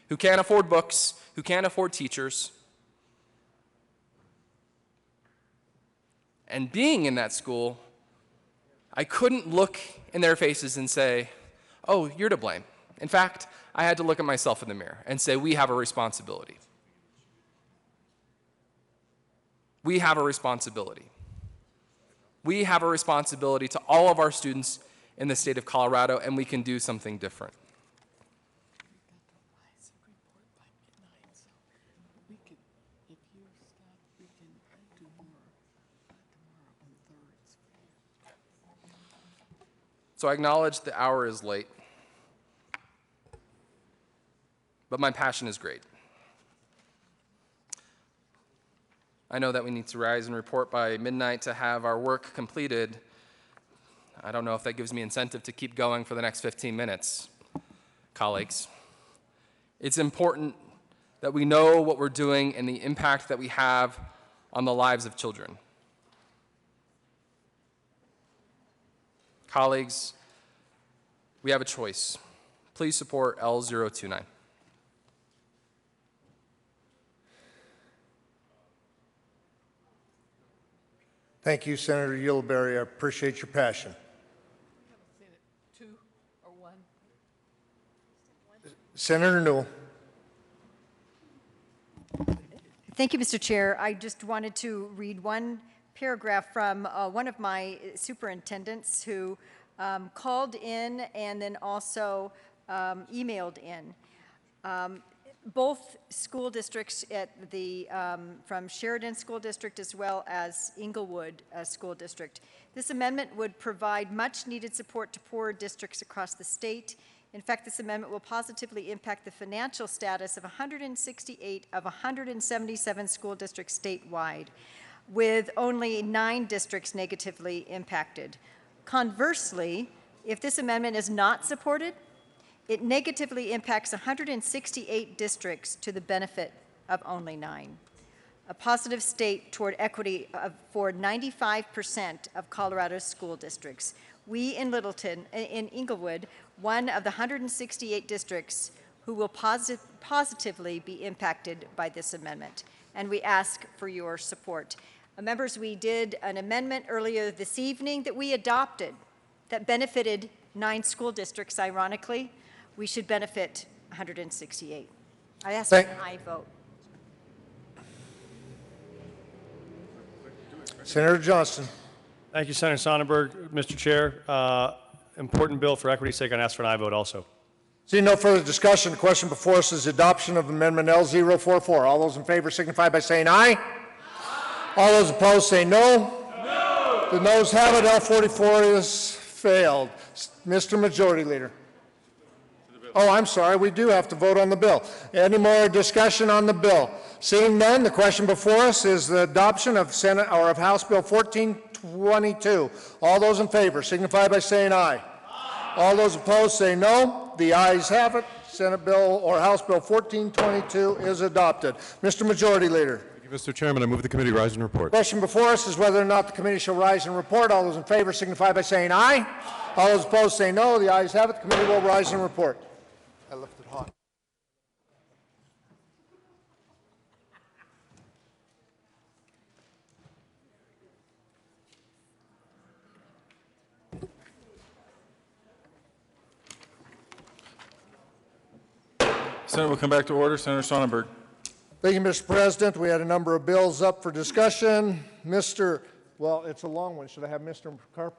Who can't afford books, who can't afford teachers. And being in that school, I couldn't look in their faces and say, oh, you're to blame. In fact, I had to look at myself in the mirror and say, we have a responsibility. We have a responsibility. We have a responsibility to all of our students in the state of Colorado, and we can do something different. So I acknowledge the hour is late, but my passion is great. I know that we need to rise and report by midnight to have our work completed. I don't know if that gives me incentive to keep going for the next 15 minutes, colleagues. It's important that we know what we're doing and the impact that we have on the lives of children. Colleagues, we have a choice. Please support L029. Thank you, Senator Yellowberry. I appreciate your passion. Two or one? Senator Newell. Thank you, Mr. Chair. I just wanted to read one paragraph from one of my superintendents who called in and then also emailed in. Both school districts at the, from Sheridan School District as well as Inglewood School District. This amendment would provide much needed support to poorer districts across the state. In fact, this amendment will positively impact the financial status of 168 of 177 school districts statewide, with only 9 districts negatively impacted. Conversely, if this amendment is not supported, it negatively impacts 168 districts to the benefit of only 9. A positive state toward equity for 95% of Colorado's school districts. We in Littleton, in Inglewood, one of the 168 districts who will positively be impacted by this amendment. And we ask for your support. Members, we did an amendment earlier this evening that we adopted that benefited 9 school districts, ironically. We should benefit 168. I ask for an aye vote. Senator Johnston. Thank you, Senator Sonnenberg. Mr. Chair, important bill for equity's sake, and ask for an aye vote also. Seeing no further discussion, the question before us is adoption of Amendment L044. All those in favor signify by saying aye. All those opposed say no. No. The noes have it. L44 is failed. Mr. Majority Leader. Oh, I'm sorry. We do have to vote on the bill. Any more discussion on the bill? Seeing none, the question before us is the adoption of Senate or of House Bill 1422. All those in favor signify by saying aye. Aye. All those opposed say no. The ayes have it. Senate Bill or House Bill 1422 is adopted. Mr. Majority Leader. Thank you, Mr. Chairman. I move the committee rise and report. The question before us is whether or not the committee shall rise and report. All those in favor signify by saying aye. Aye. All those opposed say no. The ayes have it. The committee will rise and report. I left it hot. Senate will come back to order. Senator Sonnenberg. Thank you, Mr. President. We had a number of bills up for discussion. Well, it's a long one. Should I have Mr.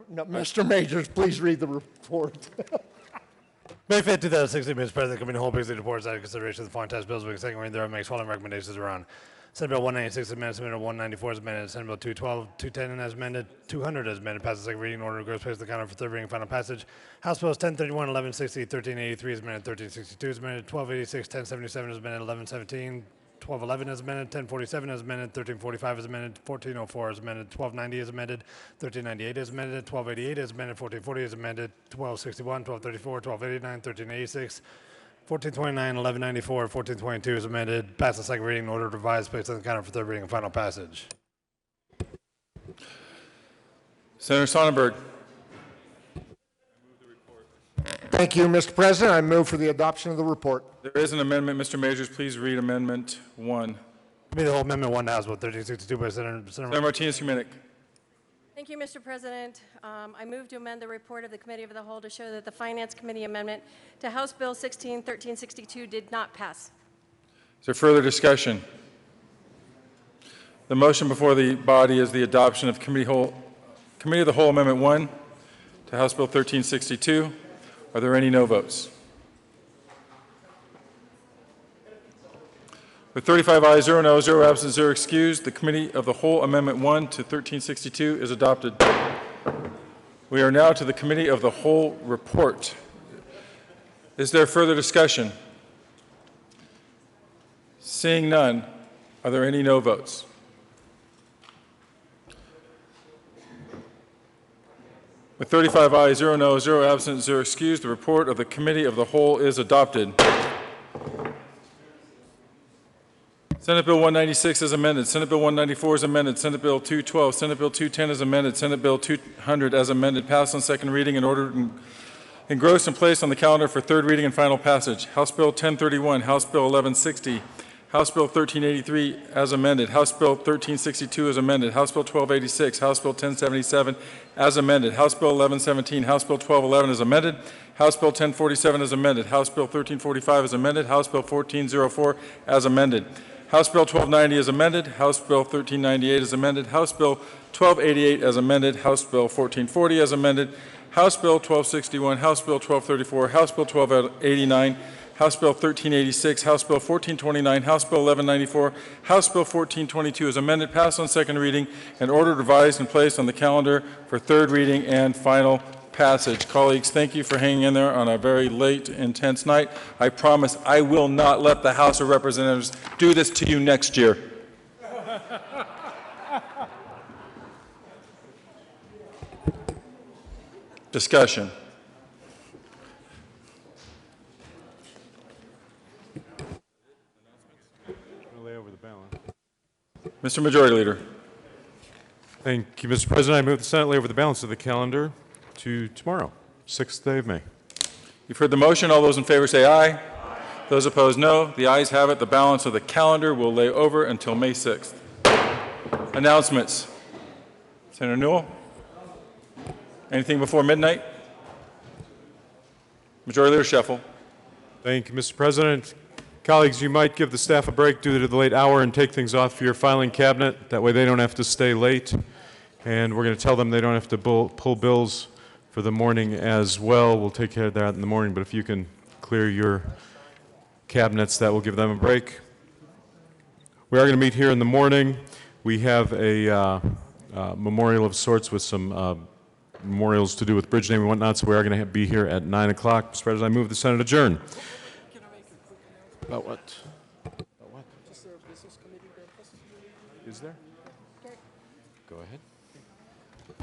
No, Mr. Majors, please read the report. May 5th, 2016, Mr. President, Committee on the Whole Basically reports out of consideration of the following tax bills being second reading thereof makes following recommendations around. Senate Bill 196 is amended, Senate Bill 194 is amended, Senate Bill 212, 210 as amended, 200 as amended, passes second reading, order goes place to the counter for third reading and final passage. House Bills 1031, 1160, 1383 is amended, 1362 is amended, 1286, 1077 is amended, 1117, 1211 is amended, 1047 is amended, 1345 is amended, 1404 is amended, 1290 is amended, 1398 is amended, 1288 is amended, 1440 is amended, 1261, 1234, 1289, 1386, 1429, 1194, 1422 is amended. Pass the second reading. Order revised. Placed on the counter for third reading and final passage. Senator Sonnenberg. Thank you, Mr. President. I move for the adoption of the report. There is an amendment. Mr. Majors, please read Amendment 1. Committee of the Whole Amendment 1 to House Bill 1362 by Senator Martinez-Humanic. Thank you, Mr. President. I move to amend the report of the Committee of the Whole to show that the Finance Committee amendment to House Bill 1362 did not pass. Is there further discussion? The motion before the body is the adoption of Committee of the Whole Amendment 1 to House Bill 1362. Are there any no votes? With 35 ayes, 0 no, 0 absent, 0 excused, the Committee of the Whole Amendment 1 to 1362 is adopted. We are now to the Committee of the Whole report. Is there further discussion? Seeing none, are there any no votes? With 35 ayes, 0 no, 0 absent, 0 excused, the report of the Committee of the Whole is adopted. Senate Bill 196 is amended. Senate Bill 194 is amended. Senate Bill 212. Senate Bill 210 is amended. Senate Bill 200 as amended. Passed on second reading and ordered engrossed and placed on the calendar for third reading and final passage. House Bill 1031. House Bill 1160. House Bill 1383 as amended. House Bill 1362 as amended. House Bill 1286. House Bill 1077 as amended. House Bill 1117. House Bill 1211 is amended. House Bill 1047 is amended. House Bill 1345 is amended. House Bill 1404 as amended. House Bill 1290 is amended. House Bill 1398 is amended. House Bill 1288 as amended. House Bill 1440 as amended. House Bill 1261, House Bill 1234, House Bill 1289, House Bill 1386, House Bill 1429, House Bill 1194, House Bill 1422 is amended, passed on second reading, and ordered, revised, and placed on the calendar for third reading and final passage. Colleagues, thank you for hanging in there on a very late, intense night. I promise I will not let the House of Representatives do this to you next year. Discussion. Mr. Majority Leader. Thank you, Mr. President. I move the Senate lay over the balance of the calendar to tomorrow, 6th day of May. You've heard the motion. All those in favor say aye. Aye. Those opposed, no. The ayes have it. The balance of the calendar will lay over until May 6th. Announcements. Senator Newell? Anything before midnight? Majority Leader Scheffel. Thank you, Mr. President. Colleagues, you might give the staff a break due to the late hour and take things off for your filing cabinet. That way they don't have to stay late. And we're going to tell them they don't have to pull bills for the morning as well. We'll take care of that in the morning, but if you can clear your cabinets, that will give them a break. We are going to meet here in the morning. We have a memorial of sorts with some memorials to do with bridge naming and whatnot, so we are going to be here at 9 o'clock. Mr. President, I move the Senate adjourn. About what? About what? Is there? Go ahead.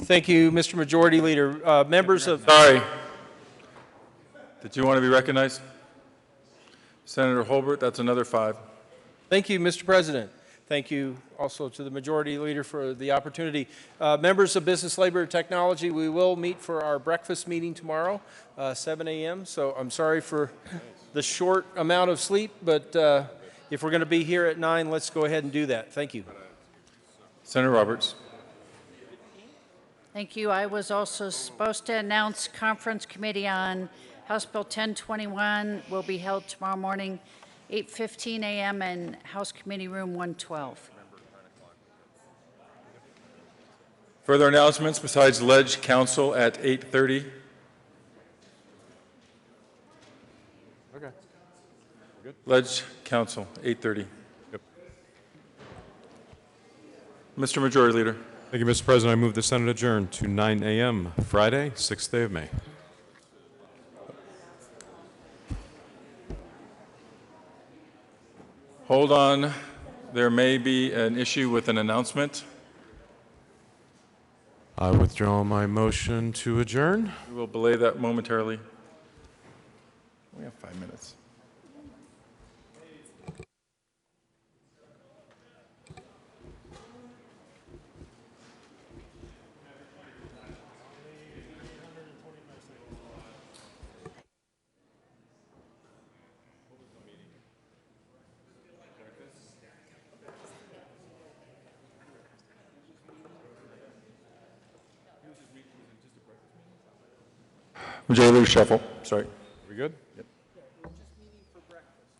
Thank you, Mr. Majority Leader. Members of... Sorry. Did you want to be recognized? Senator Holbert, that's another 5. Thank you, Mr. President. Thank you also to the Majority Leader for the opportunity. Members of Business, Labor, and Technology, we will meet for our breakfast meeting tomorrow, 7 a.m. So I'm sorry for the short amount of sleep, but if we're going to be here at 9, let's go ahead and do that. Thank you. Senator Roberts. Thank you. I was also supposed to announce conference committee on House Bill 1021 will be held tomorrow morning 8:15 a.m. in House Committee Room 112. Further announcements besides Ledge Council at 8:30? Okay. Good. Ledge Council, 8:30. Yep. Mr. Majority Leader. Thank you, Mr. President. I move the Senate adjourn to 9 a.m. Friday, 6th day of May. Hold on. There may be an issue with an announcement. I withdraw my motion to adjourn. We will belay that momentarily. We have 5 minutes. Majority Leader Shuffle. Sorry. We good? Yep.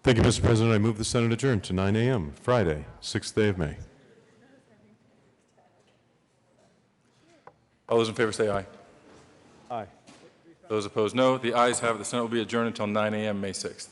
Thank you, Mr. President. I move the Senate adjourn to 9 a.m. Friday, 6th day of May. All those in favor say aye. Aye. Those opposed, no. The ayes have it. The Senate will be adjourned until 9 a.m. May 6th.